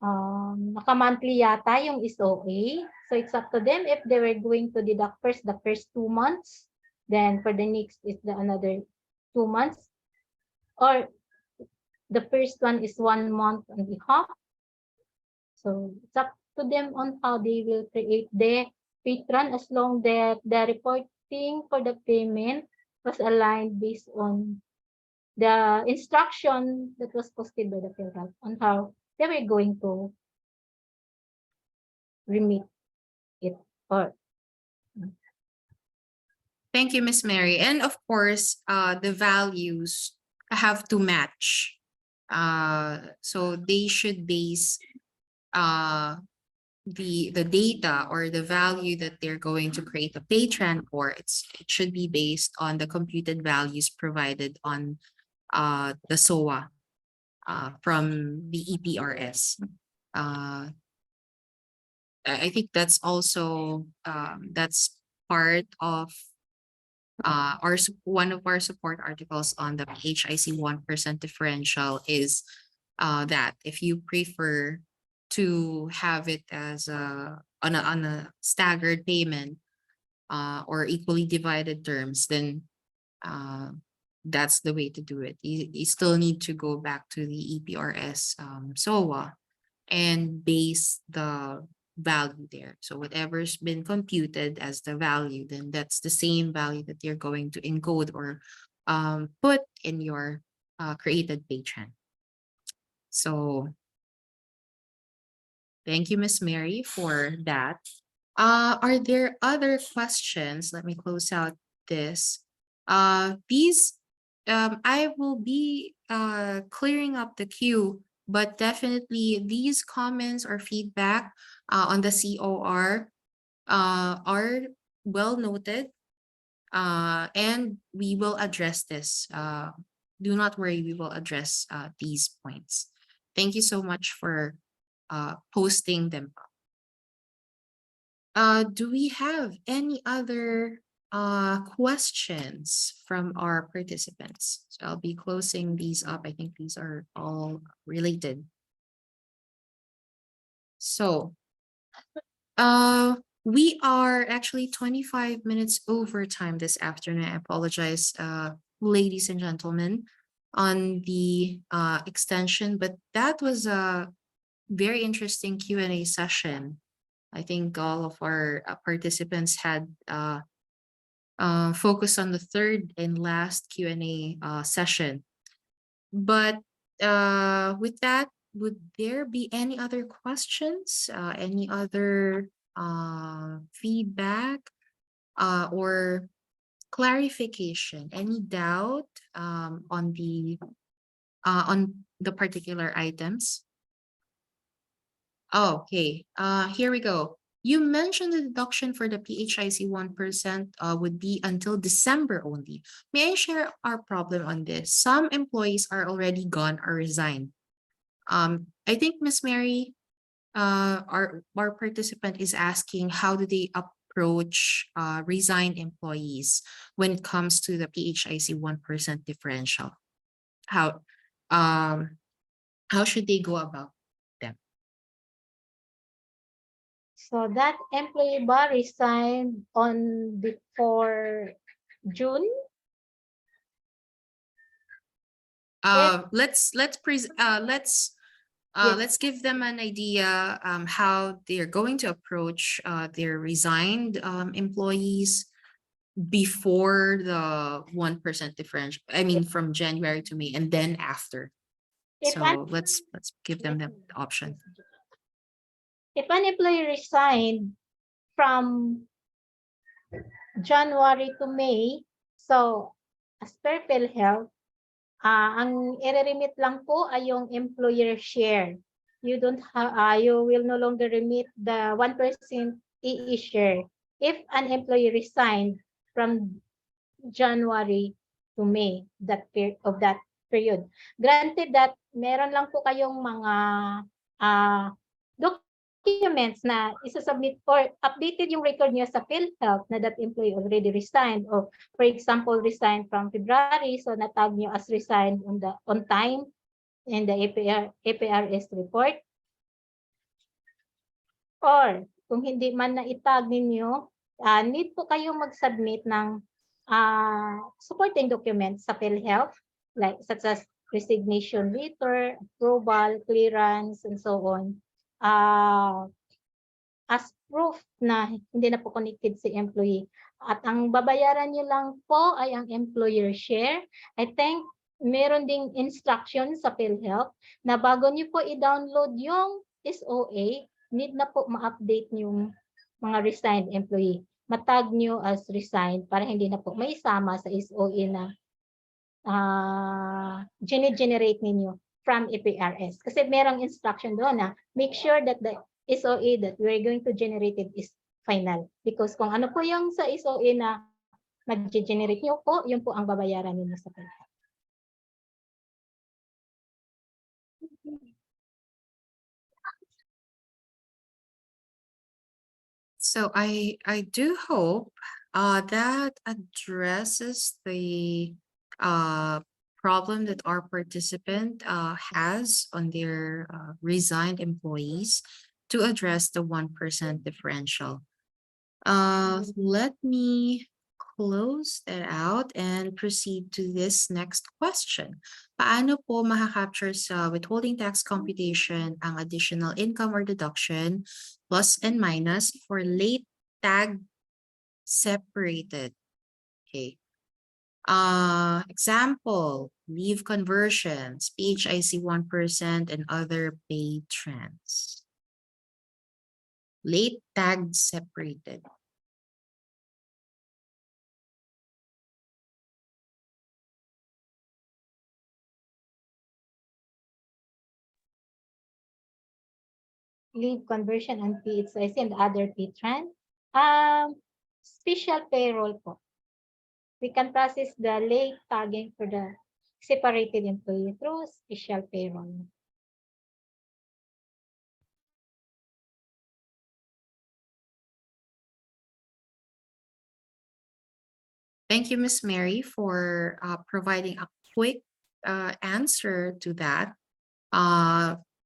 naka-monthly yata yung SOA. So it's up to them if they were going to deduct the first 2 months, then for the next is another 2 months, or the first one is 1 month and a half. So it's up to them on how they will create the patron, as long that the reporting for the payment was aligned based on the instruction that was posted by the PhilHealth on how they were going to remit it. Thank you, Miss Mary. And of course, the values have to match. So they should base the data or the value that they're going to create a pay trend for. It should be based on the computed values provided on the SOA from the EPRS. I think that's also that's part of one of our support articles on the PHIC 1% differential is that if you prefer to have it as on a staggered payment or equally divided terms, then that's the way to do it. You still need to go back to the EPRS SOA and base the value there. So whatever's been computed as the value, then that's the same value that you're going to encode or put in your created pay trend. So thank you, Miss Mary, for that. Are there other questions? Let me close out this. I will be clearing up the queue, but definitely these comments or feedback on the COR are well noted, and we will address this. Do not worry, we will address these points. Thank you so much for posting them. Do we have any other questions from our participants. So I'll be closing these up. I think these are all related. So we are actually 25 minutes over time this afternoon. I apologize, ladies and gentlemen, on the extension, but that was a very interesting Q&A session. I think all of our participants had focused on the third and last Q&A session. But with that, would there be any other questions, any other feedback, or clarification, any doubt on the particular items? Oh, okay, here we go. You mentioned the deduction for the PHIC 1% would be until December only. May I share our problem on this? Some employees are already gone or resigned. I think Miss Mary, our participant is asking how do they approach resigned employees when it comes to the PHIC 1% differential? How um how should they go about them? So that employee ba resigned on before June? Yes. Let's give them an idea how they're going to approach their resigned employees before the 1% differential. I mean, from January to May, and then after. If an, So let's give them the option. if an employee resigned from January to May, so as per PhilHealth, ang i-remit lang po ay yung employer share. You don't have, you will no longer remit the 1% EE share if an employee resigned from January to May of that period. Granted that meron lang po kayong mga documents na isa-submit or updated yung record niya sa PhilHealth na that employee already resigned, or for example resigned from February, so natag niyo as resigned on time in the APRS report. Or kung hindi man na-itag ninyo, need po kayong mag-submit ng supporting documents sa PhilHealth, like such as resignation letter, approval, clearance, and so on. As proof na hindi na po connected si employee. At ang babayaran niyo lang po ay ang employer share. I think meron ding instruction sa PhilHealth na bago niyo po i-download yung SOA, need na po ma-update yung mga resigned employee. Matag niyo as resigned para hindi na po may isama sa SOA na generate ninyo from APRS. Kasi merong instruction doon na make sure that the SOA that we're going to generate it is final. Because kung ano po yung sa SOA na mag-generate nyo po, yun po ang babayaran ninyo sa PhilHealth. So I do hope that addresses the problem that our participant has on their resigned employees to address the 1% differential. Let me close that out and proceed to this next question. Paano po makakapture sa withholding tax computation ang additional income or deduction plus and minus for late tag separated? Okay. Example, leave conversions, PHIC 1% and other pay trends. Late tag separated. Leave conversion and PHIC and other pay trend. Special payroll po. We can process the late tagging for the separated employee through special payroll. Thank you, Miss Mary, for providing a quick answer to that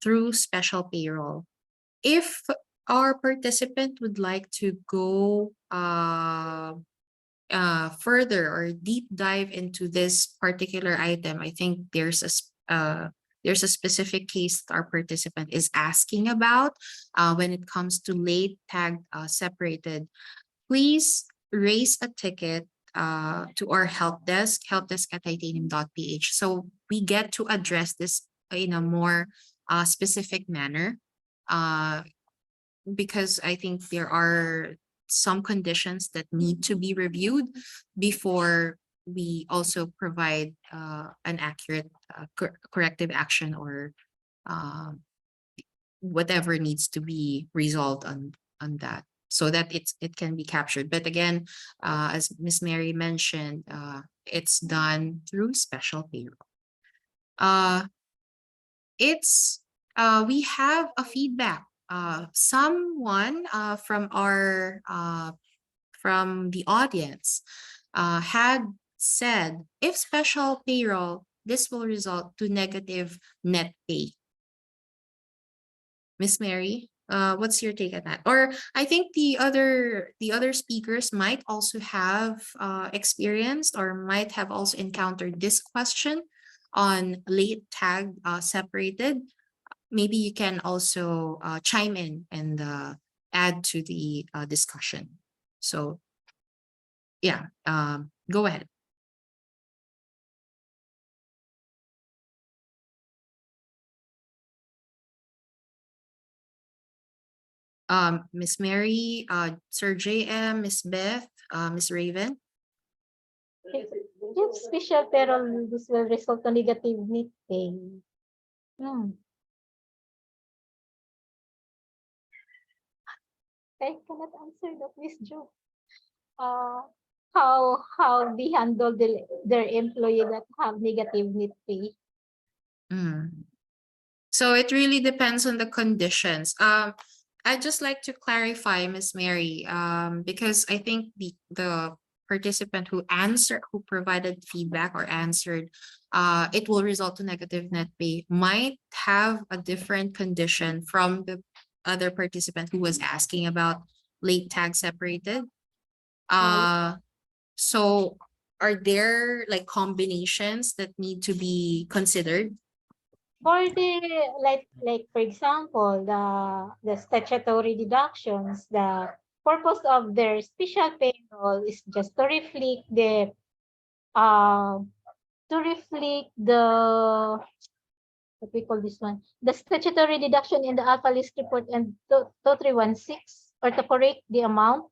through special payroll. If our participant would like to go further or deep dive into this particular item, I think there's a specific case that our participant is asking about when it comes to late tag separated. Please raise a ticket to our helpdesk at titanium.ph. So we get to address this in a more specific manner. Uh, because I think there are some conditions that need to be reviewed before we also provide an accurate corrective action or uh, whatever needs to be resolved on that so that it can be captured. But again, as Miss Mary mentioned, it's done through special payroll. Uh, it's we have a feedback. Someone from the audience had said if special payroll, this will result to negative net pay. Miss Mary, what's your take on that? Or I think the other speakers might also have experienced or might have also encountered this question on late tag separated. Maybe you can also chime in and add to the discussion. So yeah, go ahead. Miss Mary, Sir JM, Miss Beth, Miss Raven. If special payroll, this will result to negative net pay. I cannot answer that, Miss Jo. How they handle their employee that have negative net pay. So it really depends on the conditions. I'd just like to clarify, Miss Mary, because I think the participant who provided feedback or answered, it will result to negative net pay might have a different condition from the other participant who was asking about late tag separated. So are there like combinations that need to be considered? For the like for example, the statutory deductions, the purpose of their special payroll is just to reflect the what we call this one, the statutory deduction in the alpha list report and 2316, or to correct the amount.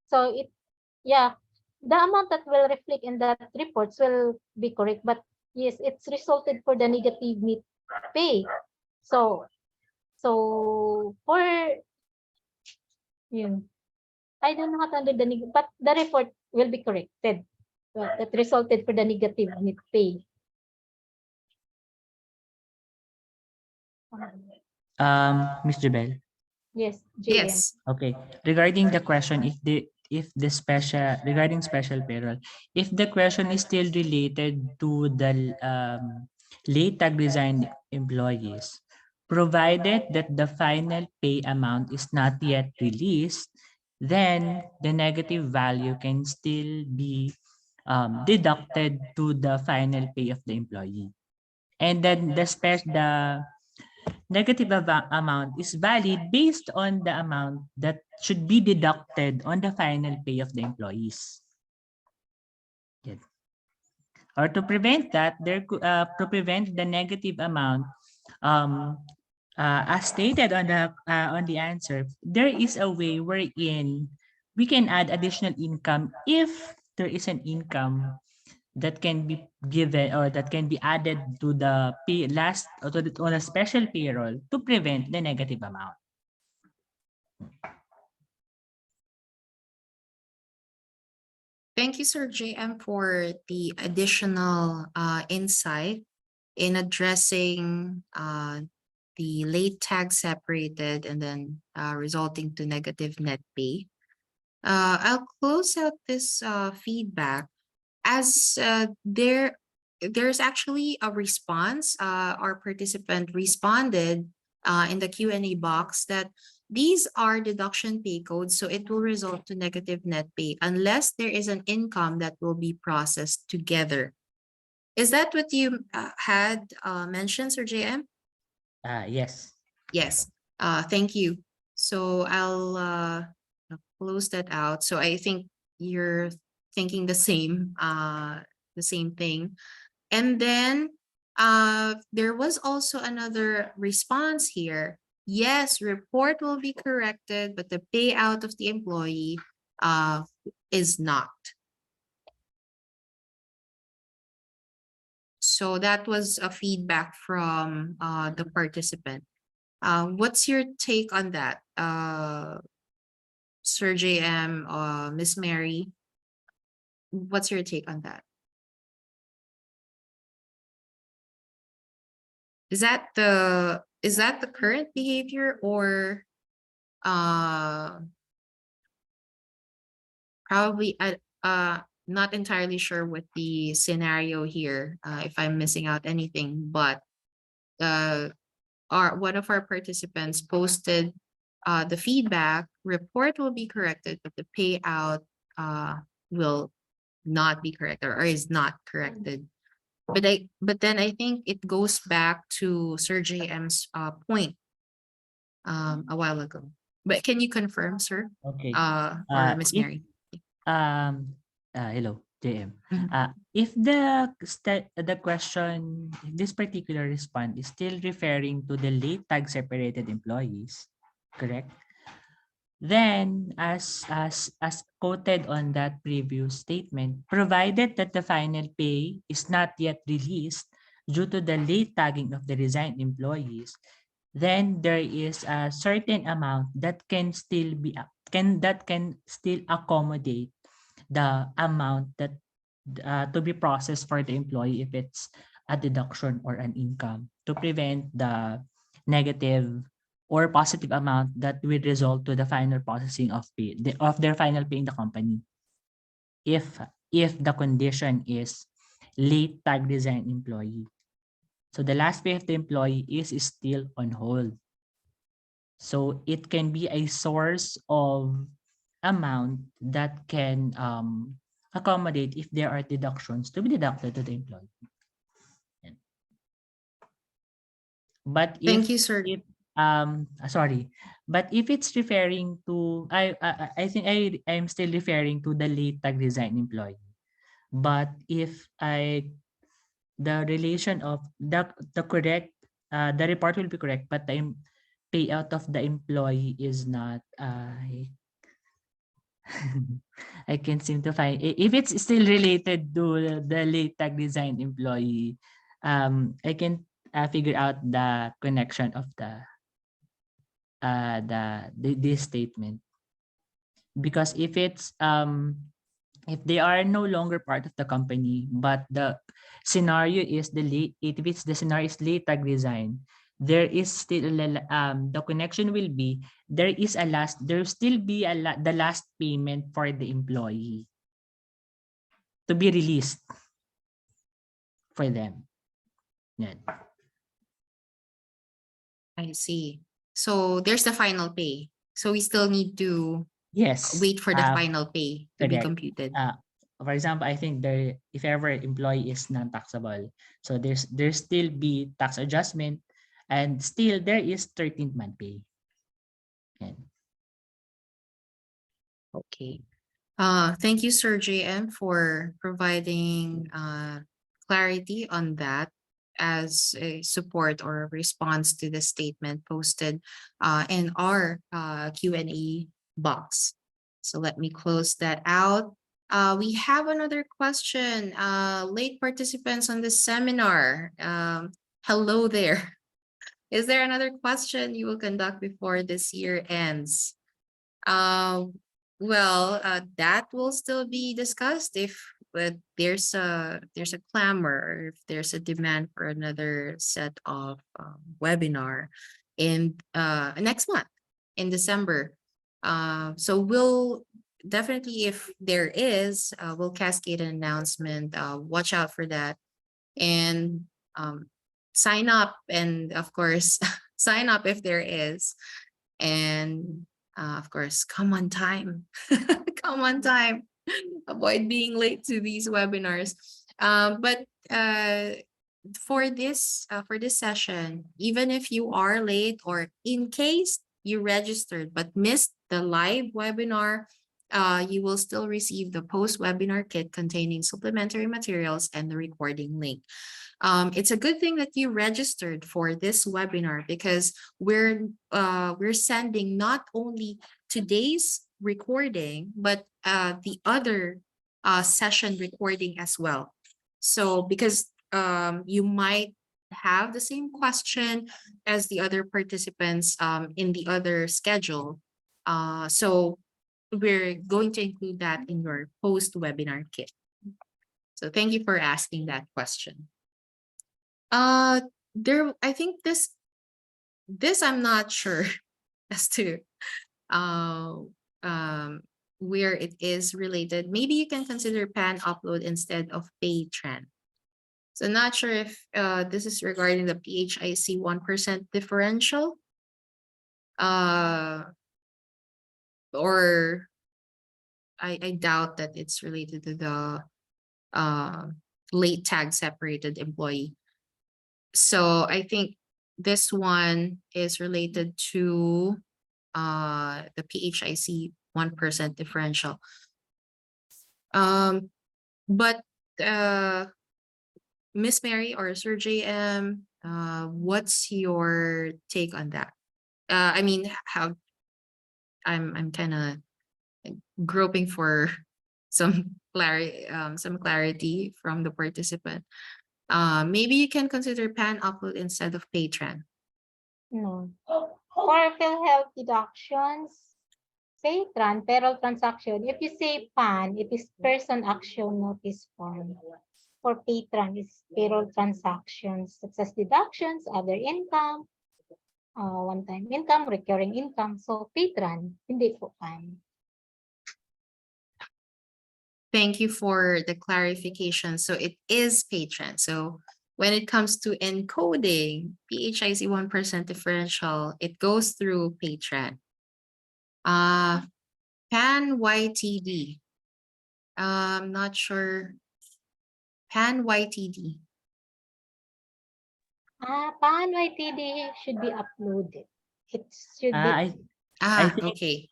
So the amount that will reflect in that reports will be correct, but yes, it's resulted for the negative net pay. So for I don't know how to handle but the report will be corrected. That resulted for the negative net pay. Mr. Bell. Yes, JM. Yes. Okay. Regarding the question, regarding special payroll, if the question is still related to the late tag resigned employees, provided that the final pay amount is not yet released, then the negative value can still be deducted to the final pay of the employee. And then the negative amount is valid based on the amount that should be deducted on the final pay of the employees. Yes. Or to prevent that, to prevent the negative amount, as stated on the answer, there is a way wherein we can add additional income if there is an income that can be given or that can be added to the last or on a special payroll to prevent the negative amount. Thank you, Sir JM, for the additional insight in addressing the late tag separated and then resulting to negative net pay. I'll close out this feedback as there's actually a response. Our participant responded in the Q&A box that these are deduction pay codes, so it will result to negative net pay unless there is an income that will be processed together. Is that what you had mentioned, Sir JM? Yes. Yes. Thank you. So I'll close that out. So I think you're thinking the same thing. And then there was also another response here. Yes, report will be corrected, but the payout of the employee is not. So that was a feedback from the participant. What's your take on that, Sir JM, Miss Mary? What's your take on that? Is that the current behavior, or probably not entirely sure what the scenario here, if I'm missing out anything, but one of our participants posted the feedback report will be corrected, but the payout will not be corrected or is not corrected. But then I think it goes back to Sir JM's point a while ago. But can you confirm, sir? Okay. Or Miss If Mary? hello, JM. Mhm. If the question, this particular response is still referring to the late tag separated employees, correct? Then, as quoted on that previous statement, provided that the final pay is not yet released due to the late tagging of the resigned employees, then there is a certain amount that can still be that can still accommodate the amount that to be processed for the employee if it's a deduction or an income to prevent the negative or positive amount that will result to the final processing of pay of their final pay in the company if the condition is late tag resign employee. So the last pay of the employee is still on hold. So it can be a source of amount that can accommodate if there are deductions to be deducted to the employee. But Thank you, sir. sorry, but if it's referring to I think I'm still referring to the late tag resign employee. But if the relation of the correct the report will be correct, but the payout of the employee is not I can't seem to find if it's still related to the late tag design employee. I can figure out the connection of this statement, because if they are no longer part of the company, but the scenario is if it's the scenario is late tag resign, there is still the connection will be there will still be the last payment for the employee to be released for them. Yan. I see. So there's the final pay. So we still need to Yes. wait for the final pay to be Correct. computed. For example, I think if ever employee is non-taxable, so there's still be tax adjustment, and still there is 13th month pay. Yan. Okay. Thank you, Sir JM, for providing clarity on that as a support or a response to the statement posted in our Q&A box. So let me close that out. We have another question. Late participants on this seminar. Hello there. Is there another question you will conduct before this year ends? Uh, that will still be discussed if there's a clamor, or if there's a demand for another set of webinar in next month in December. So definitely, if there is, we'll cascade an announcement. Watch out for that, and um, sign up, and of course, sign up if there is, and of course, come on time. Come on time. Avoid being late to these webinars. But for this session, even if you are late or in case you registered but missed the live webinar, you will still receive the post-webinar kit containing supplementary materials and the recording link. It's a good thing that you registered for this webinar because we're sending not only today's recording but the other session recording as well. So because you might have the same question as the other participants in the other schedule. So we're going to include that in your post-webinar kit. So thank you for asking that question. Uh, I think this I'm not sure as to uh, um, where it is related. Maybe you can consider pan upload instead of Paytran. So not sure if this is regarding the PHIC 1% differential. Or I doubt that it's related to the late tag separated employee. So I think this one is related to the PHIC 1% differential. But Miss Mary or Sir JM, what's your take on that? I mean, how I'm kind of groping for some clarity from the participant. Maybe you can consider pan upload instead of Paytran. No. For PhilHealth deductions, Paytran, payroll transaction. If you say PAN, it is person action notice form. For Paytran, it's payroll transactions such as deductions, other income, one-time income, recurring income. So Paytran, hindi po PAN. Thank you for the clarification. So it is Paytran. So when it comes to encoding PHIC 1% differential, it goes through Paytran. Pan YTD. I'm not sure. Pan YTD. PAN YTD should be uploaded. It should be. I think Okay.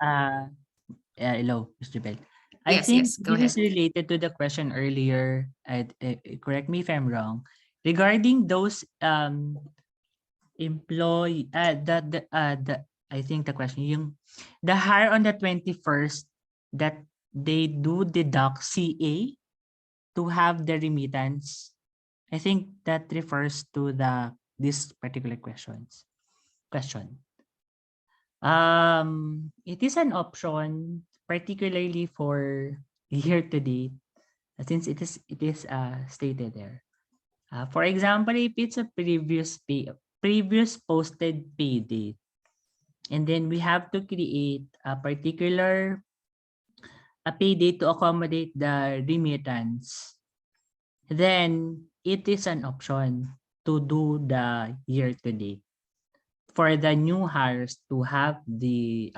hello, Mr. Bell. I Yes, think yes, go this is ahead. related to the question earlier. Correct me if I'm wrong. Regarding those employee the I think the question yung the hire on the 21st that they do deduct CA to have the remittance. I think that refers to this particular question. It is an option particularly for year to date since it is stated there. For example, if it's a previous posted pay date, and then we have to create a particular pay date to accommodate the remittance, then it is an option to do the year to date for the new hires to have the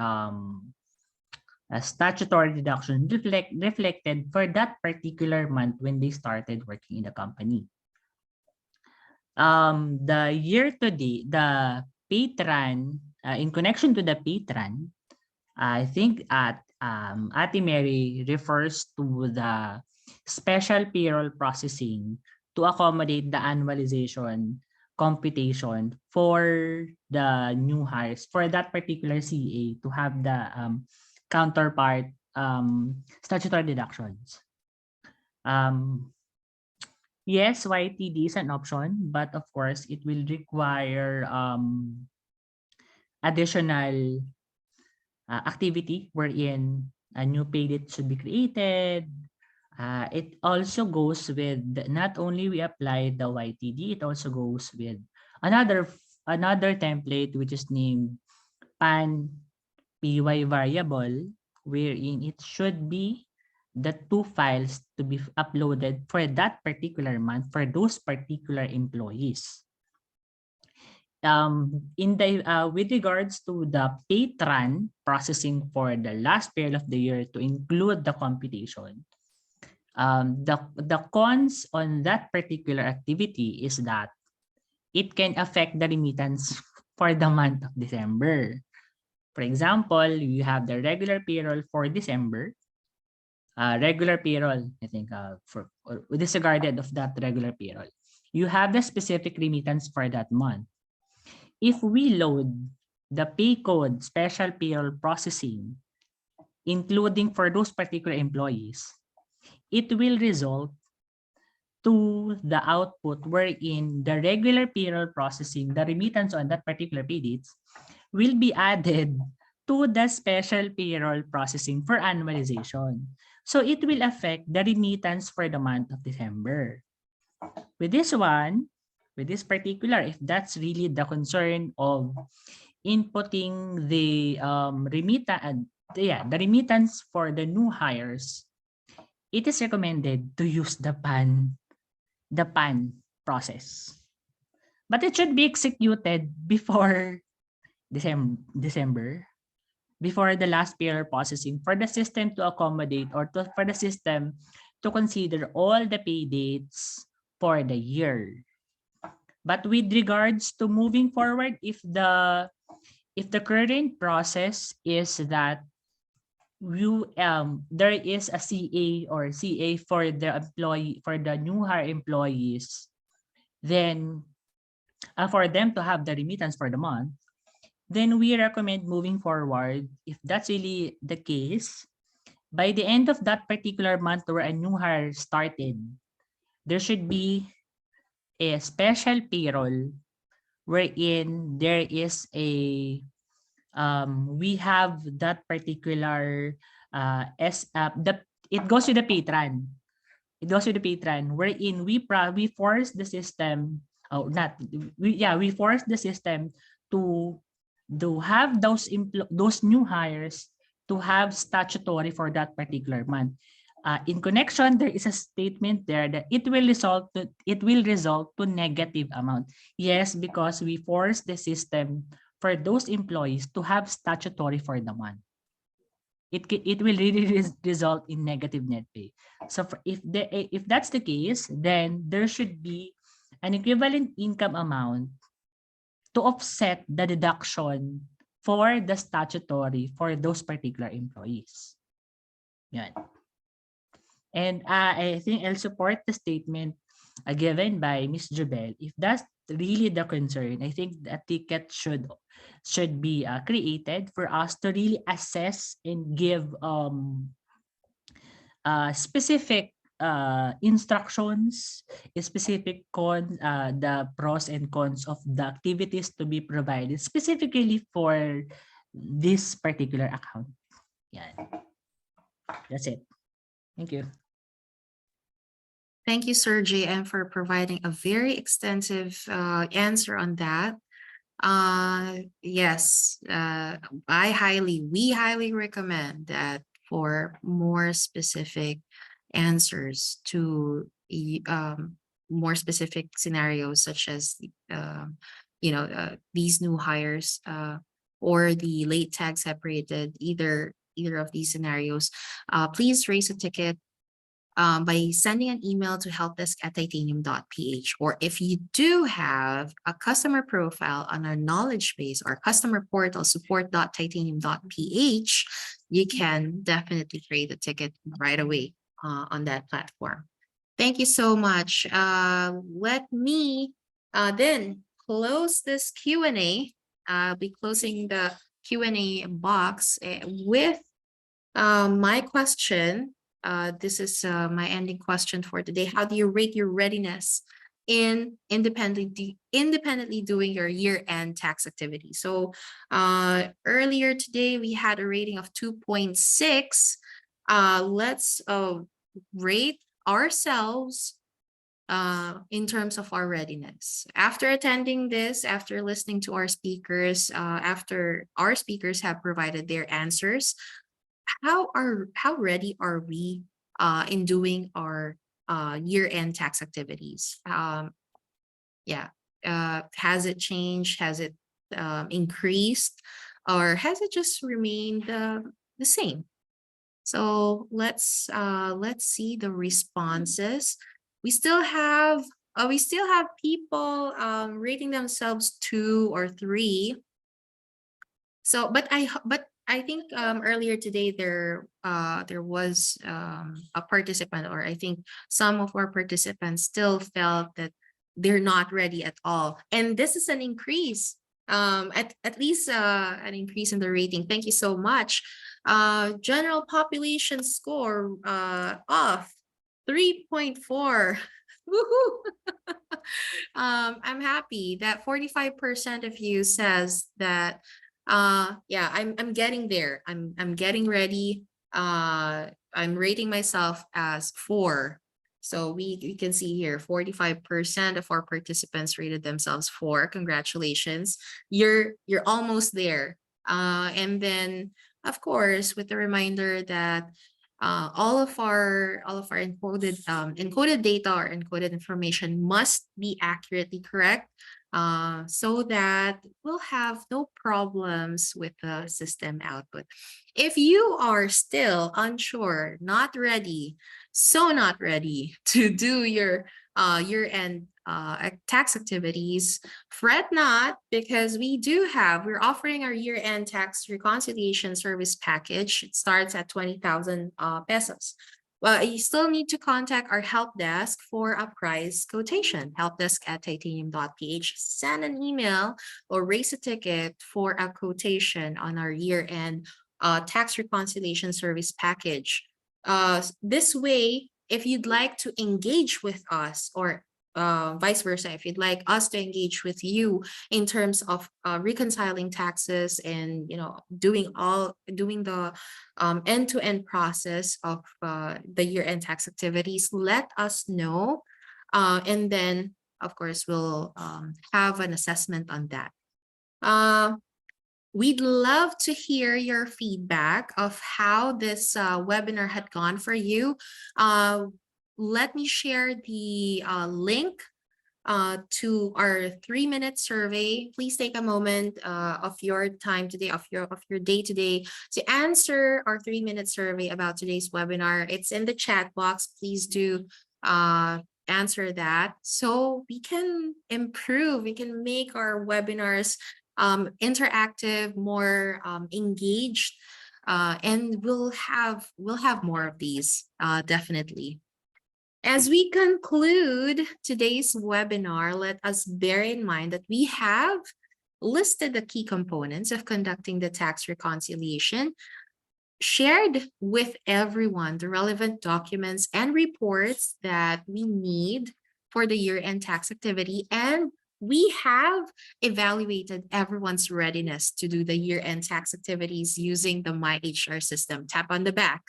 statutory deduction reflected for that particular month when they started working in the company. The year to date, the Paytran, in connection to the Paytran, I think Ate Mary refers to the special payroll processing to accommodate the annualization computation for the new hires for that particular CA to have the counterpart statutory deductions. Yes, YTD is an option, but of course, it will require additional activity wherein a new pay date should be created. It also goes with not only we apply the YTD, it also goes with another template which is named pan PY variable, wherein it should be the 2 files to be uploaded for that particular month for those particular employees. With regards to the patron processing for the last period of the year to include the computation, the cons on that particular activity is that it can affect the remittance for the month of December. For example, you have the regular payroll for December, regular payroll, I think, or disregarded of that regular payroll. You have the specific remittance for that month. If we load the pay code special payroll processing, including for those particular employees, it will result to the output wherein the regular payroll processing, the remittance on that particular pay dates, will be added to the special payroll processing for annualization. So it will affect the remittance for the month of December. With this one, with this particular, if that's really the concern of inputting the remittance for the new hires, it is recommended to use the PAN process. But it should be executed before December, before the last payroll processing, for the system to accommodate or for the system to consider all the pay dates for the year. But with regards to moving forward, if the current process is that there is a CA or CA for the new hire employees, then for them to have the remittance for the month, then we recommend moving forward, if that's really the case, by the end of that particular month where a new hire started, there should be a special payroll wherein there is a we have that particular it goes to the patron. It goes to the patron wherein we force the system, we force the system to have those new hires to have statutory for that particular month. In connection, there is a statement there that it will result to negative amount. Yes, because we force the system for those employees to have statutory for the month. It will really result in negative net pay. So if that's the case, then there should be an equivalent income amount to offset the deduction for the statutory for those particular employees. Yan. And I think I'll support the statement given by Ms. Jubel. If that's really the concern, I think a ticket should be created for us to really assess and give specific instructions, specific the pros and cons of the activities to be provided specifically for this particular account. Yeah, that's it. Thank you. Thank you, Sir JM, for providing a very extensive answer on that. Yes, we highly recommend that for more specific answers to more specific scenarios, such as these new hires or the late tag separated, either of these scenarios. Please raise a ticket by sending an email to helpdesk@titanium.ph. Or if you do have a customer profile on our knowledge base or customer portal, support.titanium.ph, you can definitely create a ticket right away on that platform. Thank you so much. Let me then close this Q&A. I'll be closing the Q&A box with my question. This is my ending question for today. How do you rate your readiness in independently doing your year-end tax activity? So earlier today, we had a rating of 2.6. Let's rate ourselves in terms of our readiness. After attending this, after listening to our speakers, after our speakers have provided their answers, how ready are we in doing our year-end tax activities? Yeah, has it changed? Has it increased, or has it just remained the same? So let's see the responses. We still have people rating themselves 2 or 3. So, but I think earlier today there was a participant, or I think some of our participants still felt that they're not ready at all, and this is an increase, at least an increase in the rating. Thank you so much. General population score of 3.4. Woohoo! I'm happy that 45% of you says that yeah, I'm getting there. I'm getting ready. I'm rating myself as 4. So we can see here 45% of our participants rated themselves 4. Congratulations. You're almost there. And then of course with the reminder that all of our encoded data or encoded information must be accurately correct, so that we'll have no problems with the system output. If you are still unsure, not ready, so not ready to do your year-end tax activities, fret not, because we're offering our year-end tax reconciliation service package. It starts at 20,000 pesos. Well, you still need to contact our help desk for a price quotation, helpdesk@titanium.ph. Send an email or raise a ticket for a quotation on our year-end tax reconciliation service package. This way, if you'd like to engage with us, or vice versa, if you'd like us to engage with you in terms of reconciling taxes and doing the end-to-end process of the year-end tax activities, let us know, and then of course we'll have an assessment on that. We'd love to hear your feedback of how this webinar had gone for you. Let me share the link to our 3-minute survey. Please take a moment of your time today, of your day today, to answer our 3-minute survey about today's webinar. It's in the chat box. Please do answer that so we can improve. We can make our webinars interactive, more engaged, and we'll have more of these definitely. As we conclude today's webinar, let us bear in mind that we have listed the key components of conducting the tax reconciliation, shared with everyone the relevant documents and reports that we need for the year-end tax activity, and we have evaluated everyone's readiness to do the year-end tax activities using the myHR system. Tap on the back.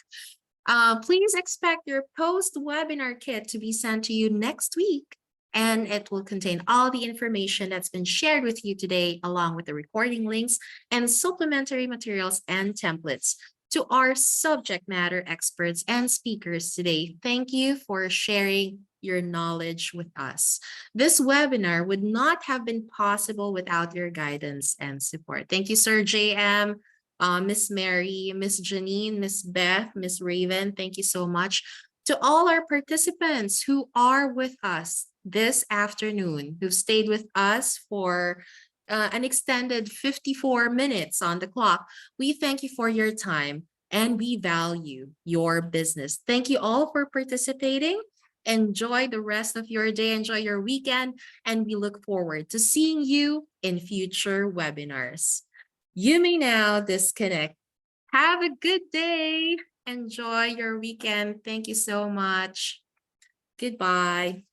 Please expect your post-webinar kit to be sent to you next week, and it will contain all the information that's been shared with you today, along with the recording links and supplementary materials and templates. To our subject matter experts and speakers today, thank you for sharing your knowledge with us. This webinar would not have been possible without your guidance and support. Thank you, Sir JM, Miss Mary, Miss Janine, Miss Beth, Miss Raven. Thank you so much. To all our participants who are with us this afternoon, who've stayed with us for an extended 54 minutes on the clock, we thank you for your time and we value your business. Thank you all for participating. Enjoy the rest of your day, enjoy your weekend, and we look forward to seeing you in future webinars. You may now disconnect. Have a good day. Enjoy your weekend. Thank you so much. Goodbye.